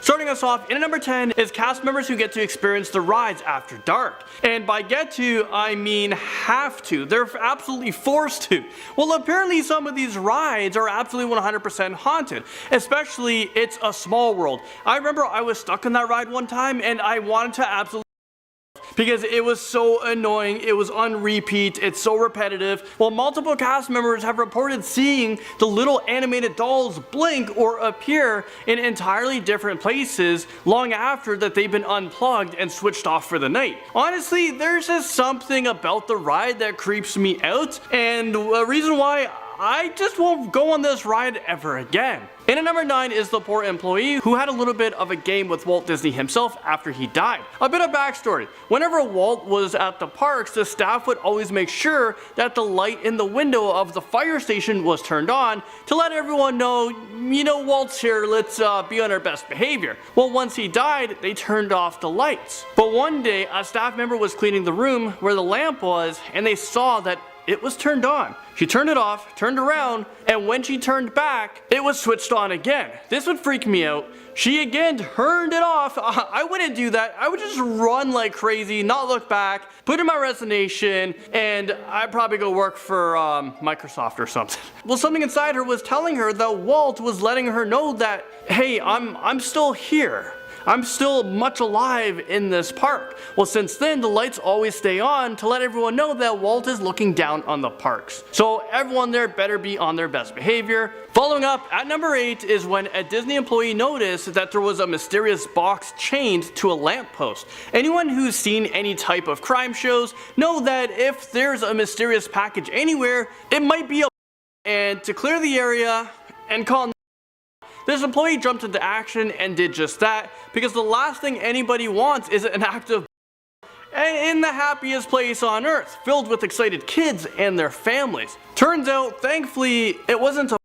Starting us off, in at number 10 is cast members who get to experience the rides after dark. And by get to, I mean have to. They're absolutely forced to. Well, apparently some of these rides are absolutely 100% haunted, especially It's a Small World. I remember I was stuck in that ride one time and I wanted to absolutely because it was so annoying, it was on repeat, it's so repetitive. Well, multiple cast members have reported seeing the little animated dolls blink or appear in entirely different places long after that they've been unplugged and switched off for the night. Honestly, there's just something about the ride that creeps me out, and a reason why I just won't go on this ride ever again. In at number 9 is the poor employee who had a little bit of a game with Walt Disney himself after he died. A bit of backstory. Whenever Walt was at the parks, the staff would always make sure that the light in the window of the fire station was turned on to let everyone know, you know, Walt's here, let's be on our best behavior. Well, once he died, they turned off the lights. But one day, a staff member was cleaning the room where the lamp was, and they saw that it was turned on. She turned it off, turned around, and when she turned back, it was switched on again. This would freak me out. She again turned it off. I wouldn't do that. I would just run like crazy, not look back, put in my resignation, and I'd probably go work for Microsoft or something. Well, something inside her was telling her that Walt was letting her know that, hey, I'm still here. I'm still much alive in this park. Well, since then, the lights always stay on to let everyone know that Walt is looking down on the parks. So everyone there better be on their best behavior. Following up, at number 8 is when a Disney employee noticed that there was a mysterious box chained to a lamppost. Anyone who's seen any type of crime shows know that if there's a mysterious package anywhere, it might be a and to clear the area and call. This employee jumped into action and did just that, because the last thing anybody wants is an active in the happiest place on earth, filled with excited kids and their families. Turns out, thankfully, it wasn't a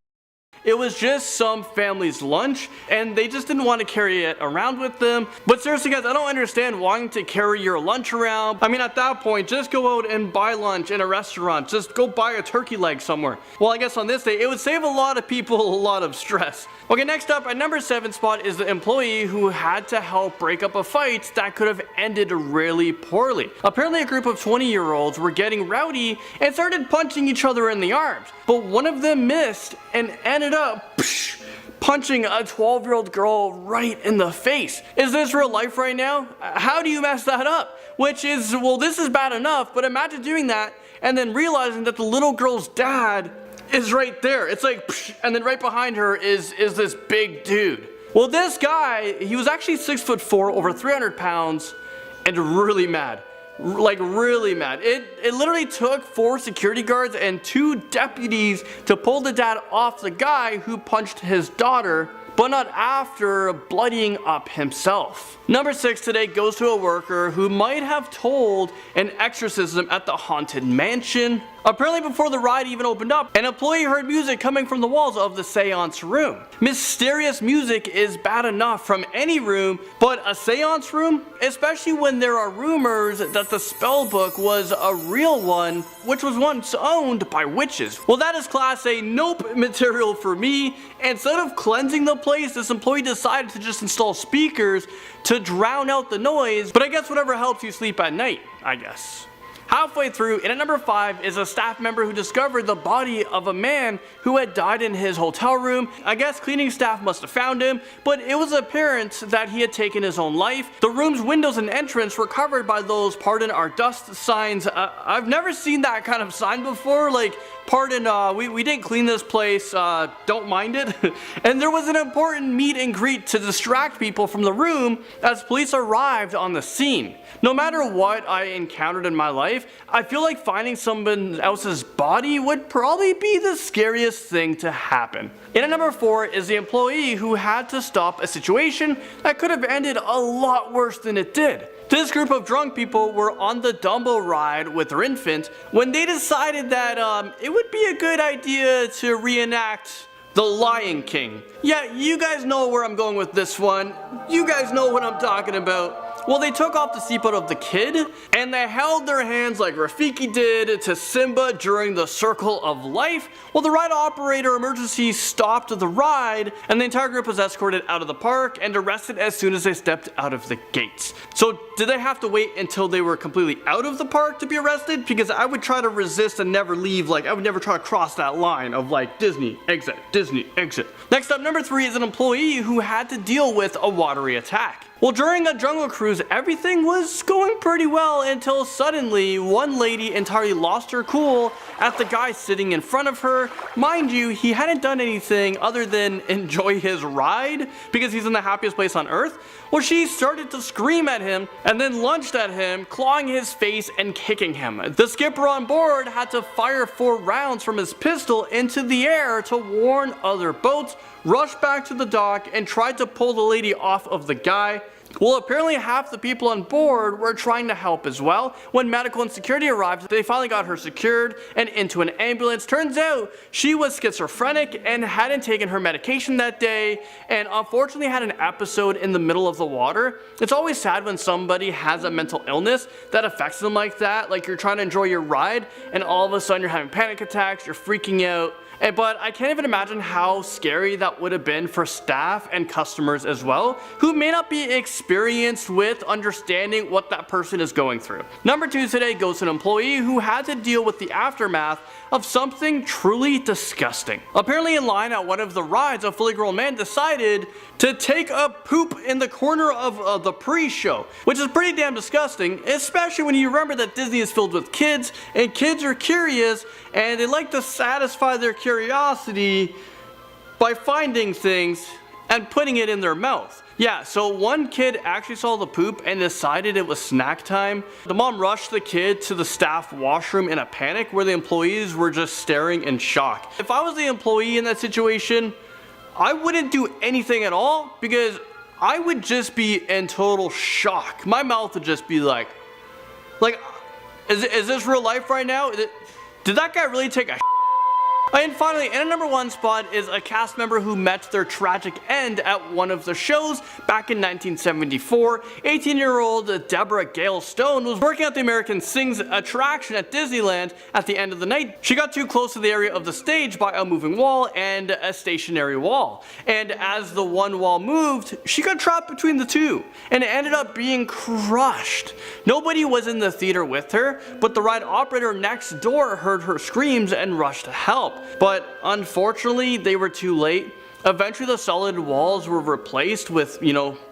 it was just some family's lunch, and they just didn't want to carry it around with them. But seriously guys, I don't understand wanting to carry your lunch around. I mean, at that point, just go out and buy lunch in a restaurant. Just go buy a turkey leg somewhere. Well, I guess on this day, it would save a lot of people a lot of stress. Okay, next up, at number 7 spot is the employee who had to help break up a fight that could have ended really poorly. Apparently, a group of 20-year-olds were getting rowdy and started punching each other in the arms. But one of them missed and ended up punching a 12-year-old girl right in the face. Is this real life right now? How do you mess that up? Which is, well, this is bad enough, but imagine doing that and then realizing that the little girl's dad is right there. It's like, and then right behind her is this big dude. Well, this guy, he was actually 6'4", over 300 pounds, and really mad. Like really mad. It literally took 4 security guards and 2 deputies to pull the dad off the guy who punched his daughter, but not after bloodying up himself. Number 6 today goes to a worker who might have told an exorcism at the Haunted Mansion. Apparently before the ride even opened up, an employee heard music coming from the walls of the seance room. Mysterious music is bad enough from any room, but a seance room? Especially when there are rumors that the spell book was a real one, which was once owned by witches. Well, that is class A nope material for me. Instead of cleansing the place, this employee decided to just install speakers to drown out the noise, but I guess whatever helps you sleep at night, I guess. Halfway through, in at number 5 is a staff member who discovered the body of a man who had died in his hotel room. I guess cleaning staff must have found him, but it was apparent that he had taken his own life. The room's windows and entrance were covered by those "Pardon our dust" signs. I've never seen that kind of sign before, like, pardon, we didn't clean this place, don't mind it. And there was an important meet and greet to distract people from the room as police arrived on the scene. No matter what I encountered in my life, I feel like finding someone else's body would probably be the scariest thing to happen. In at number 4 is the employee who had to stop a situation that could have ended a lot worse than it did. This group of drunk people were on the Dumbo ride with their infant when they decided that it would be a good idea to reenact The Lion King. Yeah, you guys know where I'm going with this one. You guys know what I'm talking about. Well, they took off the seatbelt of the kid, and they held their hands like Rafiki did to Simba during the Circle of Life. Well, the ride operator emergency stopped the ride, and the entire group was escorted out of the park and arrested as soon as they stepped out of the gates. So did they have to wait until they were completely out of the park to be arrested? Because I would try to resist and never leave, like I would never try to cross that line of like Disney, exit, Disney, exit. Next up, number 3 is an employee who had to deal with a watery attack. Well, during a jungle cruise, everything was going pretty well until suddenly one lady entirely lost her cool at the guy sitting in front of her. Mind you, he hadn't done anything other than enjoy his ride because he's in the happiest place on earth. Well, she started to scream at him and then lunged at him, clawing his face and kicking him. The skipper on board had to fire 4 rounds from his pistol into the air to warn other boats, rushed back to the dock, and tried to pull the lady off of the guy. Well, apparently half the people on board were trying to help as well. When medical and security arrived, they finally got her secured and into an ambulance. Turns out she was schizophrenic and hadn't taken her medication that day, and unfortunately had an episode in the middle of the water. It's always sad when somebody has a mental illness that affects them like that. Like you're trying to enjoy your ride and all of a sudden you're having panic attacks, you're freaking out. But I can't even imagine how scary that would have been for staff and customers as well, who may not be experienced with understanding what that person is going through. Number 2 today goes to an employee who had to deal with the aftermath of something truly disgusting. Apparently in line at one of the rides, a fully grown man decided to take a poop in the corner of the pre-show, which is pretty damn disgusting, especially when you remember that Disney is filled with kids, and kids are curious, and they like to satisfy their curiosity by finding things and putting it in their mouth. Yeah, so one kid actually saw the poop and decided it was snack time. The mom rushed the kid to the staff washroom in a panic where the employees were just staring in shock. If I was the employee in that situation, I wouldn't do anything at all because I would just be in total shock. My mouth would just be like, is this real life right now? Did that guy really take a And finally, in a number 1 spot is a cast member who met their tragic end at one of the shows back in 1974. 18-year-old Deborah Gale Stone was working at the American Sings attraction at Disneyland at the end of the night. She got too close to the area of the stage by a moving wall and a stationary wall. And as the one wall moved, she got trapped between the two and ended up being crushed. Nobody was in the theater with her, but the ride operator next door heard her screams and rushed to help. But unfortunately, they were too late. Eventually the solid walls were replaced with,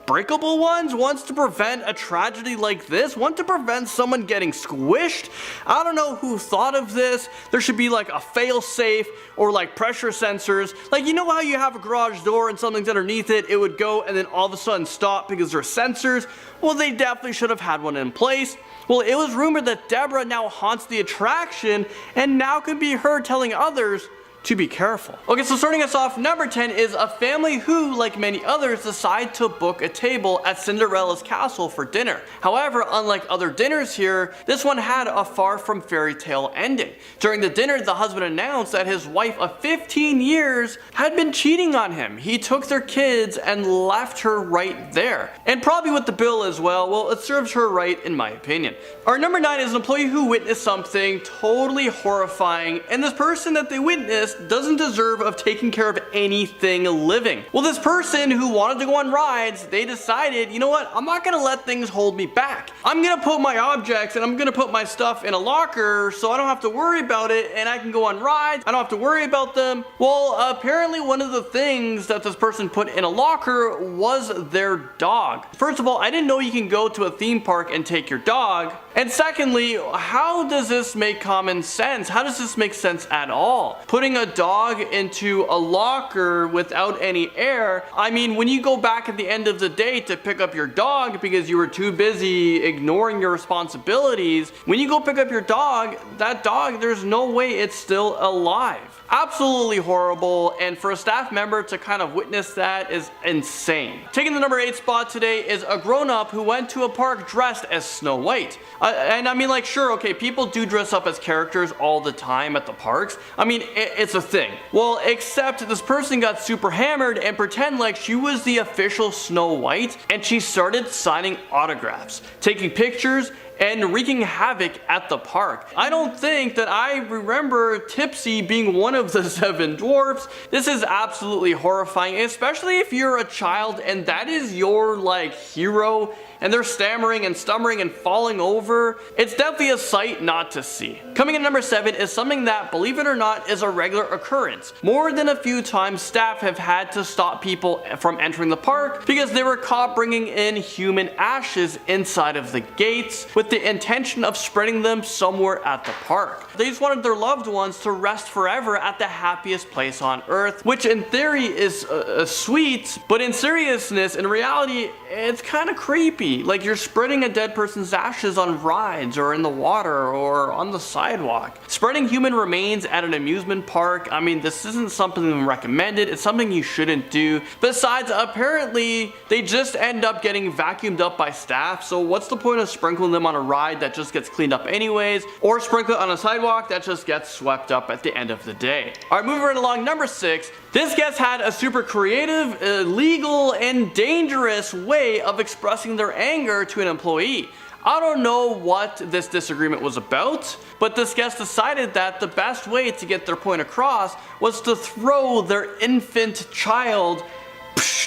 breakable ones to prevent a tragedy like this, one to prevent someone getting squished. I don't know who thought of this. There should be like a fail safe or like pressure sensors. Like, you know how you have a garage door and something's underneath it, it would go and then all of a sudden stop because there are sensors? Well, they definitely should have had one in place. Well, it was rumored that Deborah now haunts the attraction and now can be heard telling others to be careful. Okay, so starting us off, number 10 is a family who, like many others, decide to book a table at Cinderella's castle for dinner. However, unlike other dinners here, this one had a far from fairy tale ending. During the dinner, the husband announced that his wife of 15 years had been cheating on him. He took their kids and left her right there. And probably with the bill as well. Well, it serves her right in my opinion. Our number 9 is an employee who witnessed something totally horrifying, and this person that they witnessed doesn't deserve of taking care of anything living. Well, this person who wanted to go on rides, they decided, you know what, I'm not gonna let things hold me back. I'm gonna put my objects and I'm gonna put my stuff in a locker so I don't have to worry about it and I can go on rides, I don't have to worry about them. Well, apparently one of the things that this person put in a locker was their dog. First of all, I didn't know you can go to a theme park and take your dog. And secondly, how does this make common sense? How does this make sense at all? Putting a dog into a locker without any air. I mean, when you go back at the end of the day to pick up your dog because you were too busy ignoring your responsibilities, when you go pick up your dog, that dog, there's no way it's still alive. Absolutely horrible, and for a staff member to kind of witness that is insane. Taking the number 8 spot today is a grown-up who went to a park dressed as Snow White. And I mean, like, sure, okay, people do dress up as characters all the time at the parks. I mean, it's a thing. Well, except this person got super hammered and pretend like she was the official Snow White, and she started signing autographs, taking pictures, and wreaking havoc at the park. I don't think that I remember Tipsy being one of the 7 dwarfs. This is absolutely horrifying, especially if you're a child and that is your like hero and they're stammering and stumbling and falling over. It's definitely a sight not to see. Coming in number 7 is something that, believe it or not, is a regular occurrence. More than a few times, staff have had to stop people from entering the park because they were caught bringing in human ashes inside of the gates with the intention of spreading them somewhere at the park. They just wanted their loved ones to rest forever at the happiest place on earth, which in theory is sweet, but in seriousness, in reality, it's kind of creepy. Like you're spreading a dead person's ashes on rides or in the water or on the sidewalk. Spreading human remains at an amusement park, I mean, this isn't something recommended, it's something you shouldn't do. Besides, apparently, they just end up getting vacuumed up by staff, so what's the point of sprinkling them on a ride that just gets cleaned up anyways, or sprinkle it on a sidewalk that just gets swept up at the end of the day. Alright, moving right along, number 6. This guest had a super creative, illegal, and dangerous way of expressing their anger to an employee. I don't know what this disagreement was about, but this guest decided that the best way to get their point across was to throw their infant child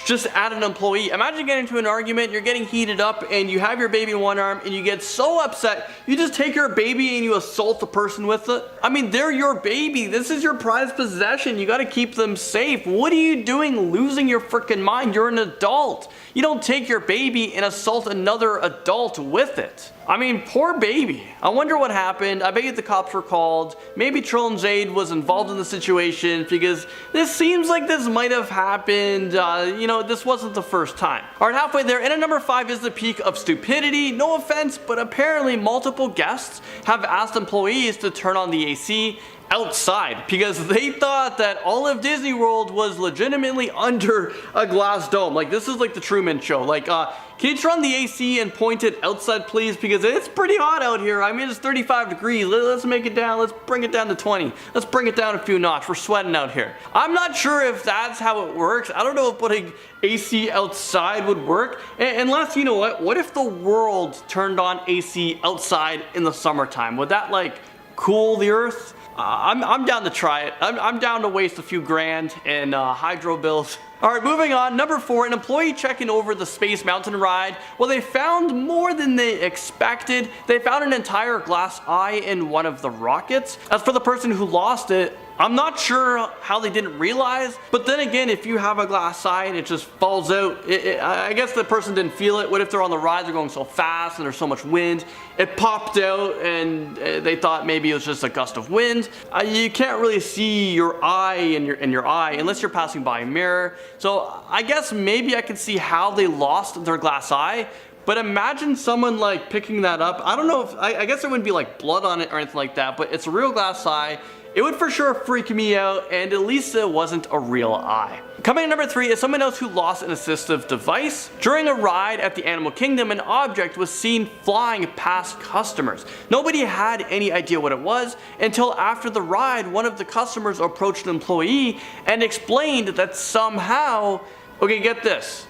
just at an employee. Imagine getting into an argument, you're getting heated up, and you have your baby in one arm, and you get so upset, you just take your baby and you assault the person with it. I mean, they're your baby. This is your prized possession. You gotta keep them safe. What are you doing losing your freaking mind? You're an adult. You don't take your baby and assault another adult with it. I mean, poor baby. I wonder what happened. I bet you the cops were called. Maybe Children's Aid was involved in the situation because this seems like this might have happened. You know, this wasn't the first time. Alright, halfway there, and at number 5 is the peak of stupidity. No offense, but apparently multiple guests have asked employees to turn on the AC outside because they thought that all of Disney World was legitimately under a glass dome. Like, this is like the Truman Show. Like, can you turn on the AC and point it outside, please? Because it's pretty hot out here. I mean, it's 35 degrees. Let's make it down. Let's bring it down to 20. Let's bring it down a few notches. We're sweating out here. I'm not sure if that's how it works. I don't know if putting AC outside would work. Unless, you know what if the world turned on AC outside in the summertime? Would that, like, cool the earth? I'm down to try it. I'm down to waste a few grand in hydro bills. Alright, moving on. Number 4, an employee checking over the Space Mountain ride. Well, they found more than they expected. They found an entire glass eye in one of the rockets. As for the person who lost it, I'm not sure how they didn't realize, but then again, if you have a glass eye and it just falls out, I guess the person didn't feel it. What if they're on the ride, they're going so fast and there's so much wind, it popped out and they thought maybe it was just a gust of wind. You can't really see your eye in your eye unless you're passing by a mirror. So I guess maybe I could see how they lost their glass eye. But imagine someone like picking that up. I don't know if, I guess there wouldn't be like blood on it or anything like that, but it's a real glass eye. It would for sure freak me out, and at least it wasn't a real eye. Coming in number 3 is someone else who lost an assistive device. During a ride at the Animal Kingdom, an object was seen flying past customers. Nobody had any idea what it was until after the ride, one of the customers approached an employee and explained that somehow, okay, get this,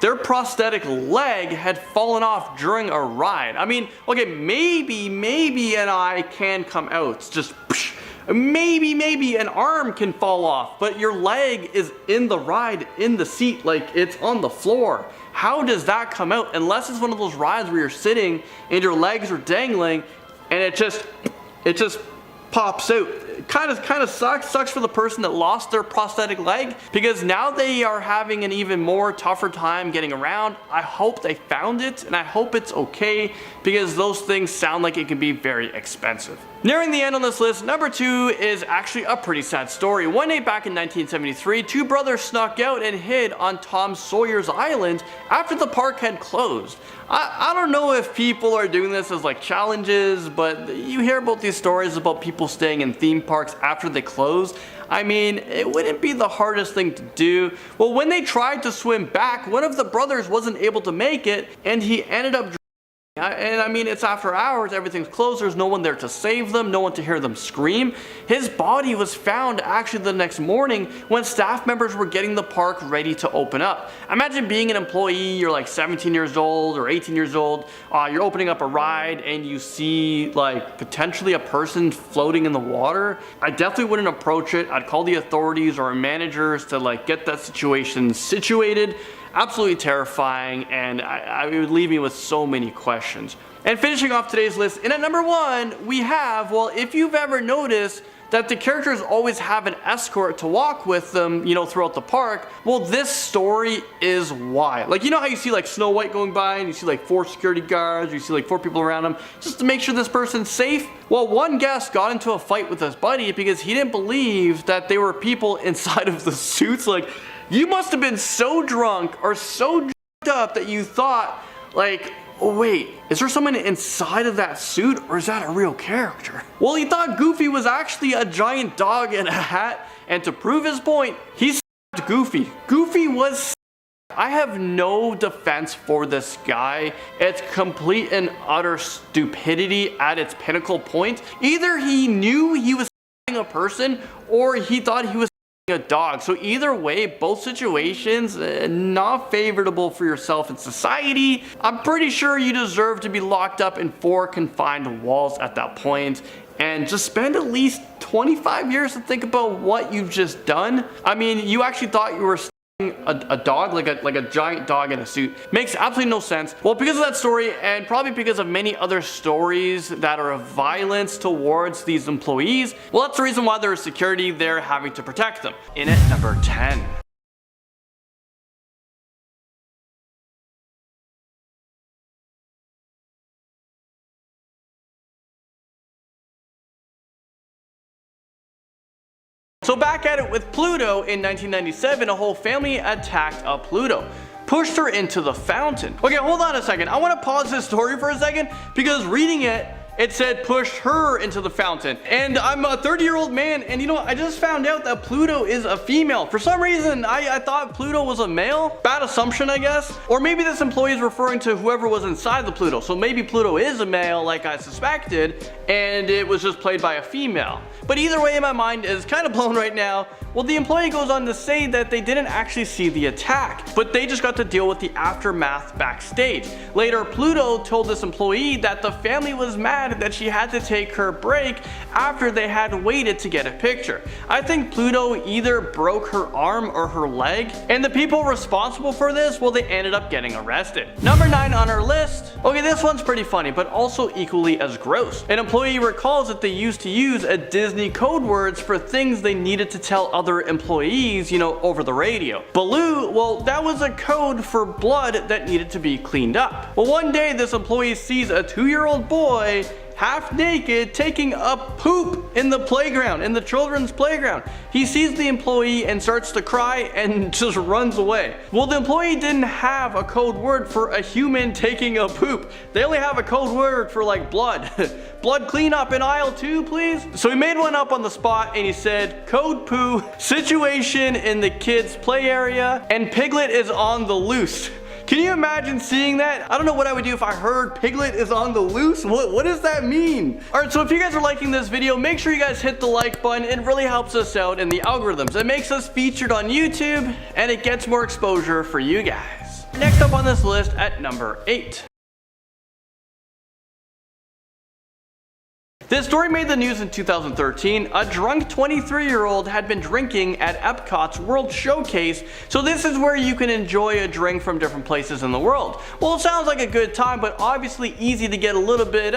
their prosthetic leg had fallen off during a ride. I mean, okay, maybe an eye can come out. It's just maybe an arm can fall off, but your leg is in the ride, in the seat, like it's on the floor. How does that come out? Unless it's one of those rides where you're sitting and your legs are dangling and it just pops out. It kind of sucks for the person that lost their prosthetic leg, because now they are having an even more tougher time getting around. I hope they found it, and I hope it's okay, because those things sound like it can be very expensive. Nearing the end on this list, number 2 is actually a pretty sad story. One day back in 1973, 2 brothers snuck out and hid on Tom Sawyer's Island after the park had closed. I don't know if people are doing this as like challenges, but you hear about these stories about people staying in theme parks parks after they close, I mean, it wouldn't be the hardest thing to do. Well, when they tried to swim back, one of the brothers wasn't able to make it, and he ended up. And I mean, it's after hours, everything's closed, there's no one there to save them, no one to hear them scream. His body was found actually the next morning when staff members were getting the park ready to open up. Imagine being an employee, you're like 17 years old or 18 years old, you're opening up a ride and you see like potentially a person floating in the water. I definitely wouldn't approach it. I'd call the authorities or managers to like get that situation situated. Absolutely terrifying, and it would leave me with so many questions. And finishing off today's list, and at number 1, we have, well, if you've ever noticed that the characters always have an escort to walk with them, you know, throughout the park, well, this story is why. Like, you know how you see like Snow White going by and you see like 4 security guards, or you see like 4 people around him just to make sure this person's safe? Well, one guest got into a fight with his buddy because he didn't believe that there were people inside of the suits. Like, you must have been so drunk or so drugged up that you thought, like, oh wait, is there someone inside of that suit, or is that a real character? Well, he thought Goofy was actually a giant dog in a hat, and to prove his point, he s***ed Goofy. Goofy was s***ed. I have no defense for this guy. It's complete and utter stupidity at its pinnacle point. Either he knew he was s***ing a person, or he thought he was a dog. So either way, both situations not favorable for yourself in society. I'm pretty sure you deserve to be locked up in 4 confined walls at that point, and just spend at least 25 years to think about what you've just done. I mean, you actually thought you were a dog, like a giant dog in a suit. Makes absolutely no sense. Well, because of that story, and probably because of many other stories that are of violence towards these employees, well, that's the reason why there is security there having to protect them. In at number 10. So back at it with Pluto in 1997, a whole family attacked a Pluto, pushed her into the fountain. Okay, hold on a second. I want to pause this story for a second, because reading it, it said pushed her into the fountain. And I'm a 30-year-old man, and you know, I just found out that Pluto is a female. For some reason, I thought Pluto was a male. Bad assumption, I guess. Or maybe this employee is referring to whoever was inside the Pluto. So maybe Pluto is a male, like I suspected, and it was just played by a female. But either way, my mind is kind of blown right now. Well, the employee goes on to say that they didn't actually see the attack, but they just got to deal with the aftermath backstage. Later, Pluto told this employee that the family was mad that she had to take her break after they had waited to get a picture. I think Pluto either broke her arm or her leg, and the people responsible for this, well, they ended up getting arrested. Number 9 on our list. Okay, this one's pretty funny, but also equally as gross. An employee recalls that they used to use a Disney code words for things they needed to tell other employees, you know, over the radio. Baloo, well, that was a code for blood that needed to be cleaned up. Well, one day this employee sees a 2-year-old boy half naked taking a poop in the playground, in the children's playground. He sees the employee and starts to cry and just runs away. Well, the employee didn't have a code word for a human taking a poop. They only have a code word for like blood. Blood cleanup in aisle 2, please. So he made one up on the spot and he said, code poo, situation in the kids' play area, and Piglet is on the loose. Can you imagine seeing that? I don't know what I would do if I heard Piglet is on the loose. What does that mean? Alright, so if you guys are liking this video, make sure you guys hit the like button. It really helps us out in the algorithms. It makes us featured on YouTube, and it gets more exposure for you guys. Next up on this list at number 8. This story made the news in 2013. A drunk 23-year-old had been drinking at Epcot's World Showcase, so this is where you can enjoy a drink from different places in the world. Well, it sounds like a good time, but obviously easy to get a little bit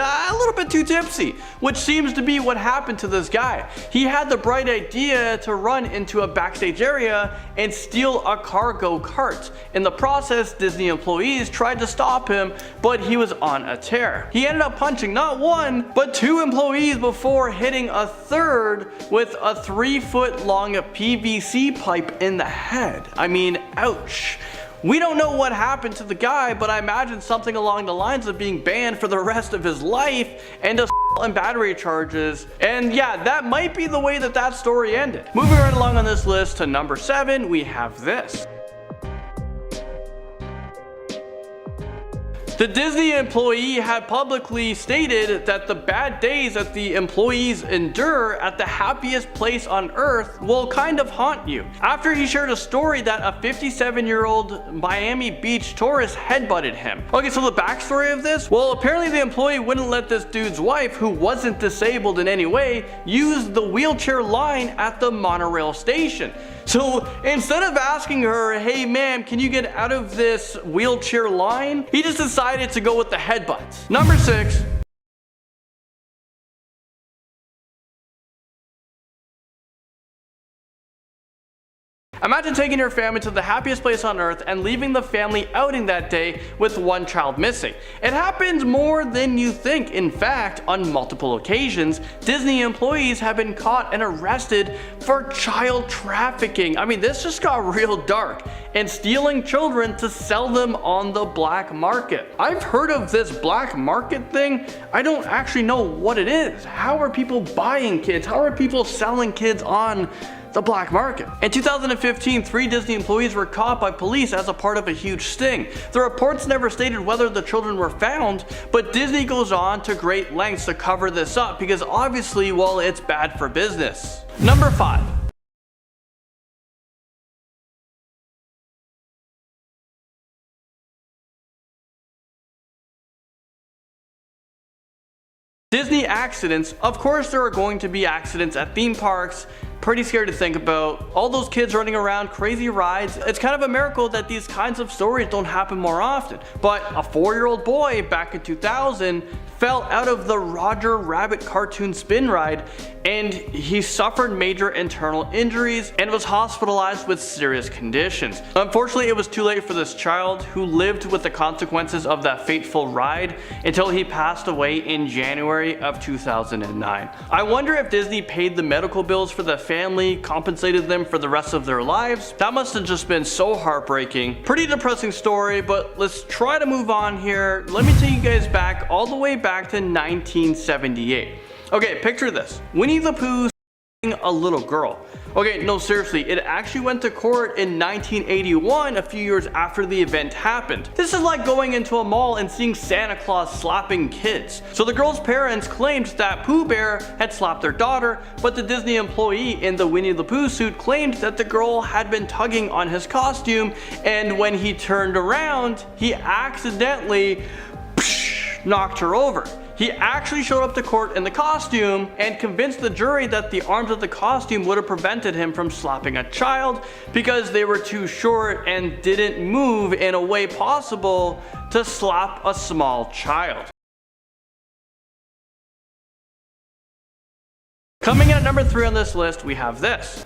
too tipsy, which seems to be what happened to this guy. He had the bright idea to run into a backstage area and steal a cargo cart. In the process, Disney employees tried to stop him, but he was on a tear. He ended up punching not 1, but 2 employees before hitting a third with a 3-foot long PVC pipe in the head. I mean, ouch. We don't know what happened to the guy, but I imagine something along the lines of being banned for the rest of his life and a and battery charges, and yeah, that might be the way that that story ended. Moving right along on this list to number 7, we have this. The Disney employee had publicly stated that the bad days that the employees endure at the happiest place on earth will kind of haunt you, after he shared a story that a 57-year-old Miami Beach tourist headbutted him. Okay, so the backstory of this? Well, apparently the employee wouldn't let this dude's wife, who wasn't disabled in any way, use the wheelchair line at the monorail station. So instead of asking her, hey ma'am, can you get out of this wheelchair line? He just decided to go with the headbutts. Number 6. Imagine taking your family to the happiest place on earth and leaving the family outing that day with one child missing. It happens more than you think. In fact, on multiple occasions, Disney employees have been caught and arrested for child trafficking. I mean, this just got real dark. And stealing children to sell them on the black market. I've heard of this black market thing. I don't actually know what it is. How are people buying kids? How are people selling kids on the black market? In 2015, 3 Disney employees were caught by police as a part of a huge sting. The reports never stated whether the children were found, but Disney goes on to great lengths to cover this up because obviously, well, it's bad for business. Number 5. Disney accidents. Of course there are going to be accidents at theme parks. Pretty scary to think about. All those kids running around, crazy rides. It's kind of a miracle that these kinds of stories don't happen more often. But a 4-year-old boy back in 2000 fell out of the Roger Rabbit cartoon spin ride, and he suffered major internal injuries and was hospitalized with serious conditions. Unfortunately, it was too late for this child, who lived with the consequences of that fateful ride until he passed away in January of 2009. I wonder if Disney paid the medical bills for the family, compensated them for the rest of their lives. That must have just been so heartbreaking. Pretty depressing story, but let's try to move on here. Let me take you guys back all the way back to 1978. Okay, picture this. Winnie the Pooh a little girl. Okay, no, seriously, it actually went to court in 1981, a few years after the event happened. This is like going into a mall and seeing Santa Claus slapping kids. So the girl's parents claimed that Pooh Bear had slapped their daughter, but the Disney employee in the Winnie the Pooh suit claimed that the girl had been tugging on his costume, and when he turned around, he accidentally knocked her over. He actually showed up to court in the costume and convinced the jury that the arms of the costume would have prevented him from slapping a child because they were too short and didn't move in a way possible to slap a small child. Coming in at number 3 on this list, we have this.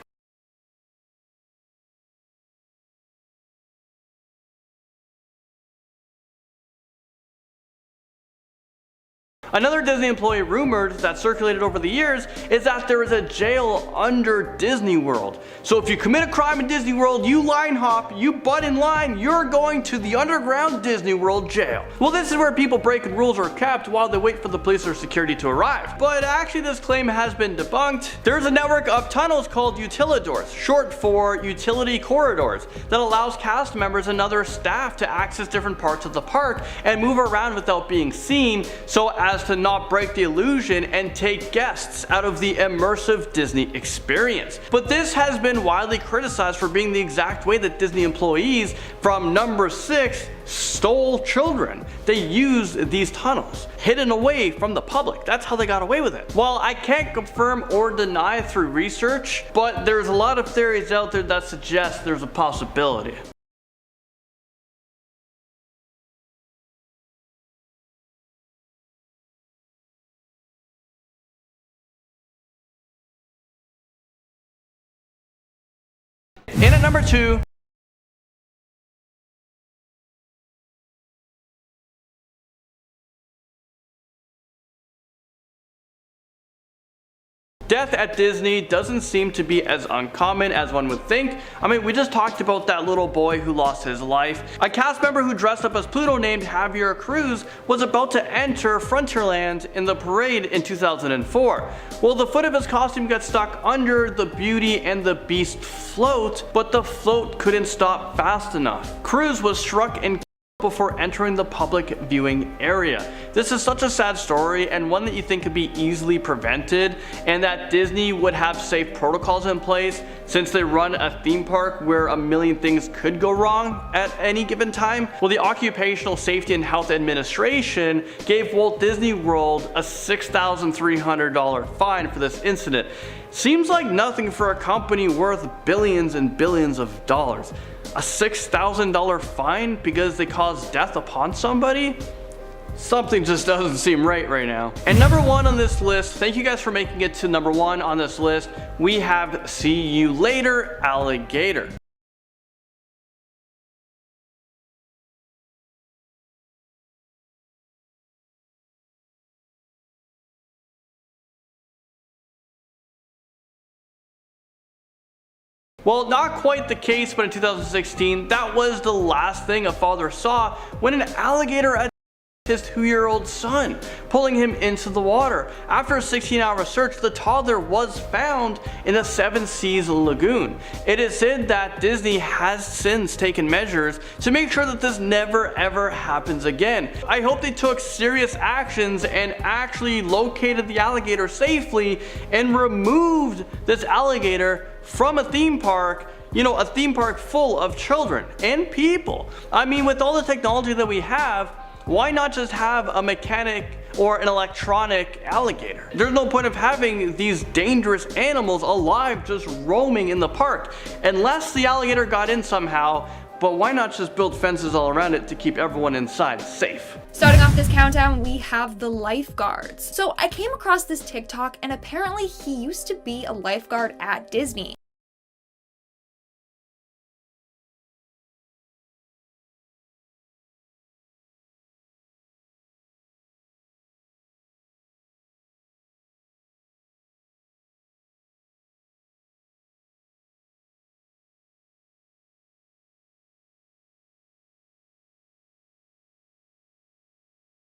Another Disney employee rumored that circulated over the years is that there is a jail under Disney World. So if you commit a crime in Disney World, you line hop, you butt in line, you're going to the underground Disney World jail. Well, this is where people breaking rules are kept while they wait for the police or security to arrive. But actually this claim has been debunked. There's a network of tunnels called utilidors, short for utility corridors, that allows cast members and other staff to access different parts of the park and move around without being seen, so as to not break the illusion and take guests out of the immersive Disney experience. But this has been widely criticized for being the exact way that Disney employees from number 6 stole children. They used these tunnels, hidden away from the public. That's how they got away with it. Well, I can't confirm or deny through research, but there's a lot of theories out there that suggest there's a possibility. In at number 2, Death at Disney doesn't seem to be as uncommon as one would think. I mean, we just talked about that little boy who lost his life. A cast member who dressed up as Pluto named Javier Cruz was about to enter Frontierland in the parade in 2004. Well, the foot of his costume got stuck under the Beauty and the Beast float, but the float couldn't stop fast enough. Cruz was struck and killed before entering the public viewing area. This is such a sad story, and one that you think could be easily prevented, and that Disney would have safe protocols in place since they run a theme park where a million things could go wrong at any given time. Well, the Occupational Safety and Health Administration gave Walt Disney World a $6,300 fine for this incident. Seems like nothing for a company worth billions and billions of dollars. A $6,000 fine because they caused death upon somebody? Something just doesn't seem right now. And number one on this list, thank you guys for making it to number one on this list, we have See You Later Alligator. Well, not quite the case, but in 2016, that was the last thing a father saw when an alligator attacked his 2-year-old son, pulling him into the water. After a 16-hour search, the toddler was found in the Seven Seas Lagoon. It is said that Disney has since taken measures to make sure that this never ever happens again. I hope they took serious actions and actually located the alligator safely and removed this alligator from a theme park, you know, a theme park full of children and people. I mean, with all the technology that we have, why not just have a mechanic or an electronic alligator? There's no point of having these dangerous animals alive just roaming in the park, unless the alligator got in somehow. But why not just build fences all around it to keep everyone inside safe? Starting off this countdown, we have the lifeguards. So I came across this TikTok, and apparently he used to be a lifeguard at Disney.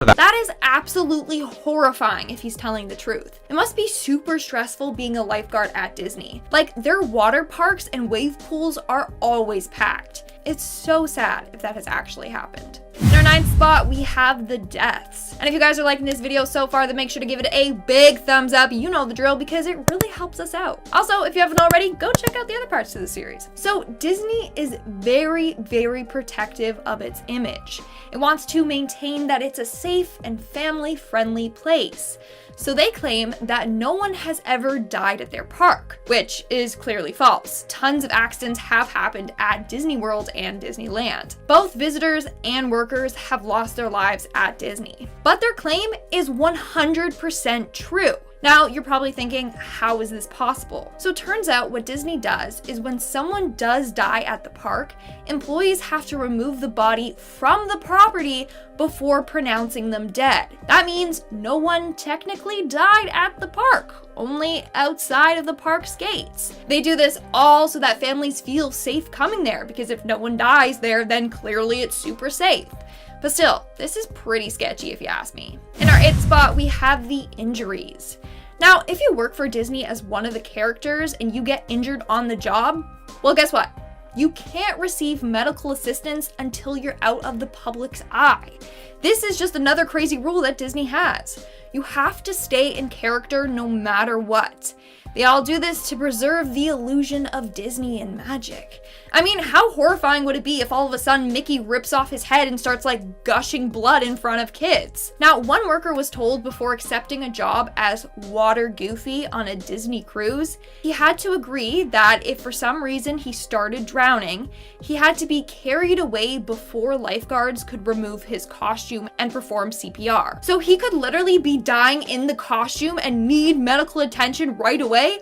That is absolutely horrifying if he's telling the truth. It must be super stressful being a lifeguard at Disney. Like, their water parks and wave pools are always packed. It's so sad if that has actually happened. In our 9th spot, we have the deaths. And if you guys are liking this video so far, then make sure to give it a big thumbs up. You know the drill, because it really helps us out. Also, if you haven't already, go check out the other parts of the series. So Disney is very, very protective of its image. It wants to maintain that it's a safe and family-friendly place. So they claim that no one has ever died at their park, which is clearly false. Tons of accidents have happened at Disney World and Disneyland. Both visitors and workers have lost their lives at Disney. But their claim is 100% true. Now, you're probably thinking, how is this possible? So it turns out what Disney does is when someone does die at the park, employees have to remove the body from the property before pronouncing them dead. That means no one technically died at the park, only outside of the park's gates. They do this all so that families feel safe coming there, because if no one dies there, then clearly it's super safe. But still, this is pretty sketchy if you ask me. In our 8th spot, we have the injuries. Now, if you work for Disney as one of the characters and you get injured on the job, well, guess what? You can't receive medical assistance until you're out of the public's eye. This is just another crazy rule that Disney has. You have to stay in character no matter what. They all do this to preserve the illusion of Disney and magic. I mean, how horrifying would it be if all of a sudden Mickey rips off his head and starts like gushing blood in front of kids? Now, one worker was told before accepting a job as Water Goofy on a Disney cruise, he had to agree that if for some reason he started drowning, he had to be carried away before lifeguards could remove his costume and perform CPR. So he could literally be dying in the costume and need medical attention right away,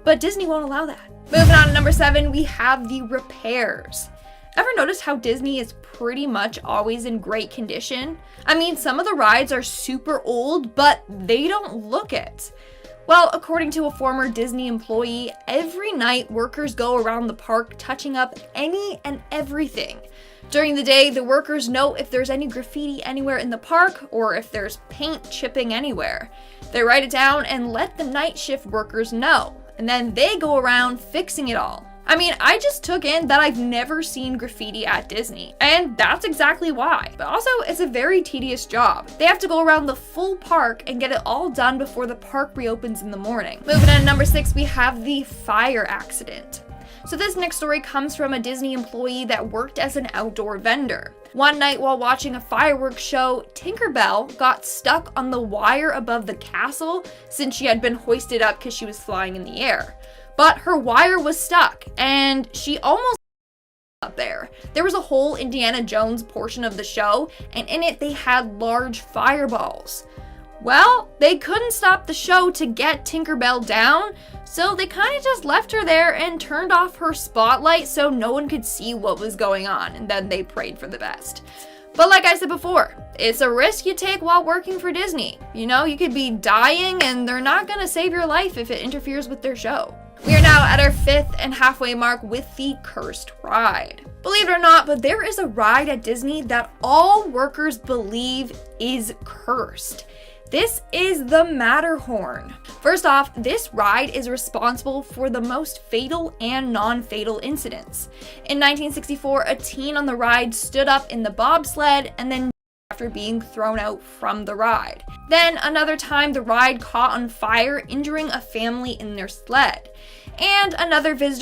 but Disney won't allow that. Moving on to number 7, we have the repairs. Ever notice how Disney is pretty much always in great condition? I mean, some of the rides are super old, but they don't look it. Well, according to a former Disney employee, every night workers go around the park touching up any and everything. During the day, the workers note if there's any graffiti anywhere in the park or if there's paint chipping anywhere. They write it down and let the night shift workers know, and then they go around fixing it all. I mean, I just took in that I've never seen graffiti at Disney, and that's exactly why. But also, it's a very tedious job. They have to go around the full park and get it all done before the park reopens in the morning. Moving on to number 6, we have the fire accident. So this next story comes from a Disney employee that worked as an outdoor vendor. One night while watching a fireworks show, Tinkerbell got stuck on the wire above the castle since she had been hoisted up because she was flying in the air. But her wire was stuck, and she almost up there. There was a whole Indiana Jones portion of the show, and in it they had large fireballs. Well, they couldn't stop the show to get Tinkerbell down, so they kind of just left her there and turned off her spotlight so no one could see what was going on, and then they prayed for the best. But like I said before, it's a risk you take while working for Disney. You know, you could be dying and they're not gonna save your life if it interferes with their show. We are now at our 5th and halfway mark with the cursed ride. Believe it or not, but there is a ride at Disney that all workers believe is cursed. This is the Matterhorn. First off, this ride is responsible for the most fatal and non-fatal incidents. In 1964, a teen on the ride stood up in the bobsled and then after being thrown out from the ride. Then another time the ride caught on fire, injuring a family in their sled. And another visitor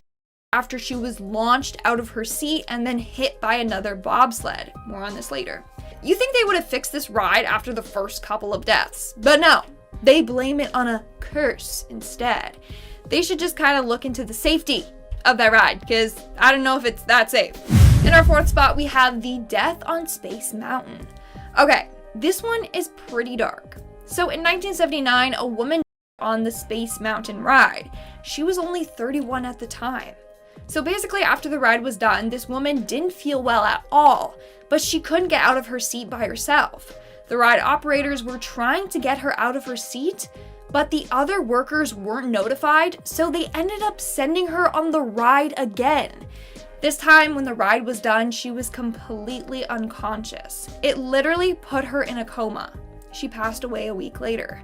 after she was launched out of her seat and then hit by another bobsled. More on this later. You think they would have fixed this ride after the first couple of deaths, but no, they blame it on a curse instead. They should just kind of look into the safety of that ride, because I don't know if it's that safe. In our 4th spot, we have the Death on Space Mountain. Okay, this one is pretty dark. So in 1979, a woman died on the Space Mountain ride. She was only 31 at the time. So basically, after the ride was done, this woman didn't feel well at all, but she couldn't get out of her seat by herself. The ride operators were trying to get her out of her seat, but the other workers weren't notified, so they ended up sending her on the ride again. This time, when the ride was done, she was completely unconscious. It literally put her in a coma. She passed away a week later.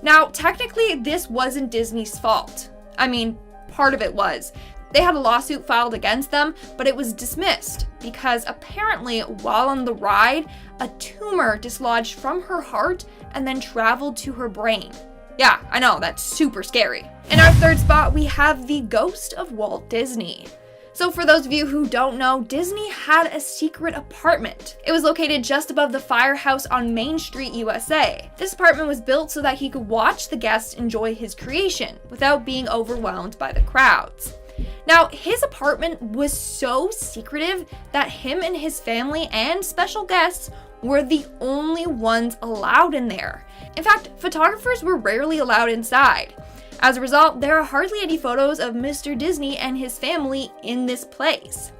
Now, technically, this wasn't Disney's fault. I mean, part of it was. They had a lawsuit filed against them, but it was dismissed because apparently while on the ride, a tumor dislodged from her heart and then traveled to her brain. Yeah, I know, that's super scary. In our 3rd spot, we have the ghost of Walt Disney. So for those of you who don't know, Disney had a secret apartment. It was located just above the firehouse on Main Street, USA. This apartment was built so that he could watch the guests enjoy his creation without being overwhelmed by the crowds. Now, his apartment was so secretive that him and his family and special guests were the only ones allowed in there. In fact, photographers were rarely allowed inside. As a result, there are hardly any photos of Mr. Disney and his family in this place.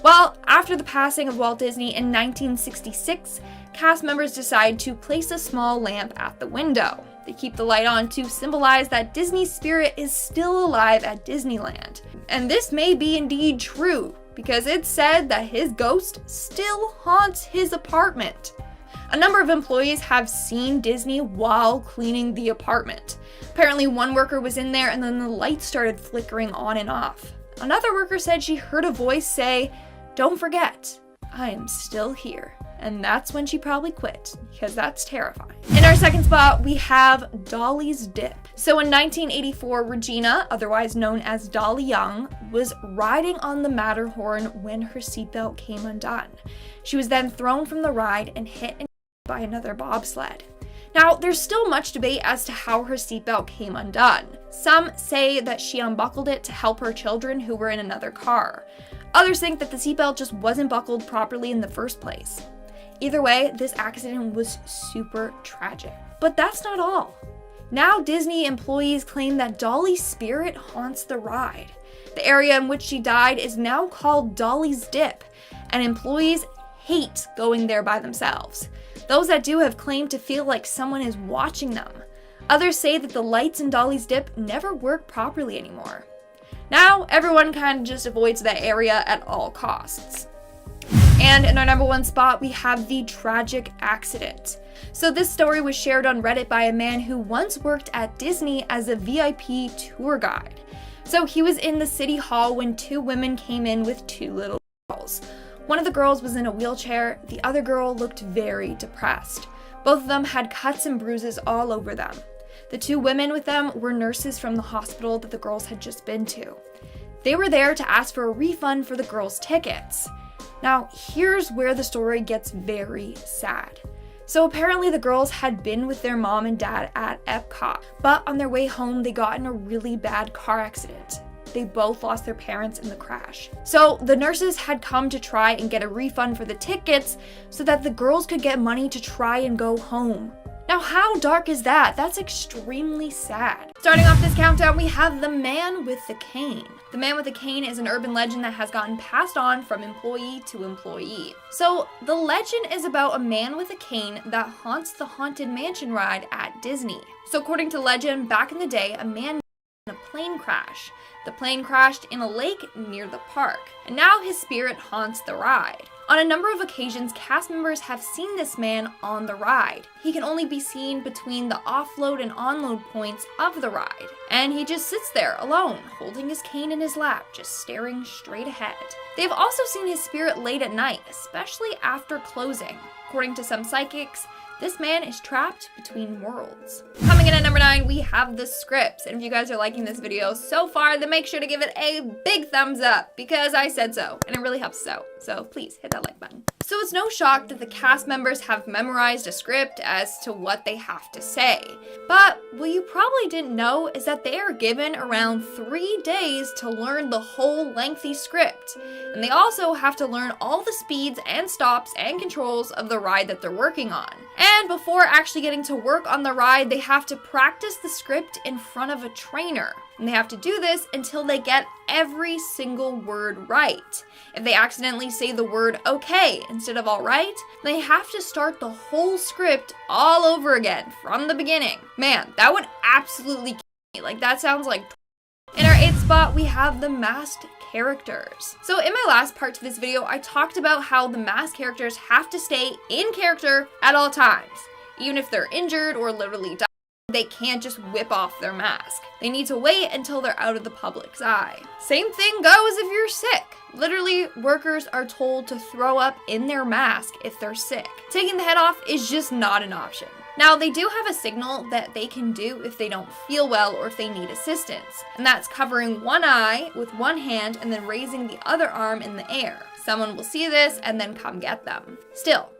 Well, after the passing of Walt Disney in 1966, cast members decide to place a small lamp at the window. They keep the light on to symbolize that Disney's spirit is still alive at Disneyland. And this may be indeed true, because it's said that his ghost still haunts his apartment. A number of employees have seen Disney while cleaning the apartment. Apparently one worker was in there and then the lights started flickering on and off. Another worker said she heard a voice say, "Don't forget, I am still here." And that's when she probably quit, because that's terrifying. In our 2nd spot, we have Dolly's Dip. So in 1984, Regina, otherwise known as Dolly Young, was riding on the Matterhorn when her seatbelt came undone. She was then thrown from the ride and hit by another bobsled. Now, there's still much debate as to how her seatbelt came undone. Some say that she unbuckled it to help her children who were in another car. Others think that the seatbelt just wasn't buckled properly in the first place. Either way, this accident was super tragic. But that's not all. Now Disney employees claim that Dolly's spirit haunts the ride. The area in which she died is now called Dolly's Dip, and employees hate going there by themselves. Those that do have claimed to feel like someone is watching them. Others say that the lights in Dolly's Dip never work properly anymore. Now, everyone kind of just avoids that area at all costs. And in our number 1 spot, we have the tragic accident. So this story was shared on Reddit by a man who once worked at Disney as a VIP tour guide. So he was in the city hall when 2 women came in with 2 little girls. One of the girls was in a wheelchair, the other girl looked very depressed. Both of them had cuts and bruises all over them. The 2 women with them were nurses from the hospital that the girls had just been to. They were there to ask for a refund for the girls' tickets. Now, here's where the story gets very sad. So apparently the girls had been with their mom and dad at Epcot, but on their way home they got in a really bad car accident. They both lost their parents in the crash. So the nurses had come to try and get a refund for the tickets so that the girls could get money to try and go home. Now, how dark is that? That's extremely sad. Starting off this countdown, we have the man with the cane. The man with the cane is an urban legend that has gotten passed on from employee to employee. So the legend is about a man with a cane that haunts the Haunted Mansion ride at Disney. So according to legend, back in the day, a man in a plane crash. The plane crashed in a lake near the park, and now his spirit haunts the ride. On a number of occasions, cast members have seen this man on the ride. He can only be seen between the offload and onload points of the ride, and he just sits there alone, holding his cane in his lap, just staring straight ahead. They've also seen his spirit late at night, especially after closing. According to some psychics, this man is trapped between worlds. Coming in at number 9, we have the scripts. And if you guys are liking this video so far, then make sure to give it a big thumbs up because I said so, and it really helps us out. So please hit that like button. So it's no shock that the cast members have memorized a script as to what they have to say. But what you probably didn't know is that they are given around 3 days to learn the whole lengthy script. And they also have to learn all the speeds and stops and controls of the ride that they're working on. And before actually getting to work on the ride, they have to practice the script in front of a trainer. And they have to do this until they get every single word right. If they accidentally say the word okay instead of alright, they have to start the whole script all over again from the beginning. Man, that would absolutely kill me. Like, that sounds like... In our 8th spot, we have the masked characters. So in my last part to this video, I talked about how the masked characters have to stay in character at all times. Even if they're injured or literally die, they can't just whip off their mask. They need to wait until they're out of the public's eye. Same thing goes if you're sick. Literally, workers are told to throw up in their mask if they're sick. Taking the head off is just not an option. Now, they do have a signal that they can do if they don't feel well or if they need assistance, and that's covering one eye with one hand and then raising the other arm in the air. Someone will see this and then come get them. Still,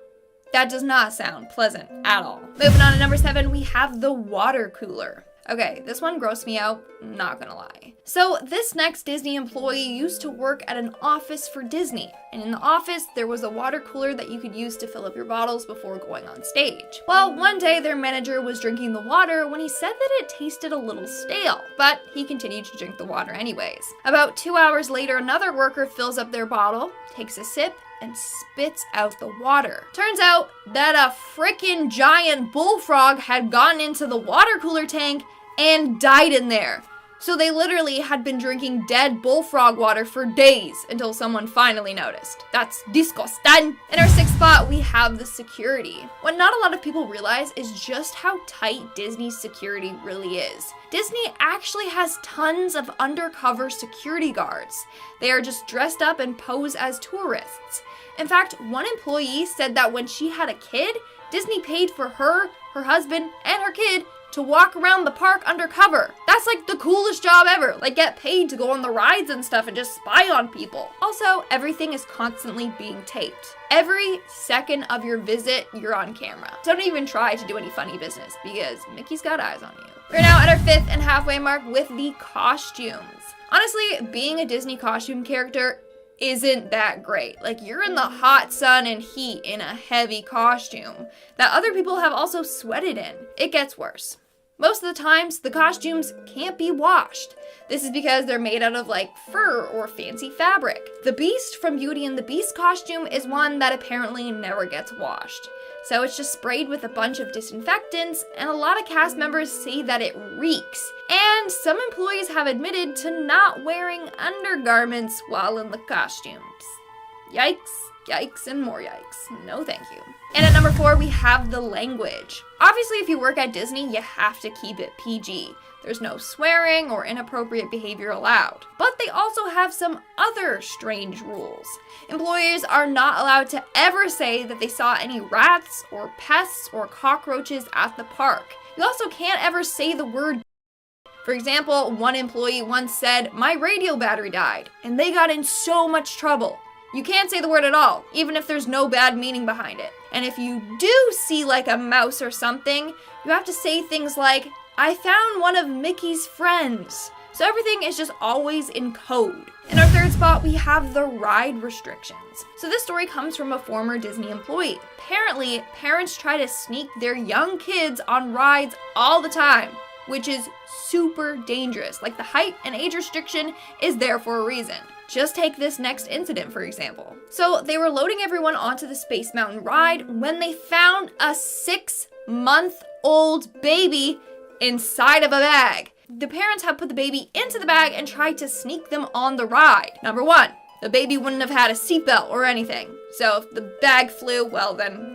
that does not sound pleasant at all. Moving on to number 7, we have the water cooler. Okay, this one grossed me out, not gonna lie. So this next Disney employee used to work at an office for Disney, and in the office there was a water cooler that you could use to fill up your bottles before going on stage. Well, one day their manager was drinking the water when he said that it tasted a little stale, but he continued to drink the water anyways. About 2 hours later, another worker fills up their bottle, takes a sip, and spits out the water. Turns out that a frickin' giant bullfrog had gotten into the water cooler tank and died in there. So they literally had been drinking dead bullfrog water for days until someone finally noticed. That's disgusting. In our 6th spot, we have the security. What not a lot of people realize is just how tight Disney's security really is. Disney actually has tons of undercover security guards. They are just dressed up and pose as tourists. In fact, one employee said that when she had a kid, Disney paid for her husband, and her kid to walk around the park undercover. That's like the coolest job ever. Like, get paid to go on the rides and stuff and just spy on people. Also, everything is constantly being taped. Every second of your visit, you're on camera. Don't even try to do any funny business because Mickey's got eyes on you. We're now at our 5th and halfway mark with the costumes. Honestly, being a Disney costume character isn't that great. Like, you're in the hot sun and heat in a heavy costume that other people have also sweated in. It gets worse. Most of the times, the costumes can't be washed. This is because they're made out of like fur or fancy fabric. The Beast from Beauty and the Beast costume is one that apparently never gets washed. So it's just sprayed with a bunch of disinfectants, and a lot of cast members say that it reeks. And some employees have admitted to not wearing undergarments while in the costumes. Yikes, yikes, and more yikes. No thank you. And at number 4, we have the language. Obviously, if you work at Disney, you have to keep it PG. There's no swearing or inappropriate behavior allowed. But they also have some other strange rules. Employees are not allowed to ever say that they saw any rats or pests or cockroaches at the park. You also can't ever say the word. For example, one employee once said, "My radio battery died," and they got in so much trouble. You can't say the word at all, even if there's no bad meaning behind it. And if you do see like a mouse or something, you have to say things like, "I found one of Mickey's friends." So everything is just always in code. In our 3rd spot, we have the ride restrictions. So this story comes from a former Disney employee. Apparently, parents try to sneak their young kids on rides all the time, which is super dangerous. Like, the height and age restriction is there for a reason. Just take this next incident, for example. So they were loading everyone onto the Space Mountain ride when they found a 6-month-old baby inside of a bag. The parents had put the baby into the bag and tried to sneak them on the ride. Number 1, the baby wouldn't have had a seatbelt or anything. So if the bag flew, well then.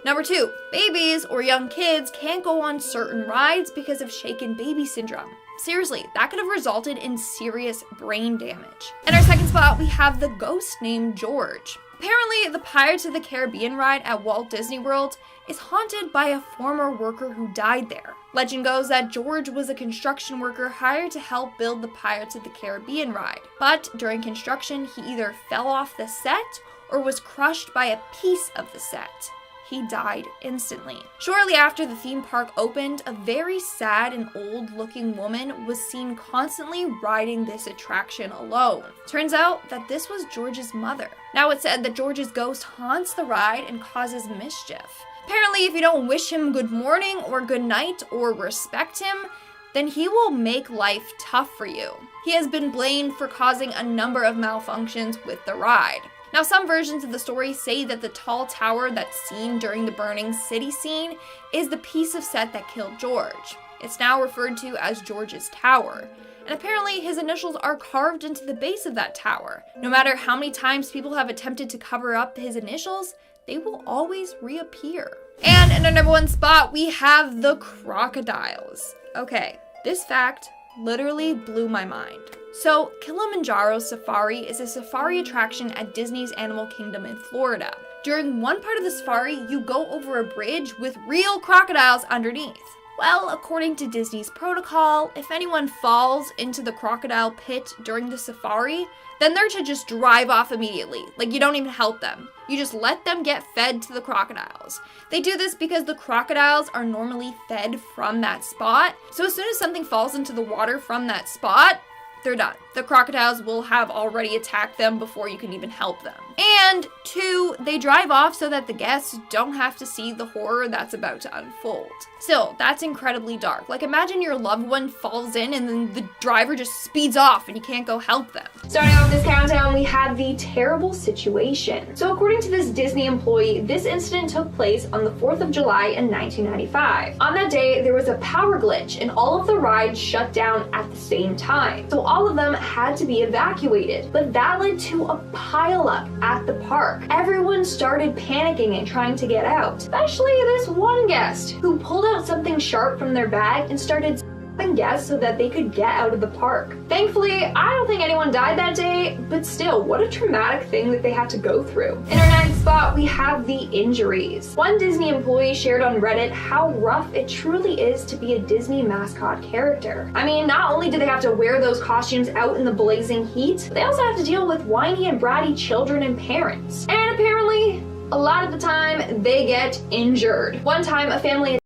Number 2, babies or young kids can't go on certain rides because of shaken baby syndrome. Seriously, that could have resulted in serious brain damage. In our 2nd spot, we have the ghost named George. Apparently, the Pirates of the Caribbean ride at Walt Disney World is haunted by a former worker who died there. Legend goes that George was a construction worker hired to help build the Pirates of the Caribbean ride. But during construction, he either fell off the set or was crushed by a piece of the set. He died instantly. Shortly after the theme park opened, a very sad and old-looking woman was seen constantly riding this attraction alone. Turns out that this was George's mother. Now it's said that George's ghost haunts the ride and causes mischief. Apparently, if you don't wish him good morning or good night or respect him, then he will make life tough for you. He has been blamed for causing a number of malfunctions with the ride. Now, some versions of the story say that the tall tower that's seen during the burning city scene is the piece of set that killed George. It's now referred to as George's Tower. And apparently his initials are carved into the base of that tower. No matter how many times people have attempted to cover up his initials, they will always reappear. And in our number 1 spot, we have the crocodiles. Okay, this fact literally blew my mind. So, Kilimanjaro Safari is a safari attraction at Disney's Animal Kingdom in Florida. During one part of the safari, you go over a bridge with real crocodiles underneath. Well, according to Disney's protocol, if anyone falls into the crocodile pit during the safari, then they're to just drive off immediately. Like, you don't even help them. You just let them get fed to the crocodiles. They do this because the crocodiles are normally fed from that spot. So as soon as something falls into the water from that spot, they're done. The crocodiles will have already attacked them before you can even help them. And 2, they drive off so that the guests don't have to see the horror that's about to unfold. Still, that's incredibly dark. Like, imagine your loved one falls in and then the driver just speeds off and you can't go help them. Starting off this countdown, we have the terrible situation. So according to this Disney employee, this incident took place on the 4th of July in 1995. On that day, there was a power glitch and all of the rides shut down at the same time. So all of them had to be evacuated, but that led to a pileup at the park. Everyone started panicking and trying to get out, especially this one guest who pulled out something sharp from their bag and started stabbing guests so that they could get out of the park. Thankfully, I don't think anyone died that day, but still, what a traumatic thing that they had to go through. In our 9th spot, we have the injuries. One Disney employee shared on Reddit how rough it truly is to be a Disney mascot character. I mean, not only do they have to wear those costumes out in the blazing heat, but they also have to deal with whiny and bratty children and parents. And apparently, a lot of the time, they get injured. One time, a family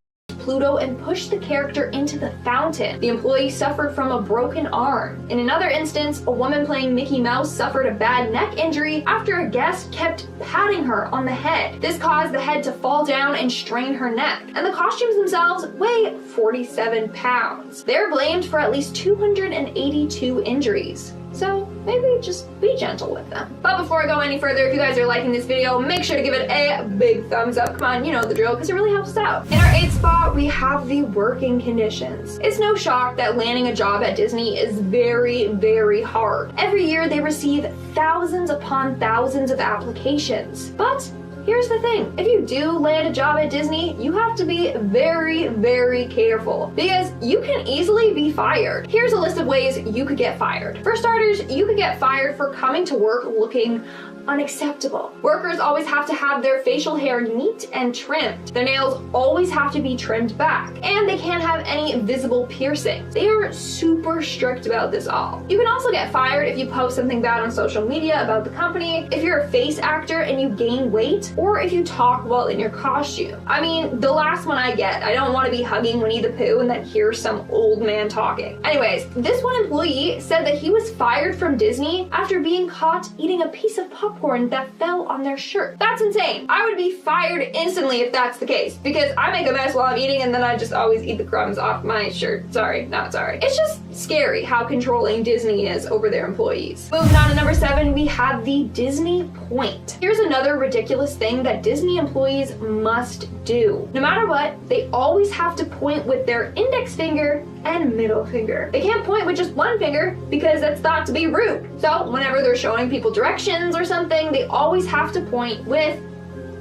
Pluto and pushed the character into the fountain. The employee suffered from a broken arm. In another instance, a woman playing Mickey Mouse suffered a bad neck injury after a guest kept patting her on the head. This caused the head to fall down and strain her neck. And the costumes themselves weigh 47 pounds. They're blamed for at least 282 injuries. So maybe just be gentle with them. But before I go any further, if you guys are liking this video, make sure to give it a big thumbs up. Come on, you know the drill, because it really helps us out. In our 8th spot, we have the working conditions. It's no shock that landing a job at Disney is very, very hard. Every year they receive thousands upon thousands of applications. But here's the thing, if you do land a job at Disney, you have to be very, very careful because you can easily be fired. Here's a list of ways you could get fired. For starters, you could get fired for coming to work looking unacceptable. Workers always have to have their facial hair neat and trimmed. Their nails always have to be trimmed back, and they can't have any visible piercings. They are super strict about this all. You can also get fired if you post something bad on social media about the company, if you're a face actor and you gain weight, or if you talk while in your costume. I mean, the last one I get. I don't want to be hugging Winnie the Pooh and then hear some old man talking. Anyways, this one employee said that he was fired from Disney after being caught eating a piece of popcorn that fell on their shirt. That's insane. I would be fired instantly if that's the case, because I make a mess while I'm eating and then I just always eat the crumbs off my shirt. Sorry, not sorry. It's just scary how controlling Disney is over their employees. Moving on to number 7, we have the Disney point. Here's another ridiculous thing that Disney employees must do. No matter what, they always have to point with their index finger and middle finger. They can't point with just one finger because that's thought to be rude. So whenever they're showing people directions or something, they always have to point with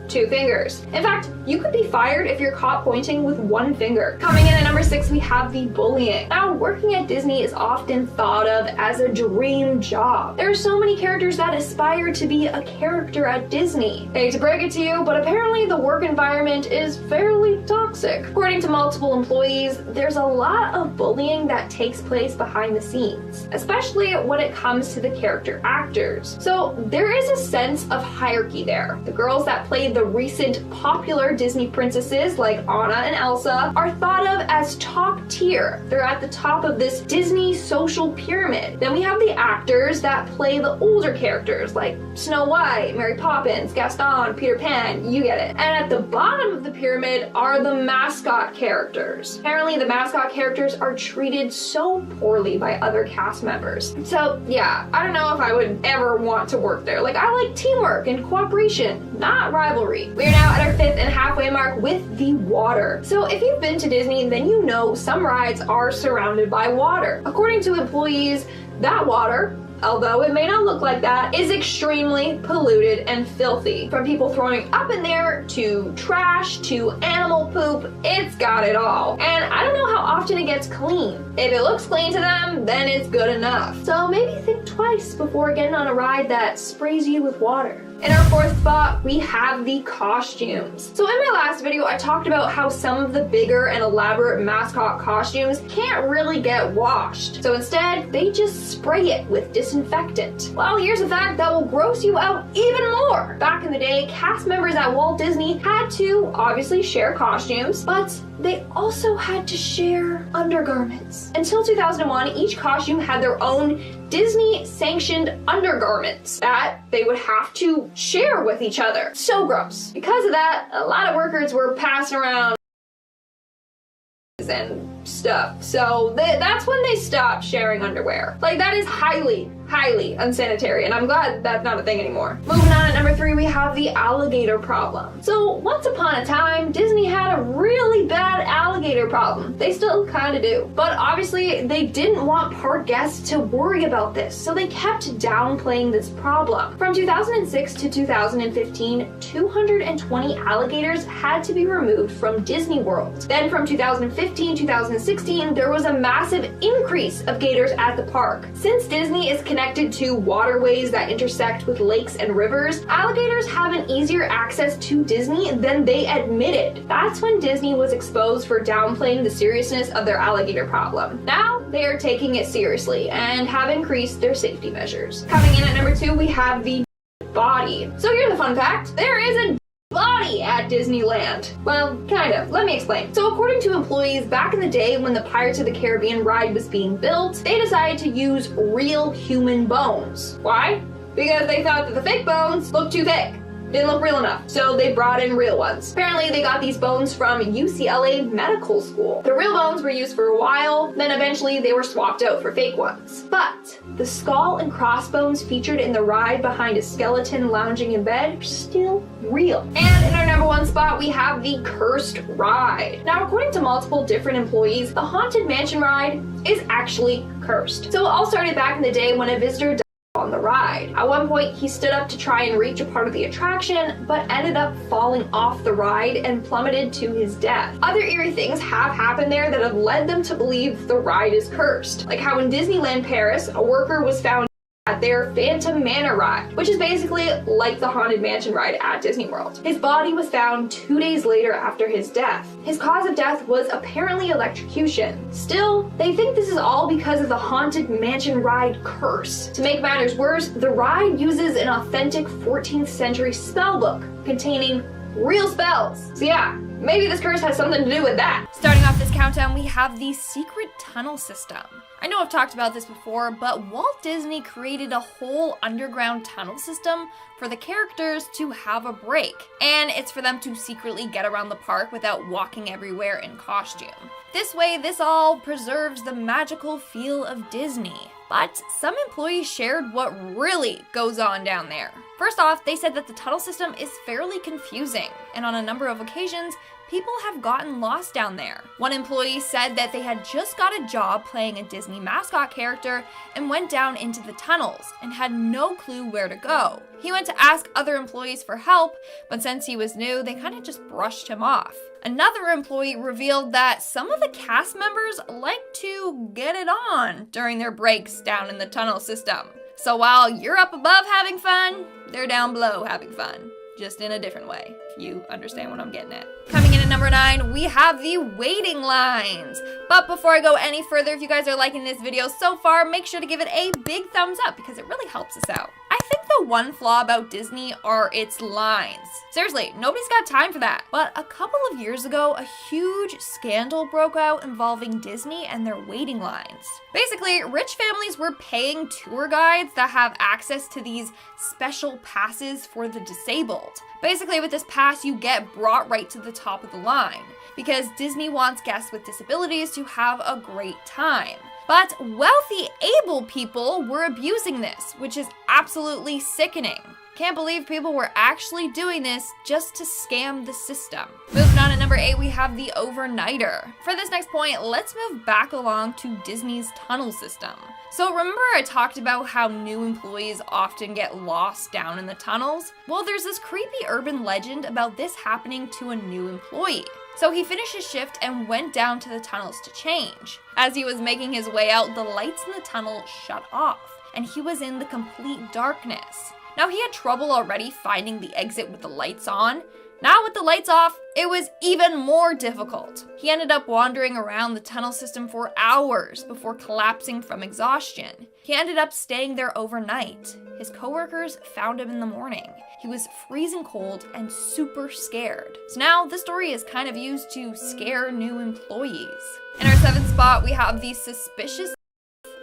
2 fingers. In fact, you could be fired if you're caught pointing with 1 finger. Coming in at number 6, we have the bullying. Now, working at Disney is often thought of as a dream job. There are so many characters that aspire to be a character at Disney. I hate to break it to you, but apparently the work environment is fairly toxic. According to multiple employees, there's a lot of bullying that takes place behind the scenes, especially when it comes to the character actors. So there is a sense of hierarchy there. The girls that play the recent popular Disney princesses like Anna and Elsa are thought of as top tier. They're at the top of this Disney social pyramid. Then we have the actors that play the older characters like Snow White, Mary Poppins, Gaston, Peter Pan, you get it. And at the bottom of the pyramid are the mascot characters. Apparently the mascot characters are treated so poorly by other cast members. So yeah, I don't know if I would ever want to work there. Like, I like teamwork and cooperation, not rivalry. We are now at our 5th and halfway mark with the water. So if you've been to Disney, then you know some rides are surrounded by water. According to employees, that water, although it may not look like that, is extremely polluted and filthy. From people throwing up in there, to trash, to animal poop, it's got it all. And I don't know how often it gets clean. If it looks clean to them, then it's good enough. So maybe think twice before getting on a ride that sprays you with water. In our 4th spot, we have the costumes. So in my last video, I talked about how some of the bigger and elaborate mascot costumes can't really get washed. So instead, they just spray it with disinfectant. Well, here's a fact that will gross you out even more. Back in the day, cast members at Walt Disney had to obviously share costumes, but they also had to share undergarments. Until 2001, each costume had their own Disney-sanctioned undergarments that they would have to share with each other. So gross. Because of that, a lot of workers were passing around and stuff. So that's when they stopped sharing underwear. Like, that is highly unsanitary, and I'm glad that's not a thing anymore. Moving on at number 3, we have the alligator problem. So once upon a time, Disney had a really bad alligator problem. They still kind of do. But obviously, they didn't want park guests to worry about this, so they kept downplaying this problem. From 2006 to 2015, 220 alligators had to be removed from Disney World. Then from 2015-2016, there was a massive increase of gators at the park. Since Disney is connected to waterways that intersect with lakes and rivers, alligators have an easier access to Disney than they admitted. That's when Disney was exposed for downplaying the seriousness of their alligator problem. Now they are taking it seriously and have increased their safety measures. Coming in at number 2, we have the body. So here's a fun fact. There is a body at Disneyland. Well, kind of. Let me explain. So according to employees, back in the day when the Pirates of the Caribbean ride was being built, they decided to use real human bones. Why? Because they thought that the fake bones looked too thick. Didn't look real enough, so they brought in real ones. Apparently, they got these bones from UCLA Medical School. The real bones were used for a while, then eventually they were swapped out for fake ones. But the skull and crossbones featured in the ride behind a skeleton lounging in bed are still real. And in our number one spot, we have the Cursed Ride. Now, according to multiple different employees, the Haunted Mansion ride is actually cursed. So it all started back in the day when a visitor on the ride. At one point, he stood up to try and reach a part of the attraction, but ended up falling off the ride and plummeted to his death. Other eerie things have happened there that have led them to believe the ride is cursed. Like how in Disneyland Paris, a worker was found at their Phantom Manor ride, which is basically like the Haunted Mansion ride at Disney World. His body was found 2 days later after his death. His cause of death was apparently electrocution. Still, they think this is all because of the Haunted Mansion ride curse. To make matters worse, the ride uses an authentic 14th century spell book containing real spells. So yeah, maybe this curse has something to do with that. Starting off this countdown, we have the secret tunnel system. I know I've talked about this before, but Walt Disney created a whole underground tunnel system for the characters to have a break, and it's for them to secretly get around the park without walking everywhere in costume. This way, this all preserves the magical feel of Disney. But some employees shared what really goes on down there. First off, they said that the tunnel system is fairly confusing, and on a number of occasions, people have gotten lost down there. One employee said that they had just got a job playing a Disney mascot character and went down into the tunnels and had no clue where to go. He went to ask other employees for help, but since he was new, they kind of just brushed him off. Another employee revealed that some of the cast members like to get it on during their breaks down in the tunnel system. So while you're up above having fun, they're down below having fun. Just in a different way, if you understand what I'm getting at. Coming in at number 9, we have the waiting lines. But before I go any further, if you guys are liking this video so far, make sure to give it a big thumbs up because it really helps us out. I think the one flaw about Disney are its lines. Seriously, nobody's got time for that. But a couple of years ago, a huge scandal broke out involving Disney and their waiting lines. Basically, rich families were paying tour guides that have access to these special passes for the disabled. Basically, with this pass, you get brought right to the top of the line because Disney wants guests with disabilities to have a great time. But wealthy, able people were abusing this, which is absolutely sickening. Can't believe people were actually doing this just to scam the system. Moving on to number 8, we have the overnighter. For this next point, let's move back along to Disney's tunnel system. So remember I talked about how new employees often get lost down in the tunnels? Well, there's this creepy urban legend about this happening to a new employee. So he finished his shift and went down to the tunnels to change. As he was making his way out, the lights in the tunnel shut off, and he was in the complete darkness. Now, he had trouble already finding the exit with the lights on. Now with the lights off, it was even more difficult. He ended up wandering around the tunnel system for hours before collapsing from exhaustion. He ended up staying there overnight. His coworkers found him in the morning. He was freezing cold and super scared. So now this story is kind of used to scare new employees. In our 7th spot, we have the suspicious.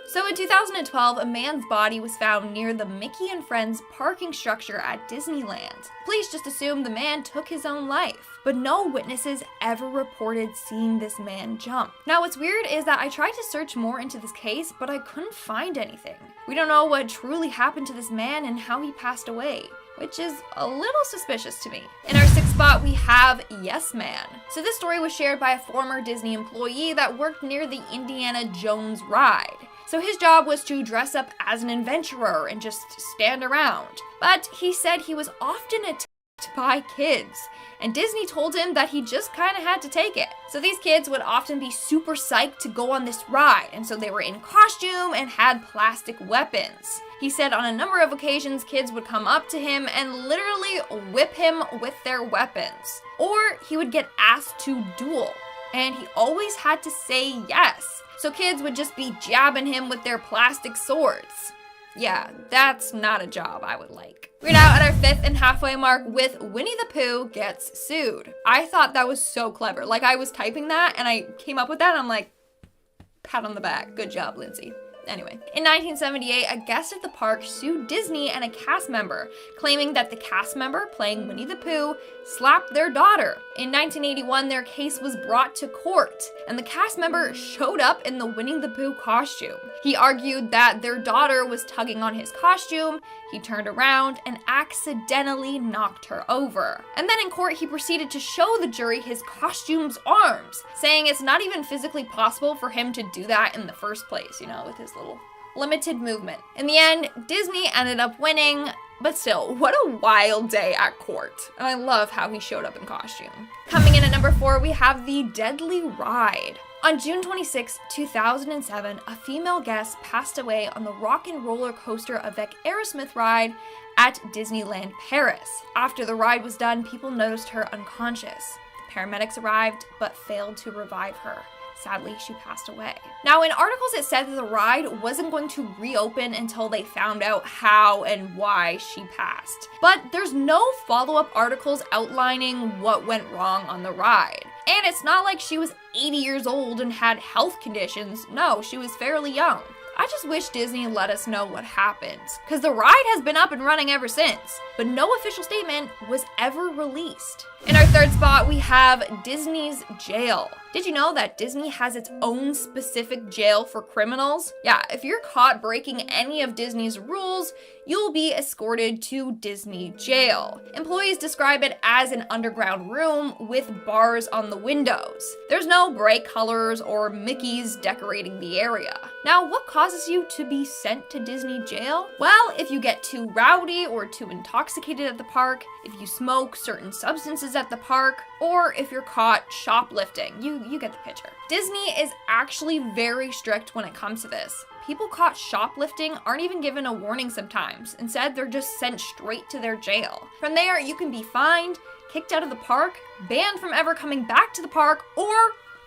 So in 2012, a man's body was found near the Mickey and Friends parking structure at Disneyland. Police just assumed the man took his own life, but no witnesses ever reported seeing this man jump. Now what's weird is that I tried to search more into this case, but I couldn't find anything. We don't know what truly happened to this man and how he passed away, which is a little suspicious to me. In our 6th spot, we have Yes Man. So this story was shared by a former Disney employee that worked near the Indiana Jones ride. So his job was to dress up as an adventurer and just stand around. But he said he was often attacked by kids, and Disney told him that he just kind of had to take it. So these kids would often be super psyched to go on this ride, and so they were in costume and had plastic weapons. He said on a number of occasions, kids would come up to him and literally whip him with their weapons. Or he would get asked to duel, and he always had to say yes. So kids would just be jabbing him with their plastic swords. Yeah, that's not a job I would like. We're now at our 5th and halfway mark with Winnie the Pooh gets sued. I thought that was so clever. Like, I was typing that and I came up with that and I'm like, pat on the back. Good job, Lindsay. Anyway, in 1978, a guest at the park sued Disney and a cast member, claiming that the cast member playing Winnie the Pooh slapped their daughter. In 1981, their case was brought to court, and the cast member showed up in the Winnie the Pooh costume. He argued that their daughter was tugging on his costume, he turned around and accidentally knocked her over. And then in court, he proceeded to show the jury his costume's arms, saying it's not even physically possible for him to do that in the first place, you know, with his little limited movement. In the end, Disney ended up winning, but still, what a wild day at court. And I love how he showed up in costume. Coming in at number 4, we have the Deadly Ride. On June 26, 2007, a female guest passed away on the Rock and Roller Coaster avec Aerosmith ride at Disneyland Paris. After the ride was done, people noticed her unconscious. The paramedics arrived, but failed to revive her. Sadly, she passed away. Now, in articles, it said that the ride wasn't going to reopen until they found out how and why she passed. But there's no follow-up articles outlining what went wrong on the ride. And it's not like she was 80 years old and had health conditions. No, she was fairly young. I just wish Disney let us know what happened, because the ride has been up and running ever since, but no official statement was ever released. In our 3rd spot, we have Disney's jail. Did you know that Disney has its own specific jail for criminals? Yeah, if you're caught breaking any of Disney's rules, you'll be escorted to Disney jail. Employees describe it as an underground room with bars on the windows. There's no bright colors or Mickeys decorating the area. Now, what causes you to be sent to Disney jail? Well, if you get too rowdy or too intoxicated at the park, if you smoke certain substances at the park, or if you're caught shoplifting. You get the picture. Disney is actually very strict when it comes to this. People caught shoplifting aren't even given a warning sometimes. Instead, they're just sent straight to their jail. From there, you can be fined, kicked out of the park, banned from ever coming back to the park, or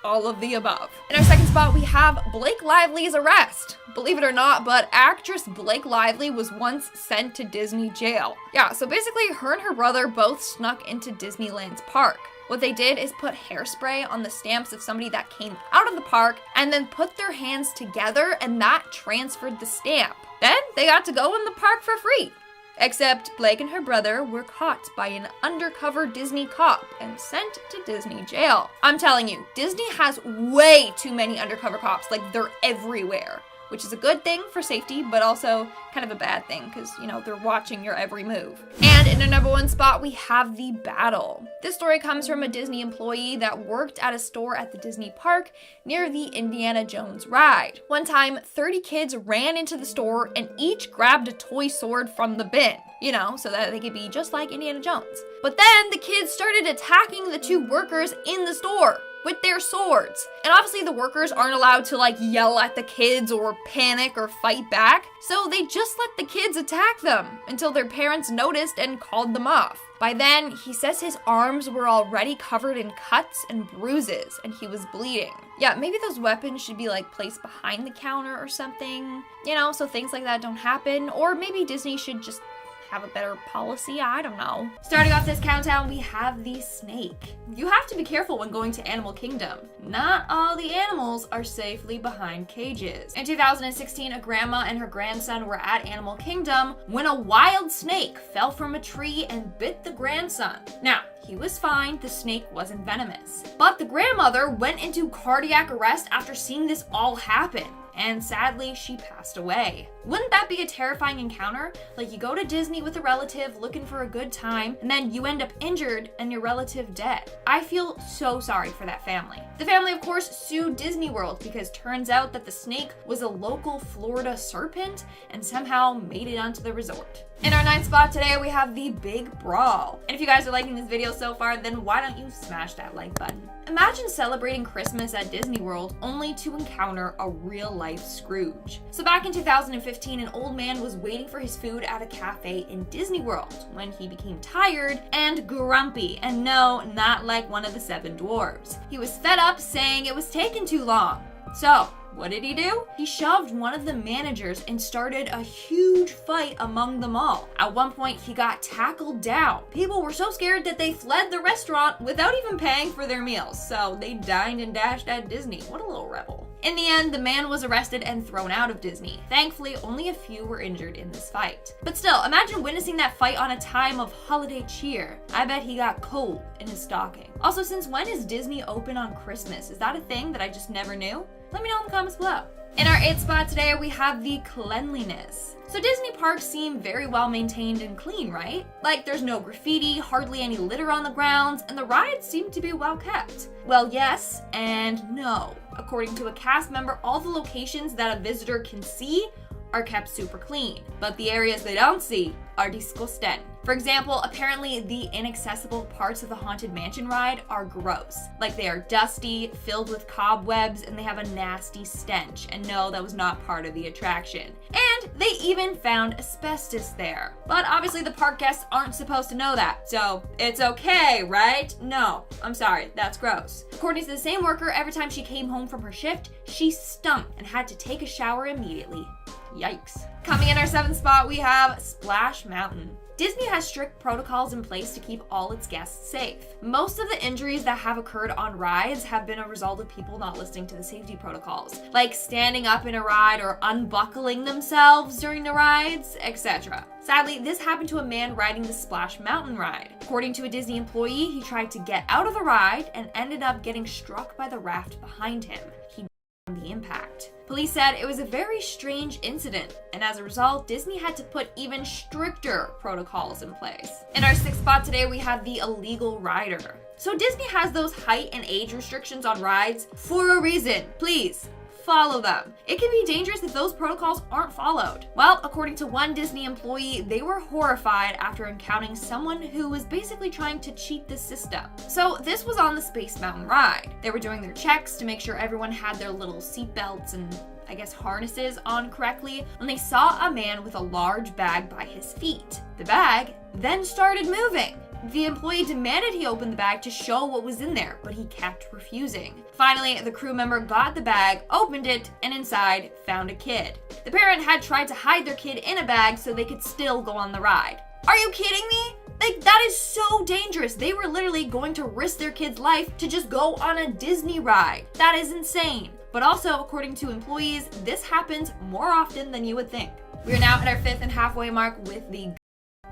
all of the above. In our 2nd spot, we have Blake Lively's arrest. Believe it or not, but actress Blake Lively was once sent to Disney jail. Yeah, so basically her and her brother both snuck into Disneyland's park. What they did is put hairspray on the stamps of somebody that came out of the park and then put their hands together, and that transferred the stamp. Then they got to go in the park for free. Except Blake and her brother were caught by an undercover Disney cop and sent to Disney jail. I'm telling you, Disney has way too many undercover cops. Like, they're everywhere, which is a good thing for safety, but also kind of a bad thing because, you know, they're watching your every move. And in our number 1 spot, we have The Battle. This story comes from a Disney employee that worked at a store at the Disney park near the Indiana Jones ride. One time, 30 kids ran into the store and each grabbed a toy sword from the bin, you know, so that they could be just like Indiana Jones. But then the kids started attacking the 2 workers in the store with their swords. And obviously the workers aren't allowed to like yell at the kids or panic or fight back, so they just let the kids attack them until their parents noticed and called them off. By then, he says his arms were already covered in cuts and bruises and he was bleeding. Yeah, maybe those weapons should be like placed behind the counter or something, you know, so things like that don't happen. Or maybe Disney should just have a better policy, I don't know. Starting off this countdown, we have the snake. You have to be careful when going to Animal Kingdom. Not all the animals are safely behind cages. In 2016, a grandma and her grandson were at Animal Kingdom when a wild snake fell from a tree and bit the grandson. Now, he was fine, the snake wasn't venomous. But the grandmother went into cardiac arrest after seeing this all happen. And sadly, she passed away. Wouldn't that be a terrifying encounter? Like, you go to Disney with a relative looking for a good time, and then you end up injured and your relative dead. I feel so sorry for that family. The family, of course, sued Disney World because turns out that the snake was a local Florida serpent and somehow made it onto the resort. In our 9th spot today, we have the Big Brawl. And if you guys are liking this video so far, then why don't you smash that like button? Imagine celebrating Christmas at Disney World only to encounter a real-life Scrooge. So back in 2015, an old man was waiting for his food at a cafe in Disney World when he became tired and grumpy. And no, not like one of the 7 dwarves. He was fed up, saying it was taking too long. So, what did he do? He shoved one of the managers and started a huge fight among them all. At one point, he got tackled down. People were so scared that they fled the restaurant without even paying for their meals. So they dined and dashed at Disney. What a little rebel. In the end, the man was arrested and thrown out of Disney. Thankfully, only a few were injured in this fight. But still, imagine witnessing that fight on a time of holiday cheer. I bet he got cold in his stocking. Also, since when is Disney open on Christmas? Is that a thing that I just never knew? Let me know in the comments below. In our 8th spot today, we have the cleanliness. So Disney parks seem very well maintained and clean, right? Like there's no graffiti, hardly any litter on the grounds, and the rides seem to be well kept. Well, yes and no. According to a cast member, all the locations that a visitor can see are kept super clean, but the areas they don't see are disgusting. For example, apparently the inaccessible parts of the Haunted Mansion ride are gross. Like they are dusty, filled with cobwebs, and they have a nasty stench. And no, that was not part of the attraction. And they even found asbestos there. But obviously the park guests aren't supposed to know that, so it's okay, right? No, I'm sorry, that's gross. According to the same worker, every time she came home from her shift, she stunk and had to take a shower immediately. Yikes. Coming in our 7th spot, we have Splash Mountain. Disney has strict protocols in place to keep all its guests safe. Most of the injuries that have occurred on rides have been a result of people not listening to the safety protocols, like standing up in a ride or unbuckling themselves during the rides, etc. Sadly, this happened to a man riding the Splash Mountain ride. According to a Disney employee, he tried to get out of the ride and ended up getting struck by the raft behind him. He died from the impact. Police said it was a very strange incident, and as a result, Disney had to put even stricter protocols in place. In our 6th spot today, we have the illegal rider. So Disney has those height and age restrictions on rides for a reason. Please, follow them. It can be dangerous if those protocols aren't followed. Well, according to one Disney employee, they were horrified after encountering someone who was basically trying to cheat the system. So this was on the Space Mountain ride. They were doing their checks to make sure everyone had their little seat belts and I guess harnesses on correctly when they saw a man with a large bag by his feet. The bag then started moving. The employee demanded he open the bag to show what was in there, but he kept refusing. Finally, the crew member got the bag, opened it, and inside found a kid. The parent had tried to hide their kid in a bag so they could still go on the ride. Are you kidding me? Like, that is so dangerous. They were literally going to risk their kid's life to just go on a Disney ride. That is insane. But also, according to employees, this happens more often than you would think. We are now at our 5th and halfway mark with the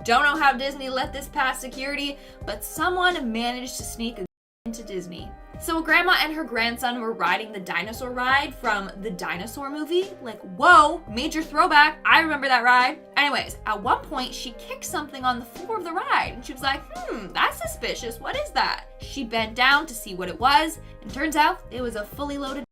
don't know how Disney let this past security, but someone managed to sneak a into Disney. So a grandma and her grandson were riding the dinosaur ride from the dinosaur movie. Like, whoa, major throwback. I remember that ride. Anyways, at one point, she kicked something on the floor of the ride. And she was like, that's suspicious. What is that? She bent down to see what it was. And turns out it was a fully loaded.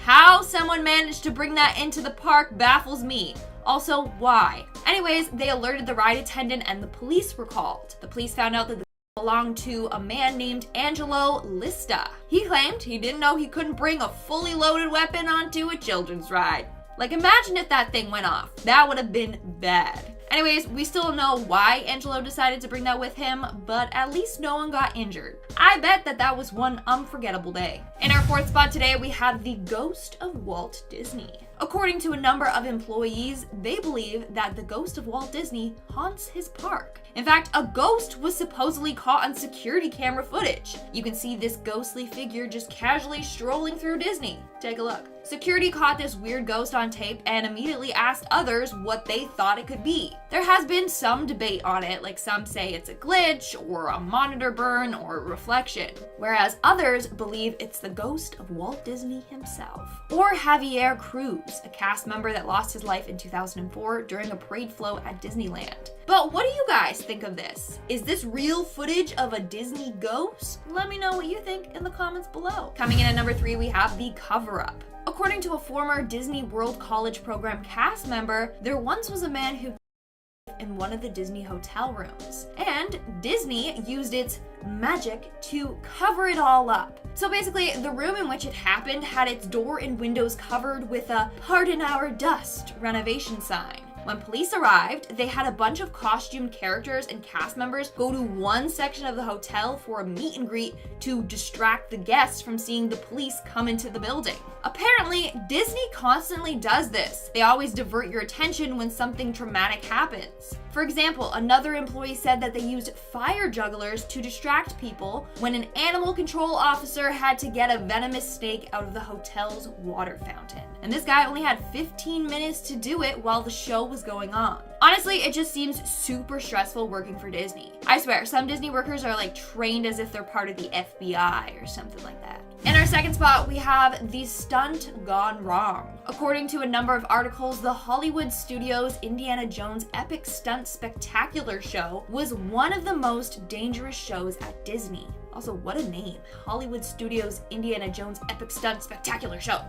How someone managed to bring that into the park baffles me. Also, why? Anyways, they alerted the ride attendant and the police were called. The police found out that the belonged to a man named Angelo Lista. He claimed he didn't know he couldn't bring a fully loaded weapon onto a children's ride. Like, imagine if that thing went off. That would have been bad. Anyways, we still don't know why Angelo decided to bring that with him, but at least no one got injured. I bet that was one unforgettable day. In our 4th spot today, we have the ghost of Walt Disney. According to a number of employees, they believe that the ghost of Walt Disney haunts his park. In fact, a ghost was supposedly caught on security camera footage. You can see this ghostly figure just casually strolling through Disney. Take a look. Security caught this weird ghost on tape and immediately asked others what they thought it could be. There has been some debate on it, like some say it's a glitch or a monitor burn or a reflection, whereas others believe it's the ghost of Walt Disney himself. Or Javier Cruz, a cast member that lost his life in 2004 during a parade float at Disneyland. But what do you guys think of this? Is this real footage of a Disney ghost? Let me know what you think in the comments below. Coming in at number 3, we have the cover-up. According to a former Disney World College Program cast member, there once was a man who in one of the Disney hotel rooms, and Disney used its magic to cover it all up. So basically, the room in which it happened had its door and windows covered with a "Pardon our dust" renovation sign. When police arrived, they had a bunch of costumed characters and cast members go to one section of the hotel for a meet and greet to distract the guests from seeing the police come into the building. Apparently, Disney constantly does this. They always divert your attention when something traumatic happens. For example, another employee said that they used fire jugglers to distract people when an animal control officer had to get a venomous snake out of the hotel's water fountain. And this guy only had 15 minutes to do it while the show was going on. Honestly, it just seems super stressful working for Disney. I swear, some Disney workers are like trained as if they're part of the FBI or something like that. In our second spot, we have the stunt gone wrong. According to a number of articles, the Hollywood Studios Indiana Jones Epic Stunt Spectacular Show was one of the most dangerous shows at Disney. Also, what a name. Hollywood Studios Indiana Jones Epic Stunt Spectacular Show.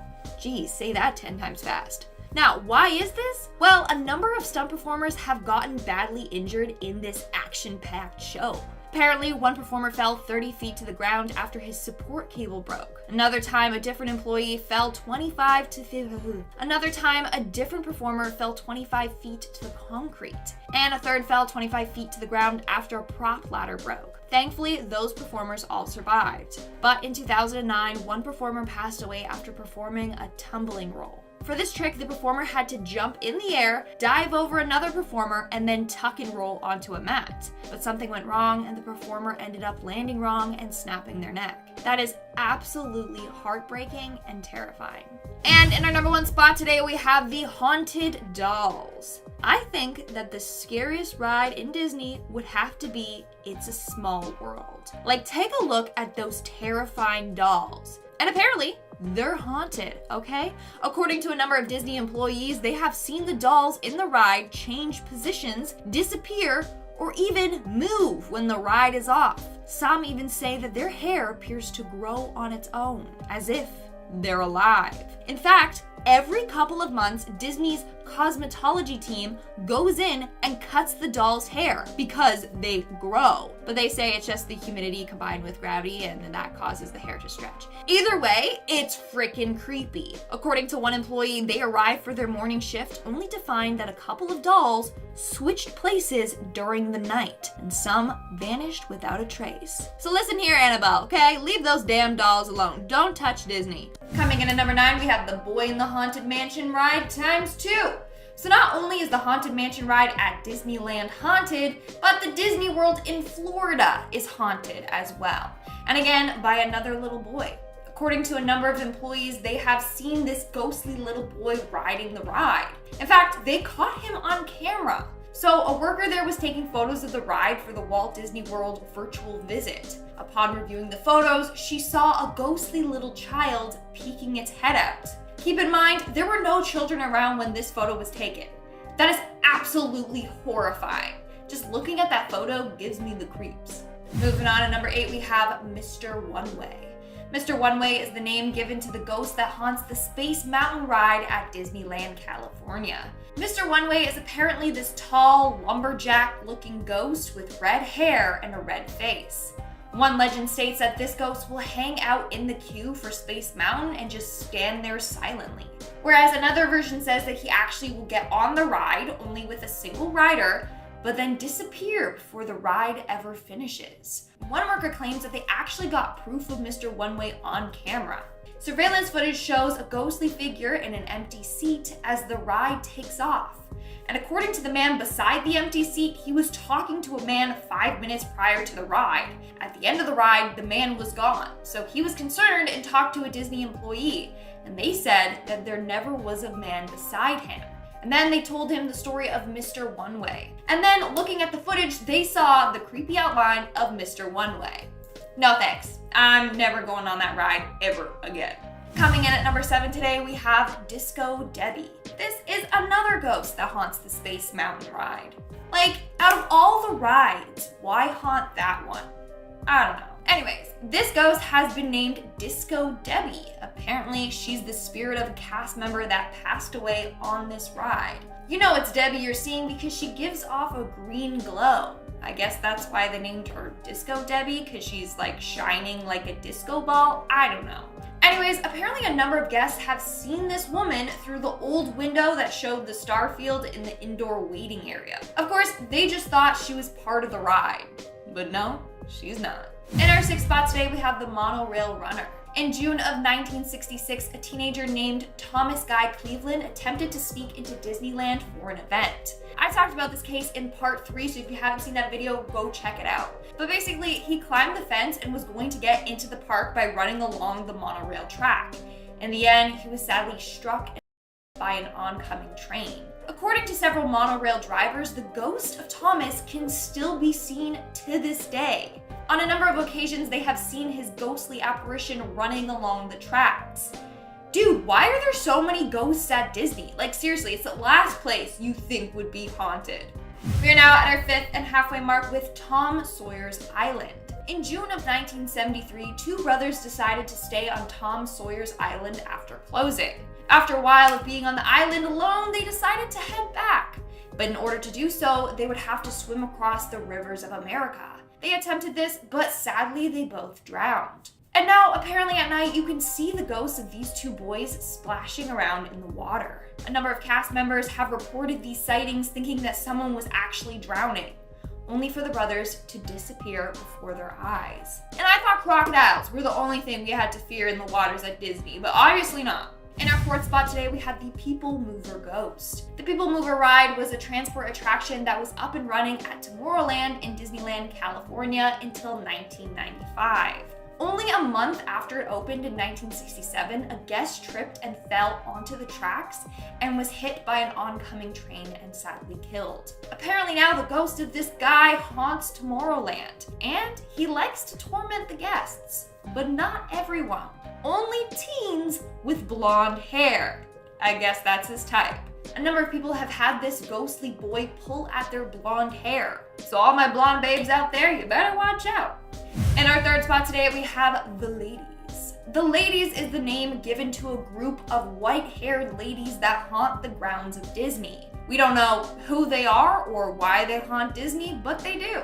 Geez, say that 10 times fast. Now, why is this? Well, a number of stunt performers have gotten badly injured in this action-packed show. Apparently, one performer fell 30 feet to the ground after his support cable broke. Another time, a different employee fell 25 to 50. Another time, a different performer fell 25 feet to the concrete. And a third fell 25 feet to the ground after a prop ladder broke. Thankfully, those performers all survived. But in 2009, one performer passed away after performing a tumbling roll. For this trick, the performer had to jump in the air, dive over another performer, and then tuck and roll onto a mat. But something went wrong, and the performer ended up landing wrong and snapping their neck. That is absolutely heartbreaking and terrifying. And in our number one spot today, we have the Haunted Dolls. I think that the scariest ride in Disney would have to be It's a Small World. Like, take a look at those terrifying dolls. And apparently, they're haunted, okay? According to a number of Disney employees, they have seen the dolls in the ride change positions, disappear, or even move when the ride is off. Some even say that their hair appears to grow on its own, as if they're alive. In fact, every couple of months, Disney's cosmetology team goes in and cuts the doll's hair because they grow. But they say it's just the humidity combined with gravity and then that causes the hair to stretch. Either way, it's freaking creepy. According to one employee, they arrived for their morning shift only to find that a couple of dolls switched places during the night and some vanished without a trace. So listen here, Annabelle, okay? Leave those damn dolls alone. Don't touch Disney. Coming in at number 9, we have the Boy in the Haunted Mansion ride ×2. So not only is the Haunted Mansion ride at Disneyland haunted, but the Disney World in Florida is haunted as well. And again, by another little boy. According to a number of employees, they have seen this ghostly little boy riding the ride. In fact, they caught him on camera. So a worker there was taking photos of the ride for the Walt Disney World virtual visit. Upon reviewing the photos, she saw a ghostly little child peeking its head out. Keep in mind, there were no children around when this photo was taken. That is absolutely horrifying. Just looking at that photo gives me the creeps. Moving on to number 8, we have Mr. One-Way. Mr. One-Way is the name given to the ghost that haunts the Space Mountain ride at Disneyland, California. Mr. One-Way is apparently this tall, lumberjack-looking ghost with red hair and a red face. One legend states that this ghost will hang out in the queue for Space Mountain and just stand there silently. Whereas another version says that he actually will get on the ride only with a single rider, but then disappear before the ride ever finishes. One worker claims that they actually got proof of Mr. One-Way on camera. Surveillance footage shows a ghostly figure in an empty seat as the ride takes off. And according to the man beside the empty seat, he was talking to a man 5 minutes prior to the ride. At the end of the ride, the man was gone. So he was concerned and talked to a Disney employee. And they said that there never was a man beside him. And then they told him the story of Mr. One-Way. And then looking at the footage, they saw the creepy outline of Mr. One-Way. No thanks. I'm never going on that ride ever again. Coming in at number 7 today, we have Disco Debbie. This is another ghost that haunts the Space Mountain ride. Like, out of all the rides, why haunt that one? I don't know. Anyways, this ghost has been named Disco Debbie. Apparently, she's the spirit of a cast member that passed away on this ride. You know it's Debbie you're seeing because she gives off a green glow. I guess that's why they named her Disco Debbie, because she's like shining like a disco ball. I don't know. Anyways, apparently a number of guests have seen this woman through the old window that showed the star field in the indoor waiting area. Of course, they just thought she was part of the ride, but no, she's not. In our sixth spot today, we have the monorail runner. In June of 1966, a teenager named Thomas Guy Cleveland attempted to sneak into Disneyland for an event. I talked about this case in part 3, so if you haven't seen that video, go check it out. But basically, he climbed the fence and was going to get into the park by running along the monorail track. In the end, he was sadly struck by an oncoming train. According to several monorail drivers, the ghost of Thomas can still be seen to this day. On a number of occasions, they have seen his ghostly apparition running along the tracks. Dude, why are there so many ghosts at Disney? Like seriously, it's the last place you think would be haunted. We are now at our fifth and halfway mark with Tom Sawyer's Island. In June of 1973, two brothers decided to stay on Tom Sawyer's Island after closing. After a while of being on the island alone, they decided to head back. But in order to do so, they would have to swim across the rivers of America. They attempted this, but sadly they both drowned. And now, apparently at night, you can see the ghosts of these two boys splashing around in the water. A number of cast members have reported these sightings thinking that someone was actually drowning, only for the brothers to disappear before their eyes. And I thought crocodiles were the only thing we had to fear in the waters at Disney, but obviously not. In our fourth spot today, we have the People Mover Ghost. The People Mover ride was a transport attraction that was up and running at Tomorrowland in Disneyland, California until 1995. Only a month after it opened in 1967, a guest tripped and fell onto the tracks and was hit by an oncoming train and sadly killed. Apparently now the ghost of this guy haunts Tomorrowland, and he likes to torment the guests, but not everyone. Only teens with blonde hair. I guess that's his type. A number of people have had this ghostly boy pull at their blonde hair. So all my blonde babes out there, you better watch out. In our third spot today, we have the Ladies. The Ladies is the name given to a group of white-haired ladies that haunt the grounds of Disney. We don't know who they are or why they haunt Disney, but they do.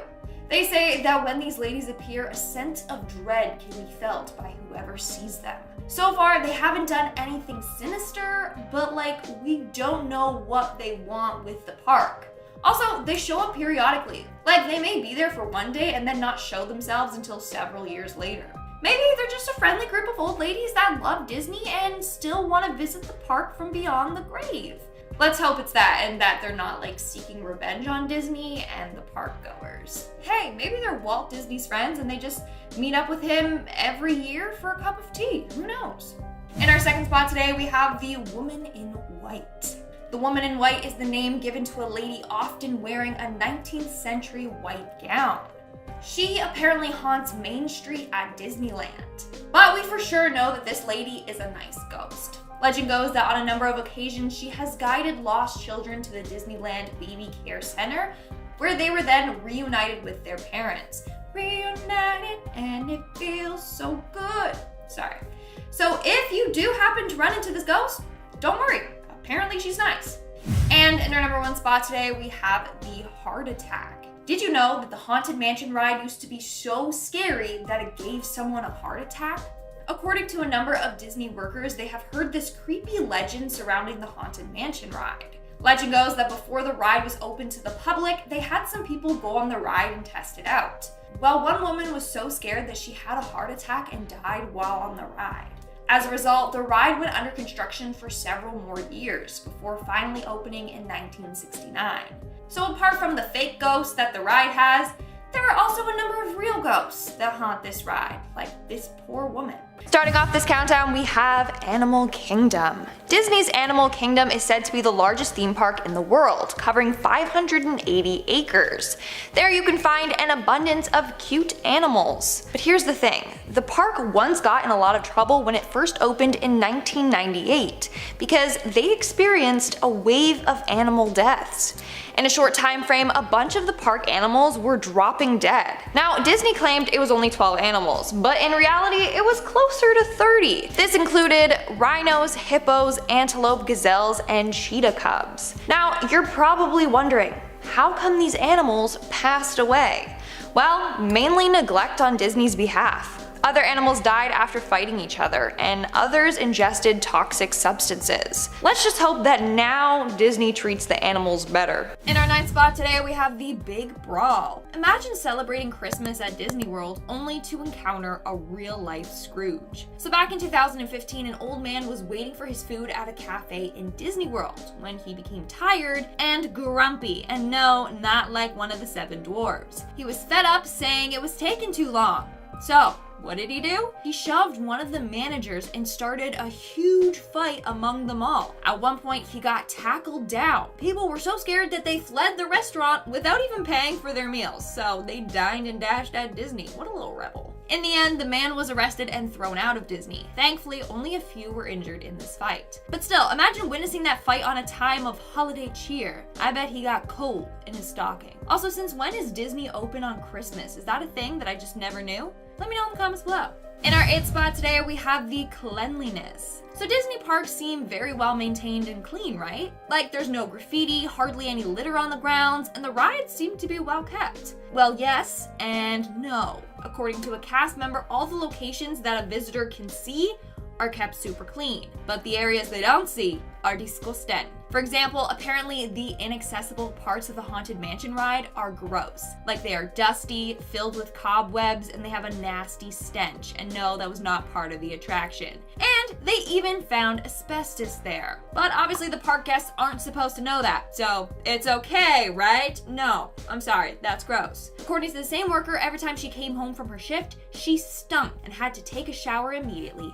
They say that when these ladies appear, a sense of dread can be felt by whoever sees them. So far, they haven't done anything sinister, but we don't know what they want with the park. Also, they show up periodically. They may be there for one day and then not show themselves until several years later. Maybe they're just a friendly group of old ladies that love Disney and still want to visit the park from beyond the grave. Let's hope it's that, and that they're not seeking revenge on Disney and the park goers. Hey, maybe they're Walt Disney's friends and they just meet up with him every year for a cup of tea. Who knows? In our second spot today, we have the Woman in White. The Woman in White is the name given to a lady often wearing a 19th century white gown. She apparently haunts Main Street at Disneyland, but we for sure know that this lady is a nice ghost. Legend goes that on a number of occasions she has guided lost children to the Disneyland Baby Care Center, where they were then reunited with their parents. Reunited and it feels so good. Sorry. So if you do happen to run into this ghost, don't worry. Apparently she's nice. And in our number one spot today, we have the Heart Attack. Did you know that the Haunted Mansion ride used to be so scary that it gave someone a heart attack? According to a number of Disney workers, they have heard this creepy legend surrounding the Haunted Mansion ride. Legend goes that before the ride was open to the public, they had some people go on the ride and test it out. Well, one woman was so scared that she had a heart attack and died while on the ride. As a result, the ride went under construction for several more years before finally opening in 1969. So apart from the fake ghosts that the ride has, there are also a number of real ghosts that haunt this ride, like this poor woman. Starting off this countdown, we have Animal Kingdom. Disney's Animal Kingdom is said to be the largest theme park in the world, covering 580 acres. There you can find an abundance of cute animals. But here's the thing, the park once got in a lot of trouble when it first opened in 1998, because they experienced a wave of animal deaths. In a short time frame, a bunch of the park animals were dropping dead. Now, Disney claimed it was only 12 animals, but in reality, it was closer to 30. This included rhinos, hippos, antelope, gazelles, and cheetah cubs. Now, you're probably wondering, how come these animals passed away? Well, mainly neglect on Disney's behalf. Other animals died after fighting each other, and others ingested toxic substances. Let's just hope that now Disney treats the animals better. In our 9th spot today, we have the Big Brawl. Imagine celebrating Christmas at Disney World only to encounter a real-life Scrooge. So back in 2015, an old man was waiting for his food at a cafe in Disney World when he became tired and grumpy, and no, not like one of the 7 dwarves. He was fed up, saying it was taking too long. So, what did he do? He shoved one of the managers and started a huge fight among them all. At one point, he got tackled down. People were so scared that they fled the restaurant without even paying for their meals, so they dined and dashed at Disney. What a little rebel. In the end, the man was arrested and thrown out of Disney. Thankfully, only a few were injured in this fight. But still, imagine witnessing that fight on a time of holiday cheer. I bet he got cold in his stocking. Also, since when is Disney open on Christmas? Is that a thing that I just never knew? Let me know in the comments below. In our 8th spot today, we have the cleanliness. So Disney parks seem very well maintained and clean, right? Like there's no graffiti, hardly any litter on the grounds, and the rides seem to be well kept. Well, yes and no. According to a cast member, all the locations that a visitor can see are kept super clean, but the areas they don't see are disgusting. For example, apparently the inaccessible parts of the Haunted Mansion ride are gross. Like they are dusty, filled with cobwebs, and they have a nasty stench. And no, that was not part of the attraction. And they even found asbestos there. But obviously the park guests aren't supposed to know that, so it's okay, right? No, I'm sorry, that's gross. According to the same worker, every time she came home from her shift, she stunk and had to take a shower immediately.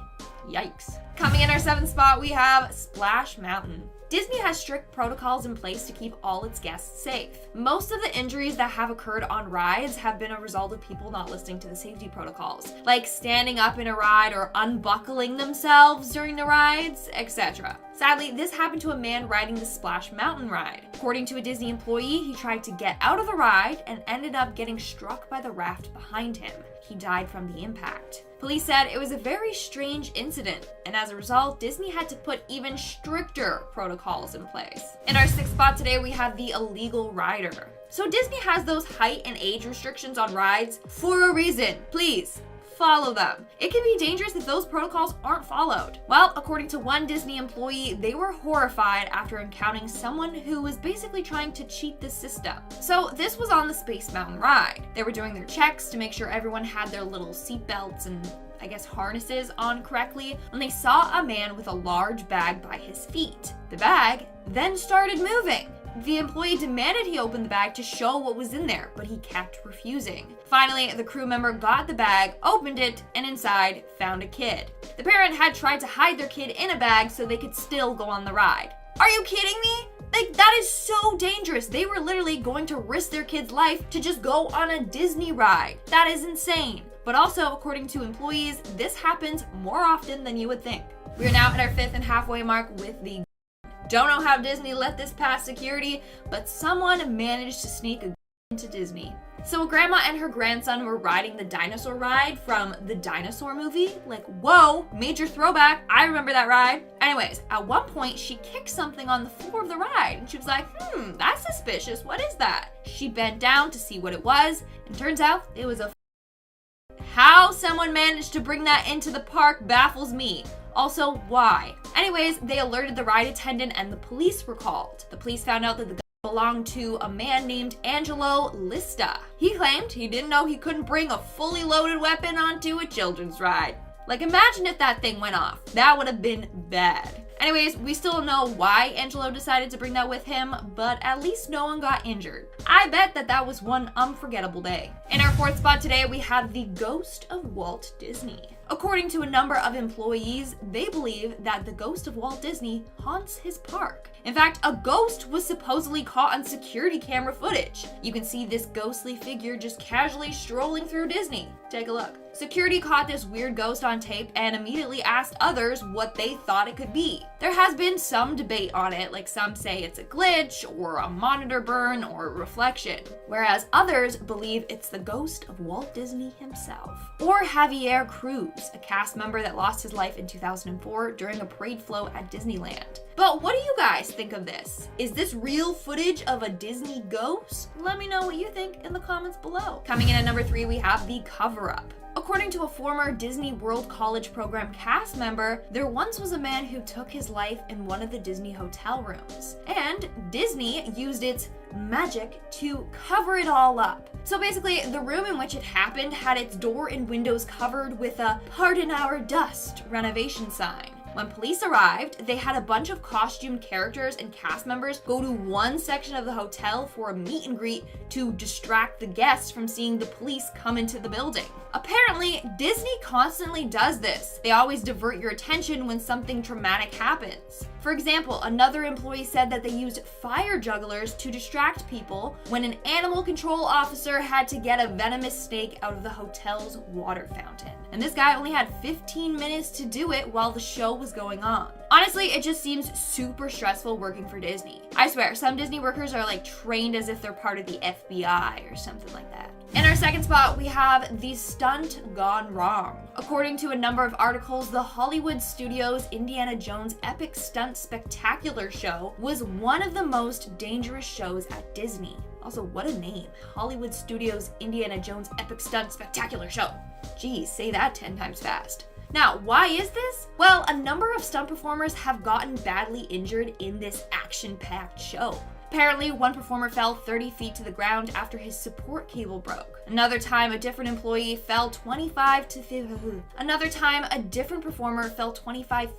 Yikes. Coming in our 7th spot, we have Splash Mountain. Disney has strict protocols in place to keep all its guests safe. Most of the injuries that have occurred on rides have been a result of people not listening to the safety protocols, like standing up in a ride or unbuckling themselves during the rides, etc. Sadly, this happened to a man riding the Splash Mountain ride. According to a Disney employee, he tried to get out of the ride and ended up getting struck by the raft behind him. He died from the impact. Police said it was a very strange incident, and as a result, Disney had to put even stricter protocols in place. In our 6th spot today, we have the illegal rider. So Disney has those height and age restrictions on rides for a reason. Please, follow them. It can be dangerous if those protocols aren't followed. Well, according to one Disney employee, they were horrified after encountering someone who was basically trying to cheat the system. So this was on the Space Mountain ride. They were doing their checks to make sure everyone had their little seat belts and I guess harnesses on correctly when they saw a man with a large bag by his feet. The bag then started moving. The employee demanded he open the bag to show what was in there, but he kept refusing. Finally, the crew member got the bag, opened it, and inside found a kid. The parent had tried to hide their kid in a bag so they could still go on the ride. Are you kidding me? Like, that is so dangerous. They were literally going to risk their kid's life to just go on a Disney ride. That is insane. But also, according to employees, this happens more often than you would think. We are now at our 5th and halfway mark with the Don't know how Disney let this past security, but someone managed to sneak a into Disney. So a grandma and her grandson were riding the dinosaur ride from the dinosaur movie. Like, whoa, major throwback. I remember that ride. Anyways, at one point, she kicked something on the floor of the ride, and she was like, that's suspicious. What is that? She bent down to see what it was, and turns out it was a How someone managed to bring that into the park baffles me. Also, why? Anyways, they alerted the ride attendant and the police were called. The police found out that the gun belonged to a man named Angelo Lista. He claimed he didn't know he couldn't bring a fully loaded weapon onto a children's ride. Like, imagine if that thing went off. That would have been bad. Anyways, we still don't know why Angelo decided to bring that with him, but at least no one got injured. I bet that was one unforgettable day. In our 4th spot today, we have the ghost of Walt Disney. According to a number of employees, they believe that the ghost of Walt Disney haunts his park. In fact, a ghost was supposedly caught on security camera footage. You can see this ghostly figure just casually strolling through Disney. Take a look. Security caught this weird ghost on tape and immediately asked others what they thought it could be. There has been some debate on it, like some say it's a glitch or a monitor burn or a reflection, whereas others believe it's the ghost of Walt Disney himself. Or Javier Cruz, a cast member that lost his life in 2004 during a parade float at Disneyland. But what do you guys think of this? Is this real footage of a Disney ghost? Let me know what you think in the comments below. Coming in at number 3, we have the cover-up. According to a former Disney World College Program cast member, there once was a man who took his life in one of the Disney hotel rooms, and Disney used its magic to cover it all up. So basically, the room in which it happened had its door and windows covered with a "Pardon our dust" renovation sign. When police arrived, they had a bunch of costumed characters and cast members go to one section of the hotel for a meet and greet to distract the guests from seeing the police come into the building. Apparently, Disney constantly does this. They always divert your attention when something traumatic happens. For example, another employee said that they used fire jugglers to distract people when an animal control officer had to get a venomous snake out of the hotel's water fountain. And this guy only had 15 minutes to do it while the show was going on. Honestly, it just seems super stressful working for Disney. I swear, some Disney workers are like trained as if they're part of the FBI or something like that. In our second spot, we have the stunt gone wrong. According to a number of articles, the Hollywood Studios Indiana Jones Epic Stunt Spectacular Show was one of the most dangerous shows at Disney. Also, what a name. Hollywood Studios Indiana Jones Epic Stunt Spectacular Show. Geez, say that 10 times fast. Now, why is this? Well, a number of stunt performers have gotten badly injured in this action-packed show. Apparently, one performer fell 30 feet to the ground after his support cable broke. Another time, a different performer fell 25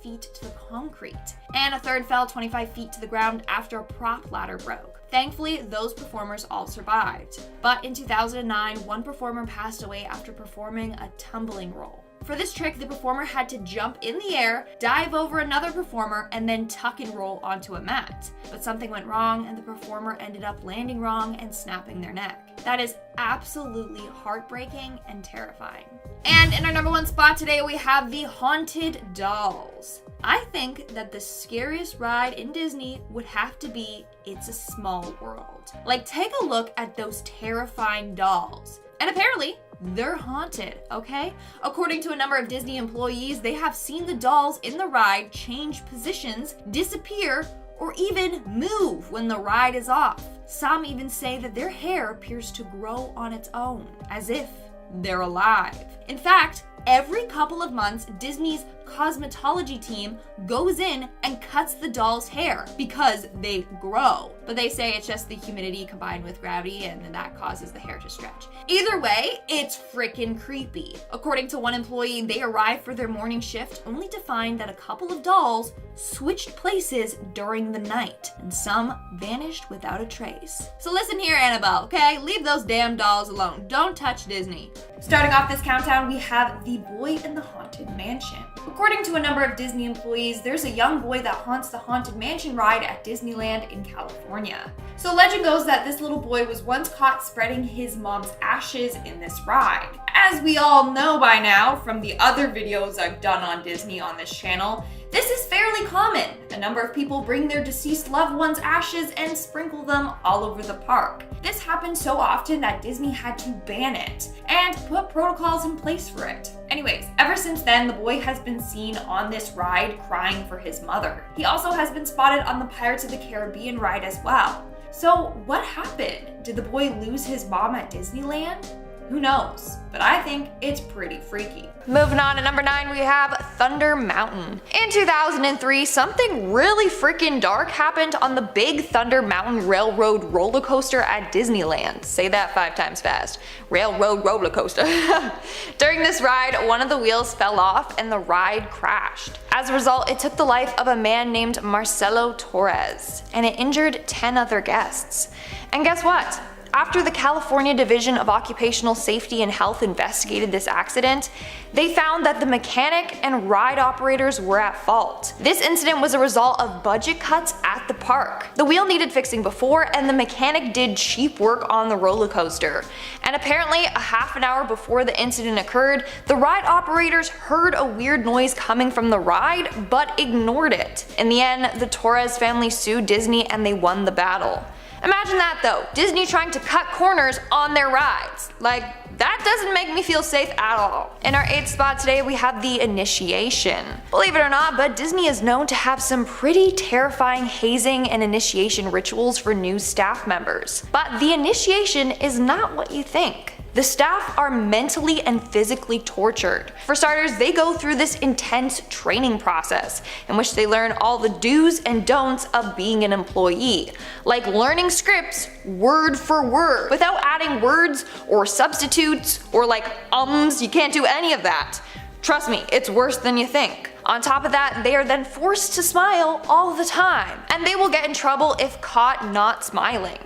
feet to the concrete. And a third fell 25 feet to the ground after a prop ladder broke. Thankfully, those performers all survived. But in 2009, one performer passed away after performing a tumbling roll. For this trick, the performer had to jump in the air, dive over another performer, and then tuck and roll onto a mat. But something went wrong, and the performer ended up landing wrong and snapping their neck. That is absolutely heartbreaking and terrifying. And in our number one spot today, we have the Haunted Dolls. I think that the scariest ride in Disney would have to be It's a Small World. Like, take a look at those terrifying dolls. And apparently, they're haunted, okay? According to a number of Disney employees, they have seen the dolls in the ride change positions, disappear, or even move when the ride is off. Some even say that their hair appears to grow on its own, as if they're alive. In fact, every couple of months, Disney's cosmetology team goes in and cuts the doll's hair because they grow. But they say it's just the humidity combined with gravity and that causes the hair to stretch. Either way, it's freaking creepy. According to one employee, they arrived for their morning shift only to find that a couple of dolls switched places during the night, and some vanished without a trace. So listen here, Annabelle, okay? Leave those damn dolls alone. Don't touch Disney. Starting off this countdown, we have The Boy in the Haunted Mansion. According to a number of Disney employees, there's a young boy that haunts the Haunted Mansion ride at Disneyland in California. So legend goes that this little boy was once caught spreading his mom's ashes in this ride. As we all know by now from the other videos I've done on Disney on this channel, this is fairly common. A number of people bring their deceased loved ones' ashes and sprinkle them all over the park. This happened so often that Disney had to ban it and put protocols in place for it. Anyways, ever since then, the boy has been seen on this ride crying for his mother. He also has been spotted on the Pirates of the Caribbean ride as well. So what happened? Did the boy lose his mom at Disneyland? Who knows? But I think it's pretty freaky. Moving on to number 9, we have Thunder Mountain. In 2003, something really freaking dark happened on the Big Thunder Mountain Railroad roller coaster at Disneyland. Say that 5 times fast. Railroad roller coaster. During this ride, one of the wheels fell off and the ride crashed. As a result, it took the life of a man named Marcelo Torres, and it injured 10 other guests. And guess what? After the California Division of Occupational Safety and Health investigated this accident, they found that the mechanic and ride operators were at fault. This incident was a result of budget cuts at the park. The wheel needed fixing before, and the mechanic did cheap work on the roller coaster. And apparently, a half an hour before the incident occurred, the ride operators heard a weird noise coming from the ride, but ignored it. In the end, the Torres family sued Disney and they won the battle. Imagine that though, Disney trying to cut corners on their rides. Like, that doesn't make me feel safe at all. In our 8th spot today, we have The Initiation. Believe it or not, but Disney is known to have some pretty terrifying hazing and initiation rituals for new staff members. But the initiation is not what you think. The staff are mentally and physically tortured. For starters, they go through this intense training process in which they learn all the do's and don'ts of being an employee, like learning scripts word for word without adding words or substitutes or like ums. You can't do any of that. Trust me, it's worse than you think. On top of that, they are then forced to smile all the time, and they will get in trouble if caught not smiling.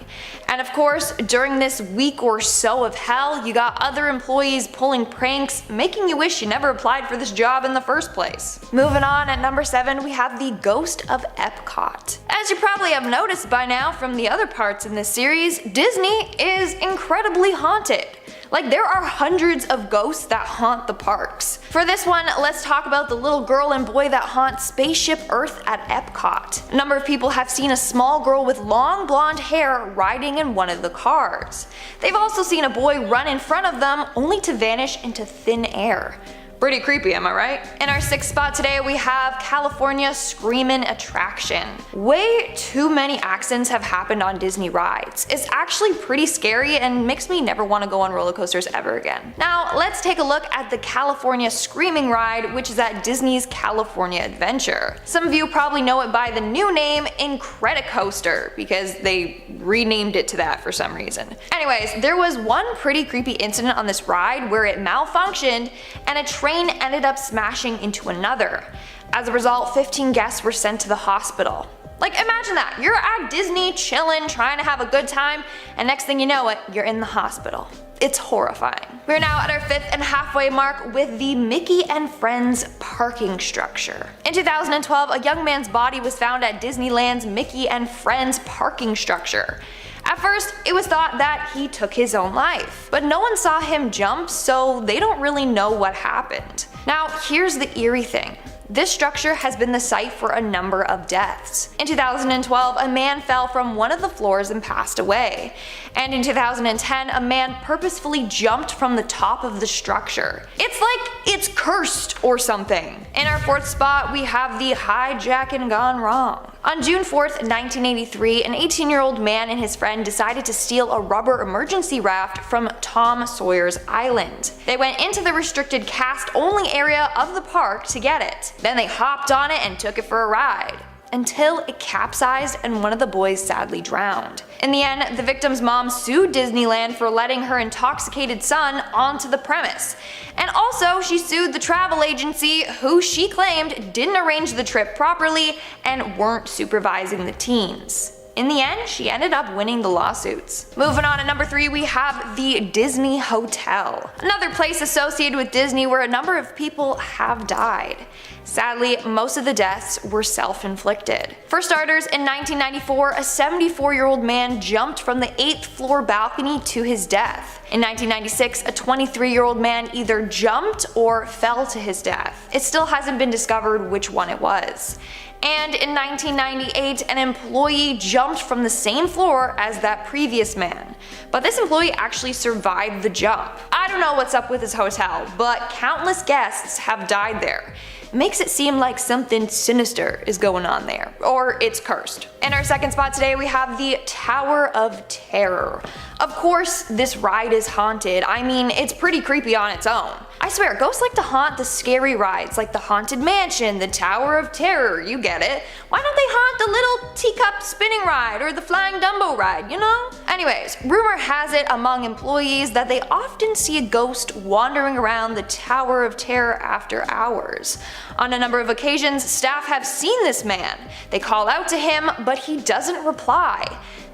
And of course, during this week or so of hell, you got other employees pulling pranks, making you wish you never applied for this job in the first place. Moving on, at number 7, we have the Ghost of Epcot. As you probably have noticed by now from the other parts in this series, Disney is incredibly haunted. Like, there are hundreds of ghosts that haunt the parks. For this one, let's talk about the little girl and boy that haunt Spaceship Earth at Epcot. A number of people have seen a small girl with long blonde hair riding in one of the cars. They've also seen a boy run in front of them only to vanish into thin air. Pretty creepy, am I right? In our 6th spot today, we have California Screamin' Attraction. Way too many accidents have happened on Disney rides. It's actually pretty scary and makes me never want to go on roller coasters ever again. Now, let's take a look at the California Screaming ride, which is at Disney's California Adventure. Some of you probably know it by the new name Incredicoaster, because they renamed it to that for some reason. Anyways, there was one pretty creepy incident on this ride where it malfunctioned and a train ended up smashing into another. As a result, 15 guests were sent to the hospital. Like, imagine that, you're at Disney chilling, trying to have a good time, and next thing you know it, you're in the hospital. It's horrifying. We're now at our 5th and halfway mark with the Mickey and Friends parking structure. In 2012, a young man's body was found at Disneyland's Mickey and Friends parking structure. At first, it was thought that he took his own life, but no one saw him jump, so they don't really know what happened. Now, here's the eerie thing. This structure has been the site for a number of deaths. In 2012, a man fell from one of the floors and passed away. And in 2010, a man purposefully jumped from the top of the structure. It's like it's cursed or something. In our 4th spot, we have the hijacking gone wrong. On June 4th, 1983, an 18-year-old man and his friend decided to steal a rubber emergency raft from Tom Sawyer's Island. They went into the restricted cast-only area of the park to get it. Then they hopped on it and took it for a ride, until it capsized and one of the boys sadly drowned. In the end, the victim's mom sued Disneyland for letting her intoxicated son onto the premise. And also, she sued the travel agency, who she claimed didn't arrange the trip properly and weren't supervising the teens. In the end, she ended up winning the lawsuits. Moving on, at number 3, we have the Disney Hotel. Another place associated with Disney where a number of people have died. Sadly, most of the deaths were self-inflicted. For starters, in 1994, a 74-year-old man jumped from the 8th floor balcony to his death. In 1996, a 23-year-old man either jumped or fell to his death. It still hasn't been discovered which one it was. And in 1998, an employee jumped from the same floor as that previous man. But this employee actually survived the jump. I don't know what's up with this hotel, but countless guests have died there. It makes it seem like something sinister is going on there, or it's cursed. In our 2nd spot today, we have the Tower of Terror. Of course, this ride is haunted. I mean, it's pretty creepy on its own. I swear, ghosts like to haunt the scary rides like the Haunted Mansion, the Tower of Terror, you get it. Why don't they haunt the little teacup spinning ride or the Flying Dumbo ride, you know? Anyways, rumor has it among employees that they often see a ghost wandering around the Tower of Terror after hours. On a number of occasions, staff have seen this man. They call out to him, but he doesn't reply.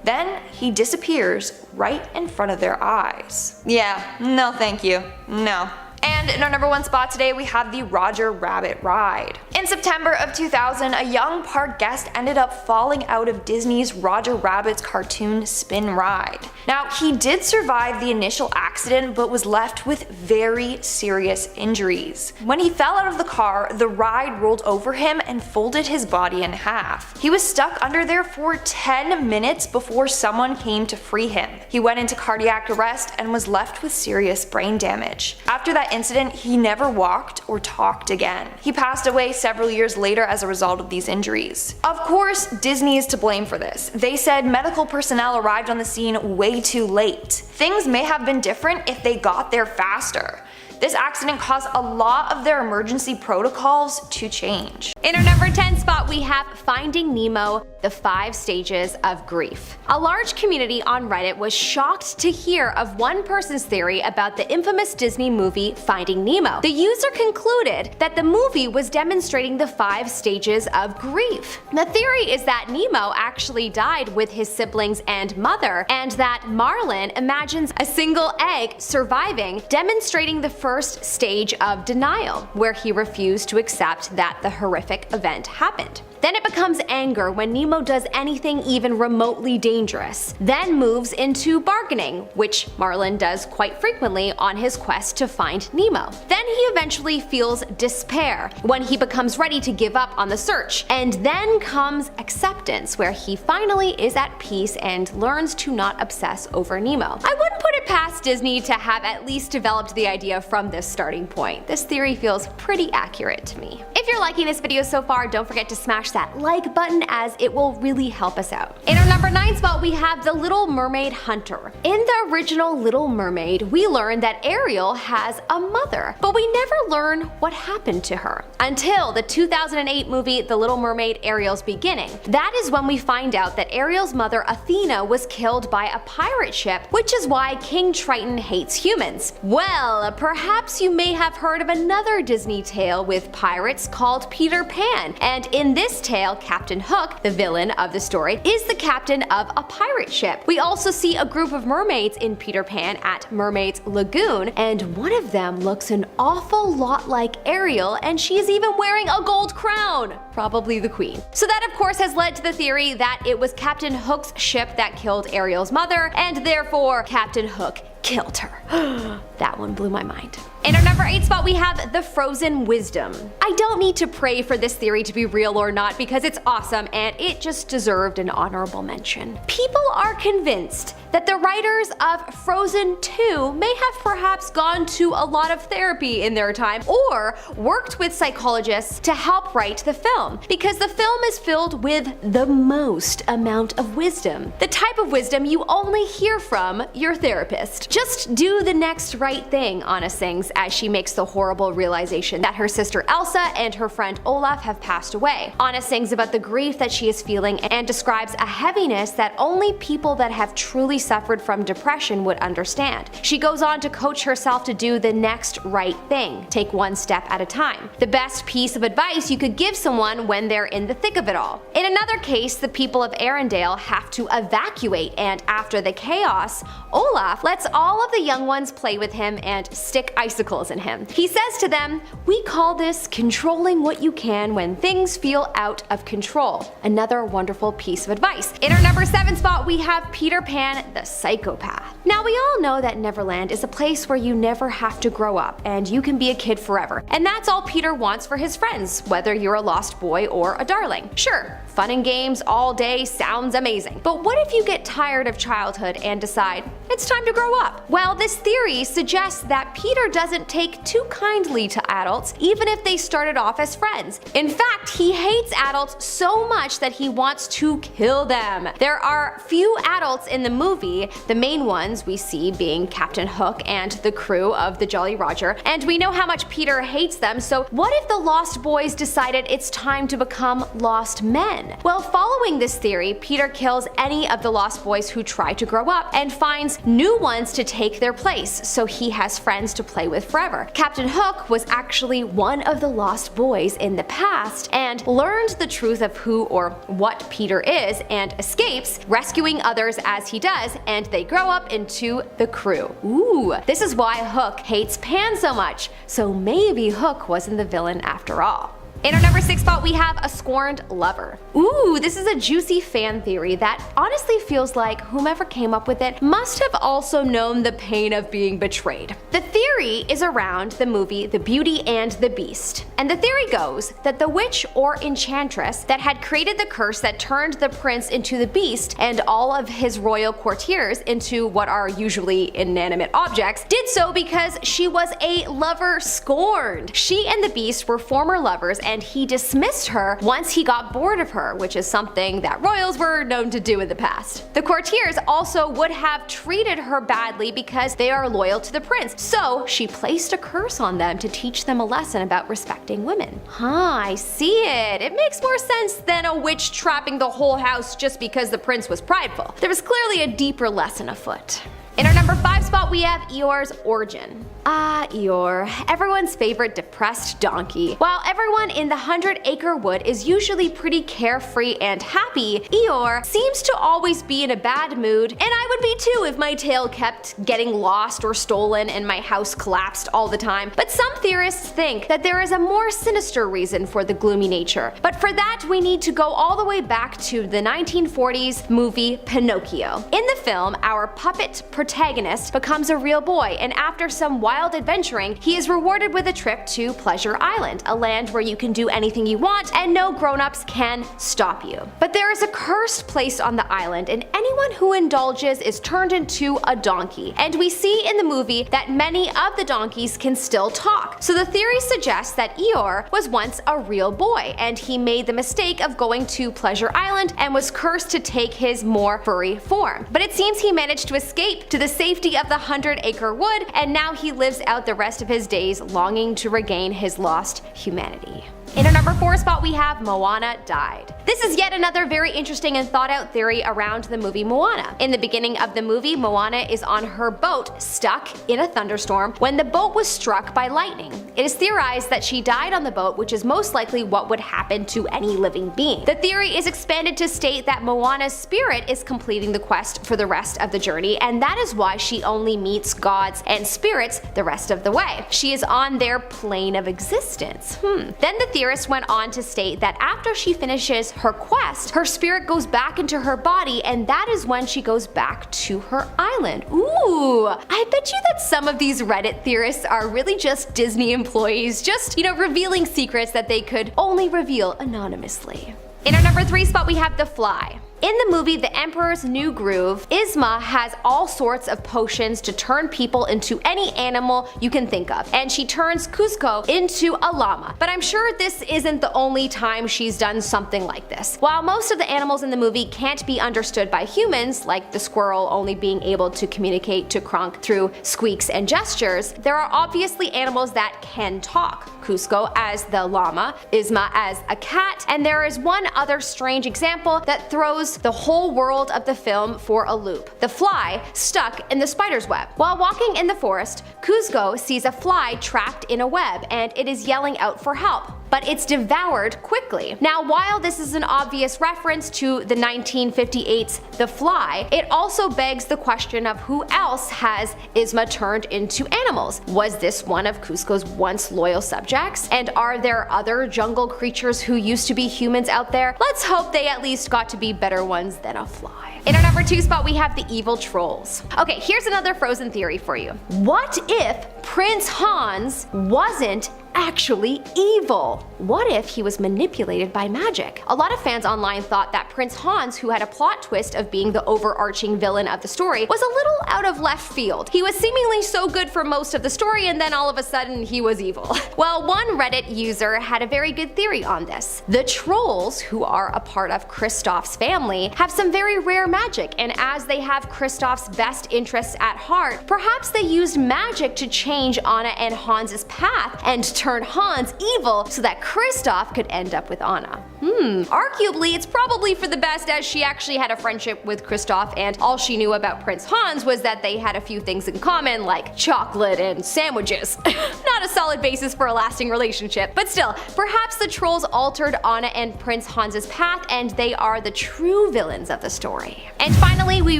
Then he disappears right in front of their eyes. Yeah, no thank you, no. And in our number 1 spot today, we have the Roger Rabbit ride. In September of 2000, a young park guest ended up falling out of Disney's Roger Rabbit's cartoon spin ride. Now, he did survive the initial accident, but was left with very serious injuries. When he fell out of the car, the ride rolled over him and folded his body in half. He was stuck under there for 10 minutes before someone came to free him. He went into cardiac arrest and was left with serious brain damage. After that that incident, he never walked or talked again. He passed away several years later as a result of these injuries. Of course, Disney is to blame for this. They said medical personnel arrived on the scene way too late. Things may have been different if they got there faster. This accident caused a lot of their emergency protocols to change. In our number 10 spot, we have Finding Nemo, the 5 stages of grief. A large community on Reddit was shocked to hear of one person's theory about the infamous Disney movie Finding Nemo. The user concluded that the movie was demonstrating the 5 stages of grief. The theory is that Nemo actually died with his siblings and mother, and that Marlin imagines a single egg surviving, demonstrating the first stage of denial, where he refused to accept that the horrific event happened. Then it becomes anger when Nemo does anything even remotely dangerous. Then moves into bargaining, which Marlin does quite frequently on his quest to find Nemo. Then he eventually feels despair when he becomes ready to give up on the search. And then comes acceptance, where he finally is at peace and learns to not obsess over Nemo. I wouldn't put it past Disney to have at least developed the idea from this starting point. This theory feels pretty accurate to me. If you're liking this video so far, don't forget to smash that like button, as it will really help us out. In our number 9 spot, we have The Little Mermaid Hunter. In the original Little Mermaid, we learn that Ariel has a mother, but we never learn what happened to her until the 2008 movie The Little Mermaid: Ariel's Beginning. That is when we find out that Ariel's mother Athena was killed by a pirate ship, which is why King Triton hates humans. Well, perhaps you may have heard of another Disney tale with pirates called Peter Pan, and in this tale, Captain Hook, the villain of the story, is the captain of a pirate ship. We also see a group of mermaids in Peter Pan at Mermaid's Lagoon, and one of them looks an awful lot like Ariel, and she is even wearing a gold crown, probably the queen. So that of course has led to the theory that it was Captain Hook's ship that killed Ariel's mother, and therefore Captain Hook killed her. That one blew my mind. In our number 8 spot, we have The Frozen Wisdom. I don't need to pray for this theory to be real or not, because it's awesome and it just deserved an honorable mention. People are convinced that the writers of Frozen 2 may have perhaps gone to a lot of therapy in their time, or worked with psychologists to help write the film, because the film is filled with the most amount of wisdom. The type of wisdom you only hear from your therapist. Just do the next right thing, Anna sings as she makes the horrible realization that her sister Elsa and her friend Olaf have passed away. Anna sings about the grief that she is feeling and describes a heaviness that only people that have truly suffered from depression would understand. She goes on to coach herself to do the next right thing, take one step at a time. The best piece of advice you could give someone when they're in the thick of it all. In another case, the people of Arendelle have to evacuate, and after the chaos, Olaf lets all of the young ones play with him and stick icicles in him. He says to them, "We call this controlling what you can when things feel out of control." Another wonderful piece of advice. In our number 7 spot, we have Peter Pan the Psychopath. Now we all know that Neverland is a place where you never have to grow up and you can be a kid forever. And that's all Peter wants for his friends, whether you're a lost boy or a darling. Sure, fun and games all day sounds amazing. But what if you get tired of childhood and decide it's time to grow up? Well, this theory suggests that Peter doesn't take too kindly to adults, even if they started off as friends. In fact, he hates adults so much that he wants to kill them. There are few adults in the movie, the main ones we see being Captain Hook and the crew of the Jolly Roger, and we know how much Peter hates them, so what if the Lost Boys decided it's time to become lost men? Well, following this theory, Peter kills any of the Lost Boys who try to grow up and finds new ones to take their place, so he has friends to play with forever. Captain Hook was actually one of the Lost Boys in the past and learned the truth of who or what Peter is and escapes, rescuing others as he does, and they grow up into the crew. Ooh, this is why Hook hates Pan so much, so maybe Hook wasn't the villain after all. In our number 6 spot, we have a scorned lover. Ooh, this is a juicy fan theory that honestly feels like whomever came up with it must have also known the pain of being betrayed. The theory is around the movie The Beauty and the Beast. And the theory goes that the witch or enchantress that had created the curse that turned the prince into the beast and all of his royal courtiers into what are usually inanimate objects did so because she was a lover scorned. She and the beast were former lovers and he dismissed her once he got bored of her, which is something that royals were known to do in the past. The courtiers also would have treated her badly because they are loyal to the prince, so she placed a curse on them to teach them a lesson about respecting women. I see it. It makes more sense than a witch trapping the whole house just because the prince was prideful. There was clearly a deeper lesson afoot. In our number 5 spot, we have Eeyore's origin. Eeyore, everyone's favorite depressed donkey. While everyone in the 100-acre wood is usually pretty carefree and happy, Eeyore seems to always be in a bad mood, and I would be too if my tail kept getting lost or stolen and my house collapsed all the time. But some theorists think that there is a more sinister reason for the gloomy nature. But for that, we need to go all the way back to the 1940s movie Pinocchio. In the film, our puppet protagonist becomes a real boy, and after some wild adventuring, he is rewarded with a trip to Pleasure Island, a land where you can do anything you want and no grown-ups can stop you. But there is a curse placed on the island, and anyone who indulges is turned into a donkey. And we see in the movie that many of the donkeys can still talk. So the theory suggests that Eeyore was once a real boy, and he made the mistake of going to Pleasure Island and was cursed to take his more furry form. But it seems he managed to escape to the safety of the 100-acre wood, and now he lives out the rest of his days longing to regain his lost humanity. In our number 4 spot, we have Moana died. This is yet another very interesting and thought out theory around the movie Moana. In the beginning of the movie, Moana is on her boat stuck in a thunderstorm when the boat was struck by lightning. It is theorized that she died on the boat, which is most likely what would happen to any living being. The theory is expanded to state that Moana's spirit is completing the quest for the rest of the journey, and that is why she only meets gods and spirits the rest of the way. She is on their plane of existence. Then the theorist went on to state that after she finishes her quest, her spirit goes back into her body, and that is when she goes back to her island. Ooh, I bet you that some of these Reddit theorists are really just Disney employees, just, revealing secrets that they could only reveal anonymously. In our number 3 spot, we have The Fly. In the movie The Emperor's New Groove, Yzma has all sorts of potions to turn people into any animal you can think of, and she turns Kuzco into a llama. But I'm sure this isn't the only time she's done something like this. While most of the animals in the movie can't be understood by humans, like the squirrel only being able to communicate to Kronk through squeaks and gestures, there are obviously animals that can talk. Kuzco as the llama, Yzma as a cat, and there is one other strange example that throws the whole world of the film for a loop: the fly stuck in the spider's web. While walking in the forest, Kuzco sees a fly trapped in a web, and it is yelling out for help, but it's devoured quickly. Now, while this is an obvious reference to the 1958's The Fly, it also begs the question of who else has Yzma turned into animals. Was this one of Kuzco's once loyal subjects? And are there other jungle creatures who used to be humans out there? Let's hope they at least got to be better ones than a fly. In our number 2 spot, we have the evil trolls. Okay, here's another Frozen theory for you. What if Prince Hans wasn't actually evil? What if he was manipulated by magic? A lot of fans online thought that Prince Hans, who had a plot twist of being the overarching villain of the story, was a little out of left field. He was seemingly so good for most of the story, and then all of a sudden he was evil. Well, one Reddit user had a very good theory on this. The trolls, who are a part of Kristoff's family, have some very rare magic, and as they have Kristoff's best interests at heart, perhaps they used magic to change Anna and Hans's path and turn Hans evil so that Kristoff could end up with Anna. Arguably, it's probably for the best, as she actually had a friendship with Kristoff, and all she knew about Prince Hans was that they had a few things in common, like chocolate and sandwiches. Not a solid basis for a lasting relationship, but still, perhaps the trolls altered Anna and Prince Hans's path, and they are the true villains of the story. And finally, we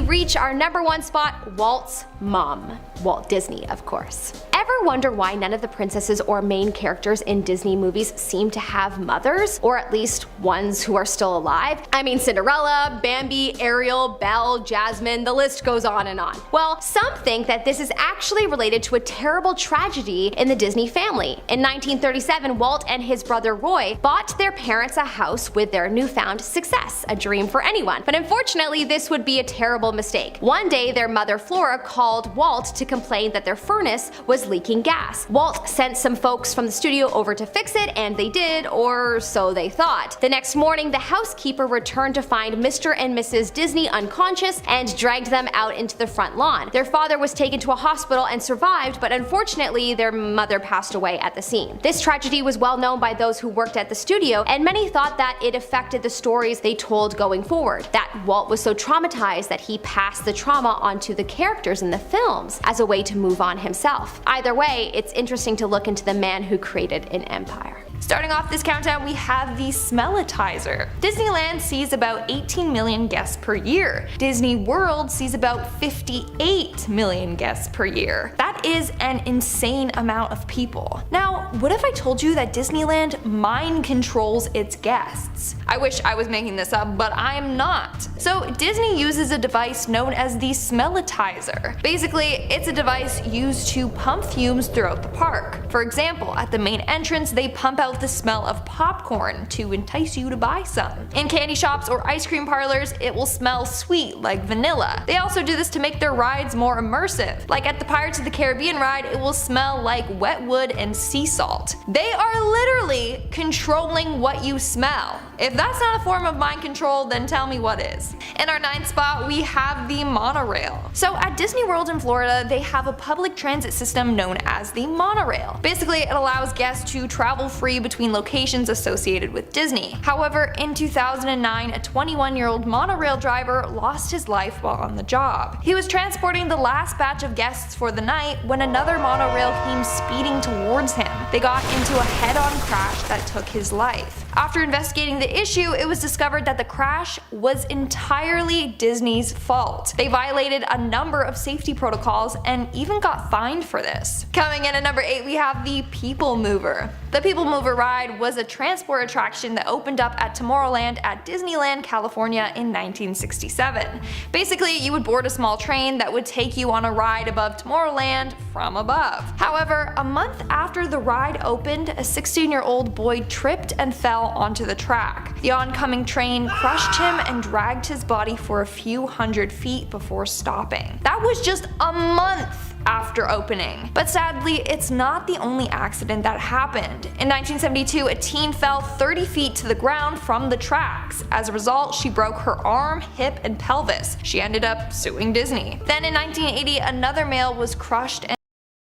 reach our number 1 spot, Walt's mom. Walt Disney, of course. Ever ever wonder why none of the princesses or main characters in Disney movies seem to have mothers? Or at least ones who are still alive? I mean, Cinderella, Bambi, Ariel, Belle, Jasmine, the list goes on and on. Well, some think that this is actually related to a terrible tragedy in the Disney family. In 1937, Walt and his brother Roy bought their parents a house with their newfound success, a dream for anyone. But unfortunately, this would be a terrible mistake. One day, their mother Flora called Walt to complain that their furnace was leaking gas. Walt sent some folks from the studio over to fix it, and they did, or so they thought. The next morning, the housekeeper returned to find Mr. and Mrs. Disney unconscious and dragged them out into the front lawn. Their father was taken to a hospital and survived, but unfortunately, their mother passed away at the scene. This tragedy was well known by those who worked at the studio, and many thought that it affected the stories they told going forward, that Walt was so traumatized that he passed the trauma onto the characters in the films as a way to move on himself. Either way, it's interesting to look into the man who created an empire. Starting off this countdown, we have the Smellitizer. Disneyland sees about 18 million guests per year. Disney World sees about 58 million guests per year. That is an insane amount of people. Now, what if I told you that Disneyland mind controls its guests? I wish I was making this up, but I'm not. So Disney uses a device known as the Smellitizer. Basically, it's a device used to pump fumes throughout the park. For example, at the main entrance, they pump out the smell of popcorn to entice you to buy some. In candy shops or ice cream parlors, it will smell sweet like vanilla. They also do this to make their rides more immersive. Like at the Pirates of the Caribbean ride, it will smell like wet wood and sea salt. They are literally controlling what you smell. If that's not a form of mind control, then tell me what is. In our 9th spot, we have the monorail. So at Disney World in Florida, they have a public transit system known as the monorail. Basically, it allows guests to travel free between locations associated with Disney. However, in 2009, a 21-year-old monorail driver lost his life while on the job. He was transporting the last batch of guests for the night when another monorail came speeding towards him. They got into a head-on crash that took his life. After investigating the issue, it was discovered that the crash was entirely Disney's fault. They violated a number of safety protocols and even got fined for this. Coming in at number 8, we have the People Mover. The People Mover ride was a transport attraction that opened up at Tomorrowland at Disneyland, California in 1967. Basically, you would board a small train that would take you on a ride above Tomorrowland from above. However, a month after the ride opened, a 16-year-old boy tripped and fell onto the track. The oncoming train crushed him and dragged his body for a few hundred feet before stopping. That was just a month after opening. But sadly, it's not the only accident that happened. In 1972, a teen fell 30 feet to the ground from the tracks. As a result, she broke her arm, hip, and pelvis. She ended up suing Disney. Then in 1980, another male was crushed and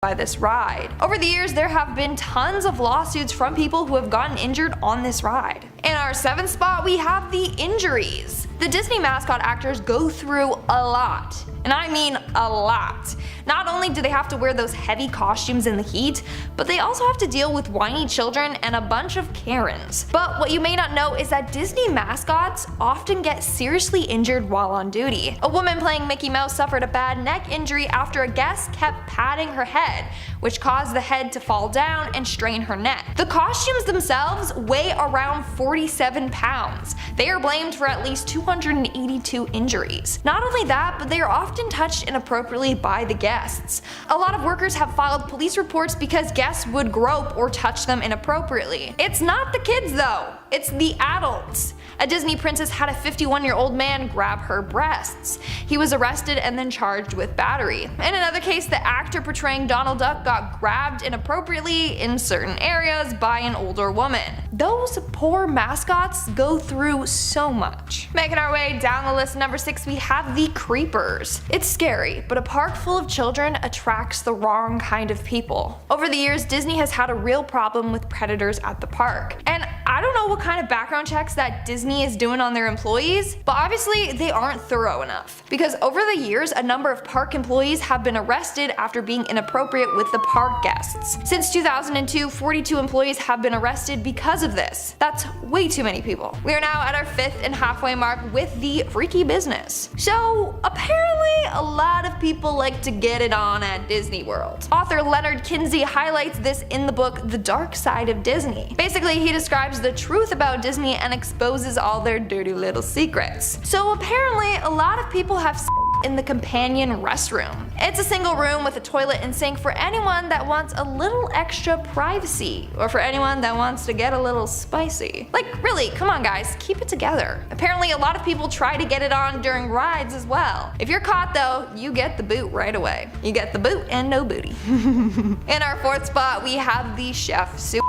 by this ride. Over the years, there have been tons of lawsuits from people who have gotten injured on this ride. In our 7th spot, we have the injuries. The Disney mascot actors go through a lot. And I mean a lot. Not only do they have to wear those heavy costumes in the heat, but they also have to deal with whiny children and a bunch of Karens. But what you may not know is that Disney mascots often get seriously injured while on duty. A woman playing Mickey Mouse suffered a bad neck injury after a guest kept patting her head, which caused the head to fall down and strain her neck. The costumes themselves weigh around 47 pounds. They are blamed for at least 282 injuries. Not only that, but they are often touched inappropriately by the guests. A lot of workers have filed police reports because guests would grope or touch them inappropriately. It's not the kids though, it's the adults. A Disney princess had a 51-year-old man grab her breasts. He was arrested and then charged with battery. In another case, the actor portraying Donald Duck got grabbed inappropriately in certain areas by an older woman. Those poor mascots go through so much. Making our way down the list, number 6, we have the creepers. It's scary, but a park full of children attracts the wrong kind of people. Over the years, Disney has had a real problem with predators at the park. And I I don't know what kind of background checks that Disney is doing on their employees, but obviously they aren't thorough enough. Because over the years, a number of park employees have been arrested after being inappropriate with the park guests. Since 2002, 42 employees have been arrested because of this. That's way too many people. We are now at our 5th and halfway mark with the freaky business. So apparently a lot of people like to get it on at Disney World. Author Leonard Kinsey highlights this in the book The Dark Side of Disney. Basically, he describes the truth about Disney and exposes all their dirty little secrets. So apparently a lot of people have in the companion restroom. It's a single room with a toilet and sink for anyone that wants a little extra privacy, or for anyone that wants to get a little spicy. Like really, come on guys, keep it together. Apparently a lot of people try to get it on during rides as well. If you're caught though, you get the boot right away. You get the boot and no booty. In our 4th spot, we have the chef suit.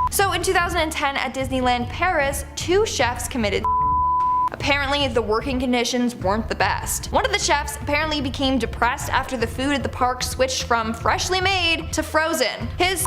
So in 2010 at Disneyland Paris, 2 chefs committed. Apparently, the working conditions weren't the best. One of the chefs apparently became depressed after the food at the park switched from freshly made to frozen. His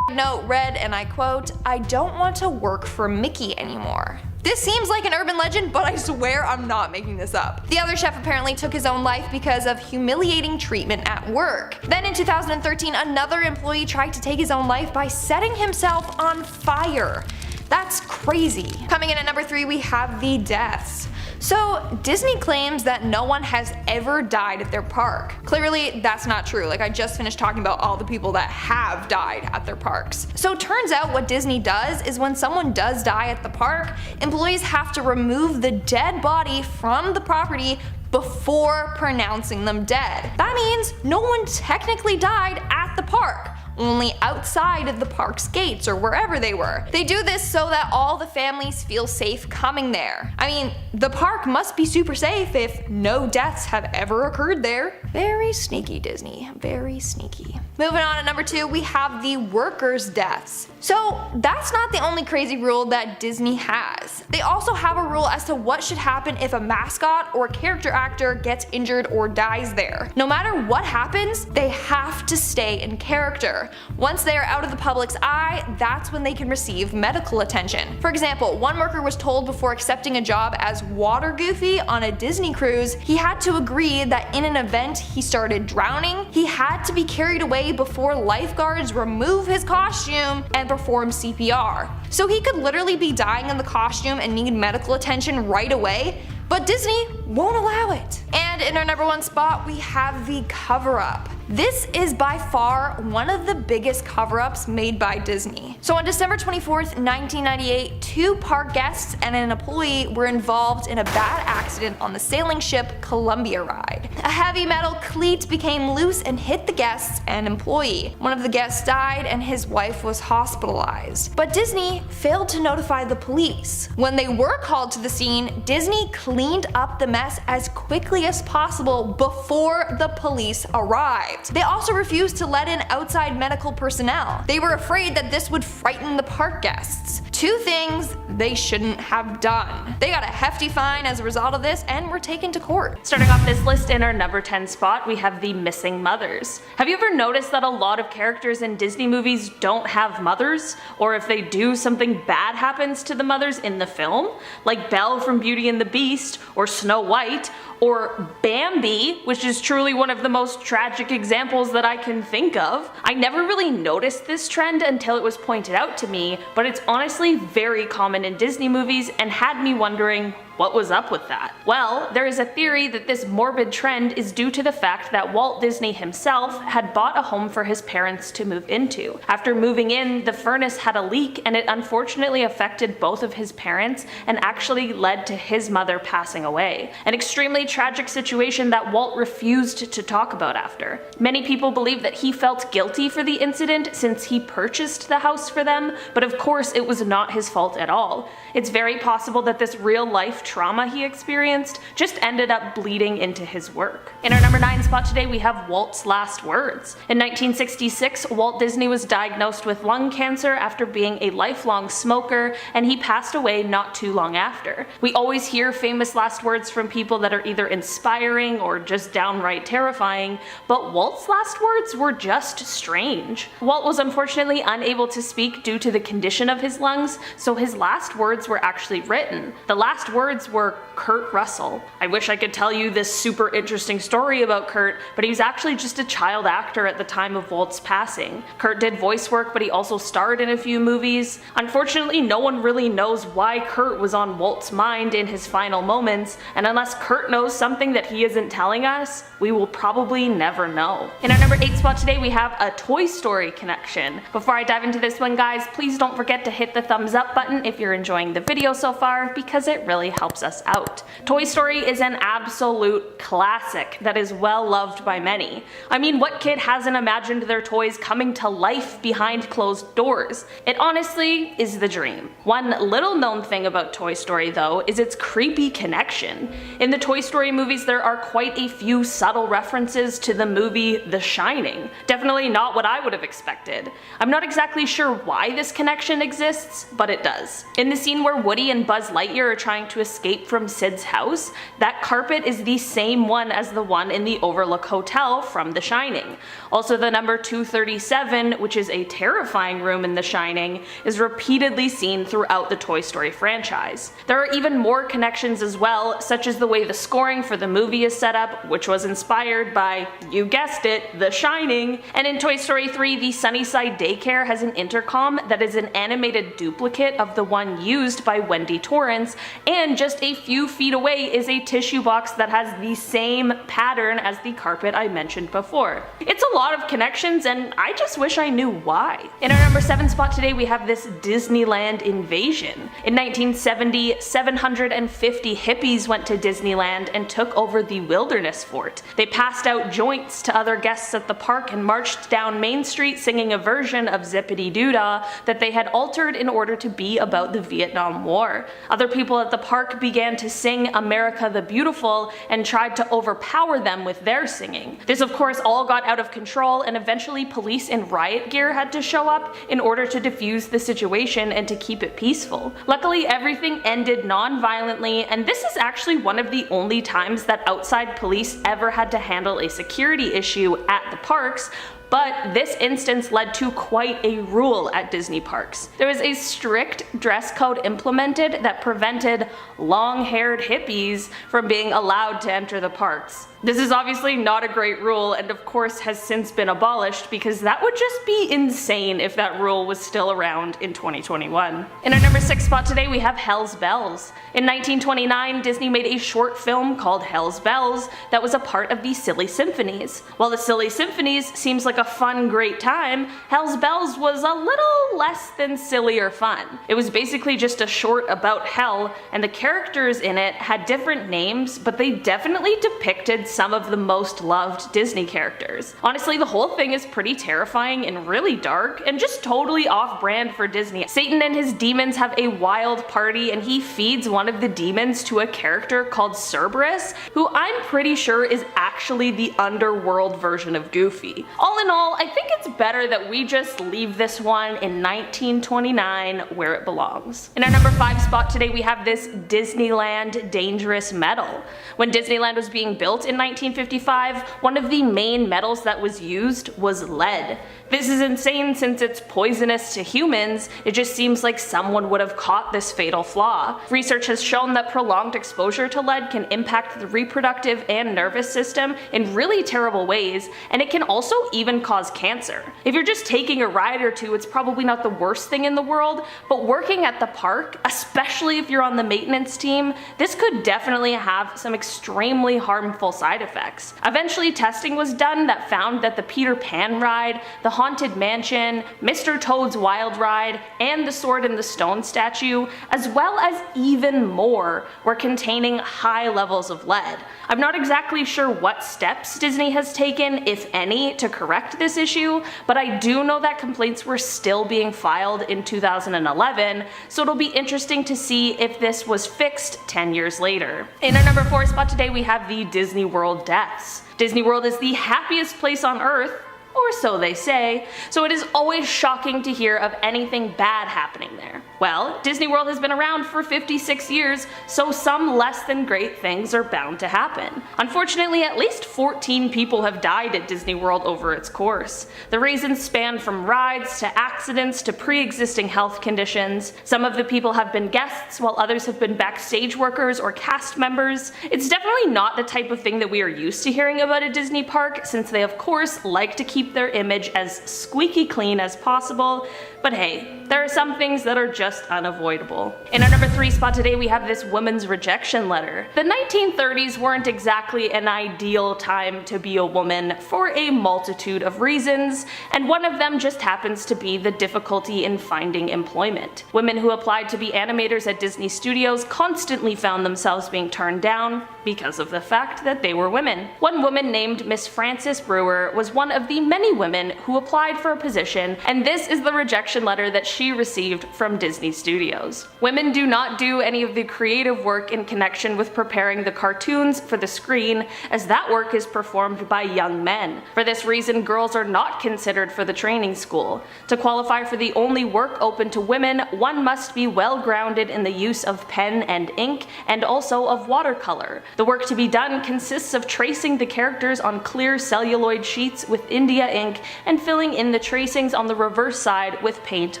note read, and I quote, "I don't want to work for Mickey anymore." This seems like an urban legend, but I swear I'm not making this up. The other chef apparently took his own life because of humiliating treatment at work. Then in 2013, another employee tried to take his own life by setting himself on fire. That's crazy. Coming in at number 3, we have the deaths. So Disney claims that no one has ever died at their park. Clearly that's not true. Like I just finished talking about all the people that have died at their parks. So turns out what Disney does is when someone does die at the park, employees have to remove the dead body from the property before pronouncing them dead. That means no one technically died at the park, only outside of the park's gates or wherever they were. They do this so that all the families feel safe coming there. I mean, the park must be super safe if no deaths have ever occurred there. Very sneaky, Disney. Very sneaky. Moving on at number 2, we have the workers' deaths. So that's not the only crazy rule that Disney has. They also have a rule as to what should happen if a mascot or character actor gets injured or dies there. No matter what happens, they have to stay in character. Once they are out of the public's eye, that's when they can receive medical attention. For example, one worker was told before accepting a job as Water Goofy on a Disney cruise, he had to agree that in an event he started drowning, he had to be carried away before lifeguards remove his costume and perform CPR. So he could literally be dying in the costume and need medical attention right away, but Disney won't allow it. And in our number 1 spot, we have the cover-up. This is by far one of the biggest cover-ups made by Disney. So on December 24th, 1998, 2 park guests and an employee were involved in a bad accident on the sailing ship Columbia ride. A heavy metal cleat became loose and hit the guests and employee. One of the guests died and his wife was hospitalized. But Disney failed to notify the police. When they were called to the scene, Disney cleaned up the mess as quickly as possible before the police arrived. They also refused to let in outside medical personnel. They were afraid that this would frighten the park guests. 2 things they shouldn't have done. They got a hefty fine as a result of this and were taken to court. Starting off this list in our number 10 spot, we have the missing mothers. Have you ever noticed that a lot of characters in Disney movies don't have mothers? Or if they do, something bad happens to the mothers in the film? Like Belle from Beauty and the Beast, or Snow White, or Bambi, which is truly one of the most tragic examples that I can think of. I never really noticed this trend until it was pointed out to me, but it's honestly very common in Disney movies and had me wondering, what was up with that? Well, there is a theory that this morbid trend is due to the fact that Walt Disney himself had bought a home for his parents to move into. After moving in, the furnace had a leak and it unfortunately affected both of his parents and actually led to his mother passing away. An extremely tragic situation that Walt refused to talk about after. Many people believe that he felt guilty for the incident since he purchased the house for them, but of course it was not his fault at all. It's very possible that this real life trauma he experienced just ended up bleeding into his work. In our number 9 spot today, we have Walt's last words. In 1966, Walt Disney was diagnosed with lung cancer after being a lifelong smoker, and he passed away not too long after. We always hear famous last words from people that are either inspiring or just downright terrifying, but Walt's last words were just strange. Walt was unfortunately unable to speak due to the condition of his lungs, so his last words were actually written. The last words were Kurt Russell. I wish I could tell you this super interesting story about Kurt, but he was actually just a child actor at the time of Walt's passing. Kurt did voice work, but he also starred in a few movies. Unfortunately, no one really knows why Kurt was on Walt's mind in his final moments, and unless Kurt knows something that he isn't telling us, we will probably never know. In our number 8 spot today, we have a Toy Story connection. Before I dive into this one, guys, please don't forget to hit the thumbs up button if you're enjoying the video so far, because it really helps us out. Toy Story is an absolute classic that is well loved by many. I mean, what kid hasn't imagined their toys coming to life behind closed doors? It honestly is the dream. One little known thing about Toy Story though is its creepy connection. In the Toy Story movies, there are quite a few subtle references to the movie The Shining. Definitely not what I would have expected. I'm not exactly sure why this connection exists, but it does. In the scene where Woody and Buzz Lightyear are trying to escape from Sid's house, that carpet is the same one as the one in the Overlook Hotel from The Shining. Also, the number 237, which is a terrifying room in The Shining, is repeatedly seen throughout the Toy Story franchise. There are even more connections as well, such as the way the scoring for the movie is set up, which was inspired by, you guessed it, The Shining. And in Toy Story 3, the Sunnyside Daycare has an intercom that is an animated duplicate of the one used by Wendy Torrance, and just a few feet away is a tissue box that has the same pattern as the carpet I mentioned before. It's a lot of connections, and I just wish I knew why. In our number 7 spot today, we have this Disneyland invasion. In 1970, 750 hippies went to Disneyland and took over the Wilderness Fort. They passed out joints to other guests at the park and marched down Main Street singing a version of Zippity Doo Dah that they had altered in order to be about the Vietnam War. Other people at the park began to sing America the Beautiful and tried to overpower them with their singing. This of course all got out of control, and eventually police in riot gear had to show up in order to defuse the situation and to keep it peaceful. Luckily, everything ended non-violently, and this is actually one of the only times that outside police ever had to handle a security issue at the parks. But this instance led to quite a rule at Disney parks. There was a strict dress code implemented that prevented long-haired hippies from being allowed to enter the parks. This is obviously not a great rule, and of course has since been abolished, because that would just be insane if that rule was still around in 2021. In our number 6 spot today, we have Hell's Bells. In 1929, Disney made a short film called Hell's Bells that was a part of the Silly Symphonies. While the Silly Symphonies seems like a fun, great time, Hell's Bells was a little less than silly or fun. It was basically just a short about hell, and the characters in it had different names, but they definitely depicted some of the most loved Disney characters. Honestly, the whole thing is pretty terrifying and really dark, and just totally off-brand for Disney. Satan and his demons have a wild party, and he feeds one of the demons to a character called Cerberus, who I'm pretty sure is actually the underworld version of Goofy. All in all, I think it's better that we just leave this one in 1929 where it belongs. In our number 5 spot today, we have this Disneyland dangerous metal. When Disneyland was being built in 1955, one of the main metals that was used was lead. This is insane since it's poisonous to humans. It just seems like someone would have caught this fatal flaw. Research has shown that prolonged exposure to lead can impact the reproductive and nervous system in really terrible ways, and it can also even cause cancer. If you're just taking a ride or two, it's probably not the worst thing in the world, but working at the park, especially if you're on the maintenance team, this could definitely have some extremely harmful side effects. Eventually, testing was done that found that the Peter Pan ride, the Haunted Mansion, Mr. Toad's Wild Ride, and the Sword in the Stone statue, as well as even more, were containing high levels of lead. I'm not exactly sure what steps Disney has taken, if any, to correct this issue, but I do know that complaints were still being filed in 2011, so it'll be interesting to see if this was fixed 10 years later. In our number 4 spot today, we have the Disney World deaths. Disney World is the happiest place on earth, or so they say, so it is always shocking to hear of anything bad happening there. Well, Disney World has been around for 56 years, so some less than great things are bound to happen. Unfortunately, at least 14 people have died at Disney World over its course. The reasons span from rides to accidents to pre-existing health conditions. Some of the people have been guests, while others have been backstage workers or cast members. It's definitely not the type of thing that we are used to hearing about a Disney park, since they of course like to keep their image as squeaky clean as possible, but hey, there are some things that are just unavoidable. In our number 3 spot today, we have this woman's rejection letter. The 1930s weren't exactly an ideal time to be a woman for a multitude of reasons, and one of them just happens to be the difficulty in finding employment. Women who applied to be animators at Disney Studios constantly found themselves being turned down because of the fact that they were women. One woman named Miss Frances Brewer was one of the many women who applied for a position, and this is the rejection letter that she received from Disney Studios. Women do not do any of the creative work in connection with preparing the cartoons for the screen, as that work is performed by young men. For this reason, girls are not considered for the training school. To qualify for the only work open to women, one must be well grounded in the use of pen and ink, and also of watercolor. The work to be done consists of tracing the characters on clear celluloid sheets with India ink and filling in the tracings on the reverse side with paint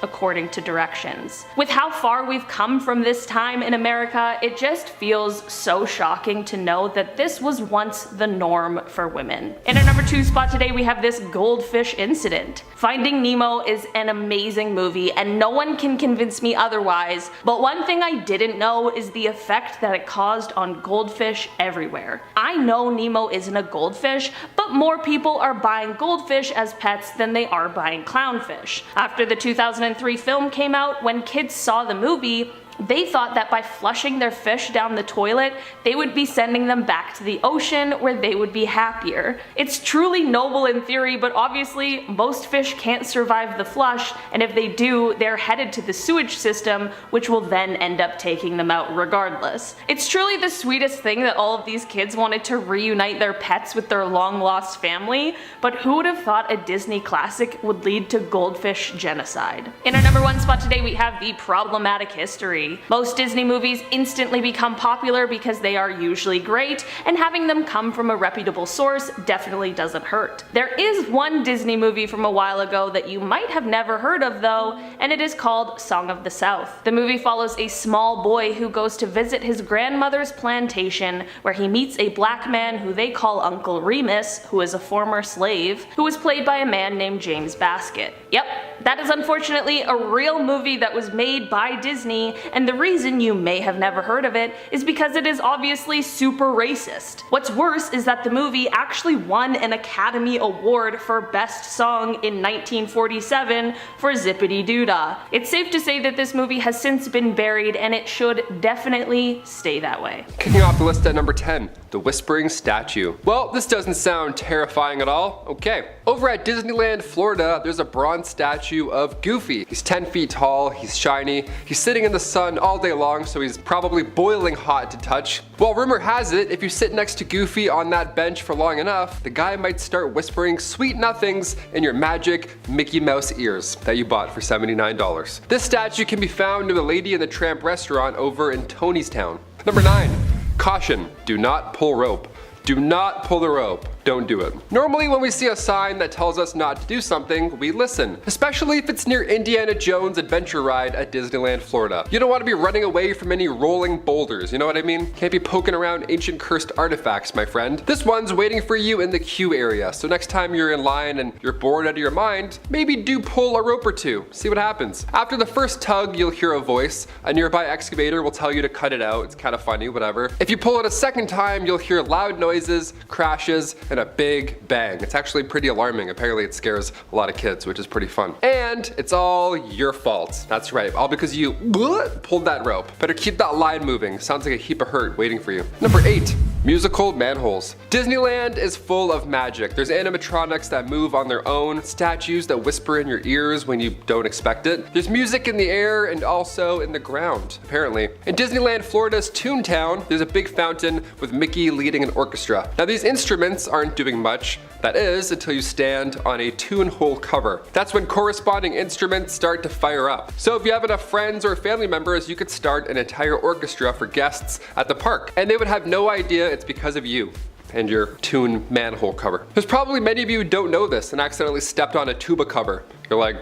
according to directions. With how far we've come from this time in America, it just feels so shocking to know that this was once the norm for women. In our number 2 spot today, we have this goldfish incident. Finding Nemo is an amazing movie, and no one can convince me otherwise, but one thing I didn't know is the effect that it caused on goldfish everywhere. I know Nemo isn't a goldfish, but more people are buying goldfish as pets than they are buying clownfish. After the 2003 film came out, when kids saw the movie, they thought that by flushing their fish down the toilet, they would be sending them back to the ocean where they would be happier. It's truly noble in theory, but obviously most fish can't survive the flush, and if they do, they're headed to the sewage system, which will then end up taking them out regardless. It's truly the sweetest thing that all of these kids wanted to reunite their pets with their long lost family, but who would have thought a Disney classic would lead to goldfish genocide? In our number 1 spot today, we have the problematic history. Most Disney movies instantly become popular because they are usually great, and having them come from a reputable source definitely doesn't hurt. There is one Disney movie from a while ago that you might have never heard of though, and it is called Song of the South. The movie follows a small boy who goes to visit his grandmother's plantation, where he meets a black man who they call Uncle Remus, who is a former slave, who was played by a man named James Baskett. Yep, that is unfortunately a real movie that was made by Disney, and the reason you may have never heard of it is because it is obviously super racist. What's worse is that the movie actually won an Academy Award for Best Song in 1947 for Zippity Doo-Dah. It's safe to say that this movie has since been buried, and it should definitely stay that way. Kicking off the list at number 10, the Whispering Statue. Well, this doesn't sound terrifying at all. Okay. Over at Disneyland, Florida, there's a bronze statue of Goofy. He's 10 feet tall, he's shiny, he's sitting in the sun all day long, so he's probably boiling hot to touch. Well, rumor has it, if you sit next to Goofy on that bench for long enough, the guy might start whispering sweet nothings in your magic Mickey Mouse ears that you bought for $79. This statue can be found near the Lady and the Tramp restaurant over in Tonystown. Number 9. Caution, do not pull rope. Do not pull the rope. Don't do it. Normally when we see a sign that tells us not to do something, we listen, especially if it's near Indiana Jones Adventure Ride at Disneyland, Florida. You don't want to be running away from any rolling boulders, you know what I mean? Can't be poking around ancient cursed artifacts, my friend. This one's waiting for you in the queue area, so next time you're in line and you're bored out of your mind, maybe do pull a rope or two, see what happens. After the first tug, you'll hear a voice. A nearby excavator will tell you to cut it out, it's kind of funny, whatever. If you pull it a second time, you'll hear loud noises noises, crashes, and a big bang. It's actually pretty alarming. Apparently it scares a lot of kids, which is pretty fun. And it's all your fault. That's right, all because you pulled that rope. Better keep that line moving. Sounds like a heap of hurt waiting for you. Number 8. Musical manholes. Disneyland is full of magic. There's animatronics that move on their own, statues that whisper in your ears when you don't expect it. There's music in the air and also in the ground, apparently. In Disneyland, Florida's Toontown, there's a big fountain with Mickey leading an orchestra. Now these instruments aren't doing much, that is, until you stand on a tune hole cover. That's when corresponding instruments start to fire up. So if you have enough friends or family members, you could start an entire orchestra for guests at the park, and they would have no idea it's because of you and your tune manhole cover. There's probably many of you who don't know this and accidentally stepped on a tuba cover. You're like,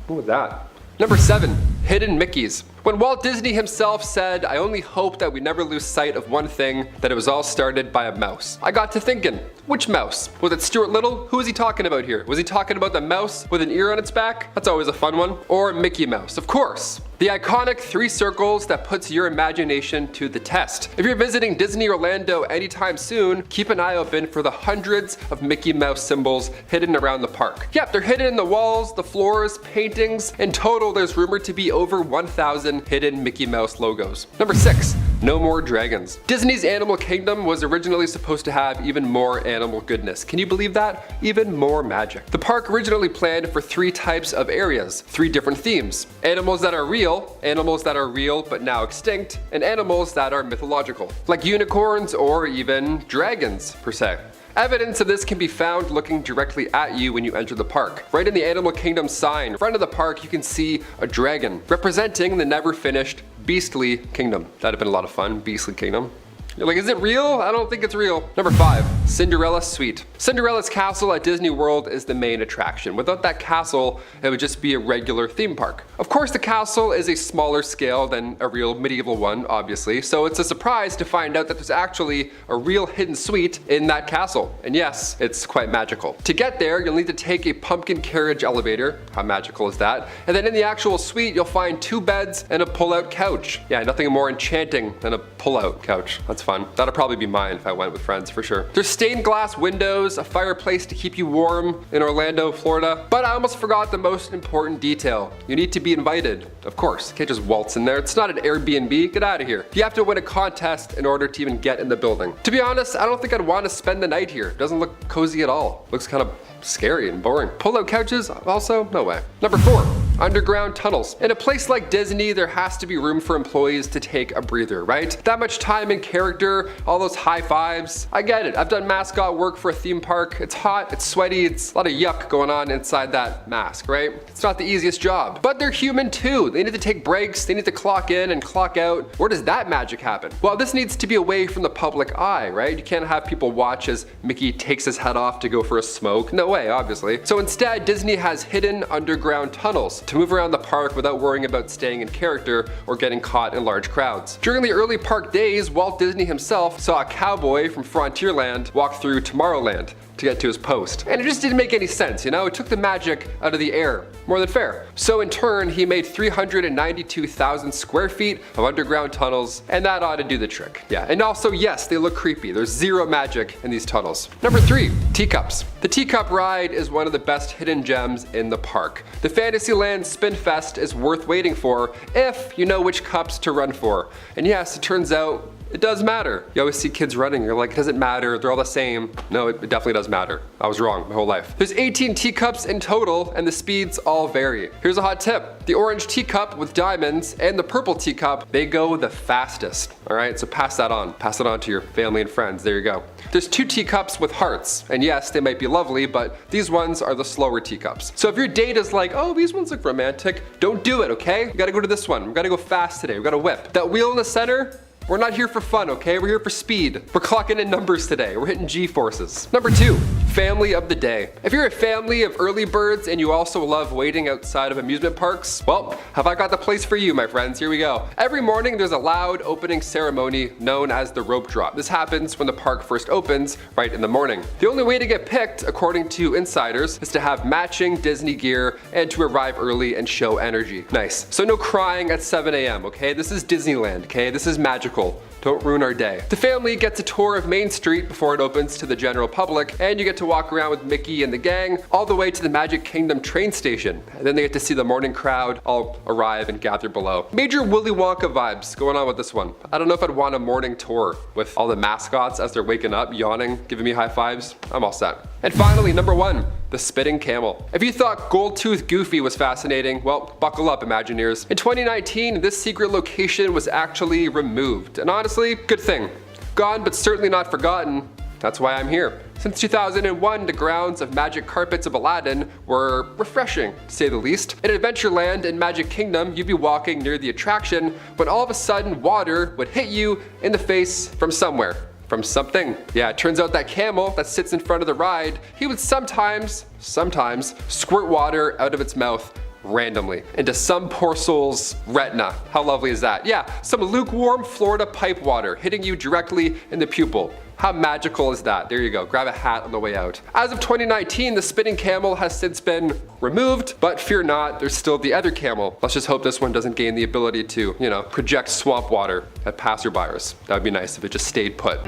what was that? Number 7, hidden Mickeys. When Walt Disney himself said, "I only hope that we never lose sight of one thing, that it was all started by a mouse," I got to thinking, which mouse? Was it Stuart Little? Who was he talking about here? Was he talking about the mouse with an ear on its back? That's always a fun one. Or Mickey Mouse, of course. The iconic 3 circles that puts your imagination to the test. If you're visiting Disney Orlando anytime soon, keep an eye open for the hundreds of Mickey Mouse symbols hidden around the park. Yep, they're hidden in the walls, the floors, paintings. In total, there's rumored to be over 1,000 hidden Mickey Mouse logos. Number 6, no more dragons. Disney's Animal Kingdom was originally supposed to have even more animal goodness. Can you believe that? Even more magic. The park originally planned for 3 types of areas, 3 different themes. Animals that are real, animals that are real but now extinct, and animals that are mythological, like unicorns or even dragons per se. Evidence of this can be found looking directly at you when you enter the park. Right in the Animal Kingdom sign, in front of the park, you can see a dragon, representing the never finished Beastly Kingdom. That'd have been a lot of fun, Beastly Kingdom. You're like, is it real? I don't think it's real. Number 5, Cinderella's Suite. Cinderella's castle at Disney World is the main attraction. Without that castle, it would just be a regular theme park. Of course, the castle is a smaller scale than a real medieval one, obviously, so it's a surprise to find out that there's actually a real hidden suite in that castle. And yes, it's quite magical. To get there, you'll need to take a pumpkin carriage elevator. How magical is that? And then in the actual suite, you'll find 2 beds and a pull-out couch. Yeah, nothing more enchanting than a pull-out couch. That's fun. That'll probably be mine if I went with friends for sure. There's stained glass windows, a fireplace to keep you warm in Orlando, Florida. But I almost forgot the most important detail. You need to be invited, of course. You can't just waltz in there. It's not an Airbnb. Get out of here. You have to win a contest in order to even get in the building. To be honest, I don't think I'd want to spend the night here. It doesn't look cozy at all. Looks kind of scary and boring. Pull-out couches? Also, no way. Number 4, underground tunnels. In a place like Disney, there has to be room for employees to take a breather, right? That much time in character, all those high fives. I get it. I've done mascot work for a theme park. It's hot, it's sweaty, it's a lot of yuck going on inside that mask, right? It's not the easiest job. But they're human too. They need to take breaks, they need to clock in and clock out. Where does that magic happen? Well, this needs to be away from the public eye, right? You can't have people watch as Mickey takes his head off to go for a smoke. No way, obviously. So instead, Disney has hidden underground tunnels to move around the park without worrying about staying in character or getting caught in large crowds. During the early park days, Walt Disney himself saw a cowboy from Frontierland walk through Tomorrowland to get to his post. And it just didn't make any sense, you know? It took the magic out of the air. More than fair. So in turn, he made 392,000 square feet of underground tunnels, and that ought to do the trick. Yeah, and also, yes, they look creepy. There's zero magic in these tunnels. Number 3, teacups. The teacup ride is one of the best hidden gems in the park. The Fantasyland Spin Fest is worth waiting for if you know which cups to run for. And yes, it turns out it does matter. You always see kids running, you're like, it doesn't matter, they're all the same. No, it definitely does matter. I was wrong my whole life. There's 18 teacups in total, and the speeds all vary. Here's a hot tip. The orange teacup with diamonds and the purple teacup, they go the fastest. All right, so pass that on. Pass it on to your family and friends. There you go. There's 2 teacups with hearts, and yes, they might be lovely, but these ones are the slower teacups. So if your date is like, oh, these ones look romantic, don't do it, okay? We gotta go to this one. We gotta go fast today. We gotta whip. That wheel in the center, we're not here for fun, okay? We're here for speed. We're clocking in numbers today. We're hitting G-forces. Number 2, family of the day. If you're a family of early birds and you also love waiting outside of amusement parks, well, have I got the place for you, my friends? Here we go. Every morning there's a loud opening ceremony known as the rope drop. This happens when the park first opens, right in the morning. The only way to get picked, according to insiders, is to have matching Disney gear and to arrive early and show energy. Nice. So no crying at 7 a.m., okay? This is Disneyland, okay? This is magical. Don't ruin our day. The family gets a tour of Main Street before it opens to the general public, and you get to walk around with Mickey and the gang all the way to the Magic Kingdom train station. And then they get to see the morning crowd all arrive and gather below. Major Willy Wonka vibes going on with this one. I don't know if I'd want a morning tour with all the mascots as they're waking up, yawning, giving me high fives. I'm all set. And finally, number 1, the spitting camel. If you thought Gold Tooth Goofy was fascinating, well, buckle up, Imagineers. In 2019, this secret location was actually removed. And honestly, good thing. Gone, but certainly not forgotten. That's why I'm here. Since 2001, the grounds of Magic Carpets of Aladdin were refreshing, to say the least. In Adventureland and Magic Kingdom, you'd be walking near the attraction when all of a sudden water would hit you in the face from somewhere. From something. Yeah, it turns out that camel that sits in front of the ride, he would sometimes squirt water out of its mouth randomly into some poor soul's retina. How lovely is that? Yeah, some lukewarm Florida pipe water hitting you directly in the pupil. How magical is that? There you go, grab a hat on the way out. As of 2019, the spitting camel has since been removed, but fear not, there's still the other camel. Let's just hope this one doesn't gain the ability to, project swamp water at passerbyers. That would be nice if it just stayed put.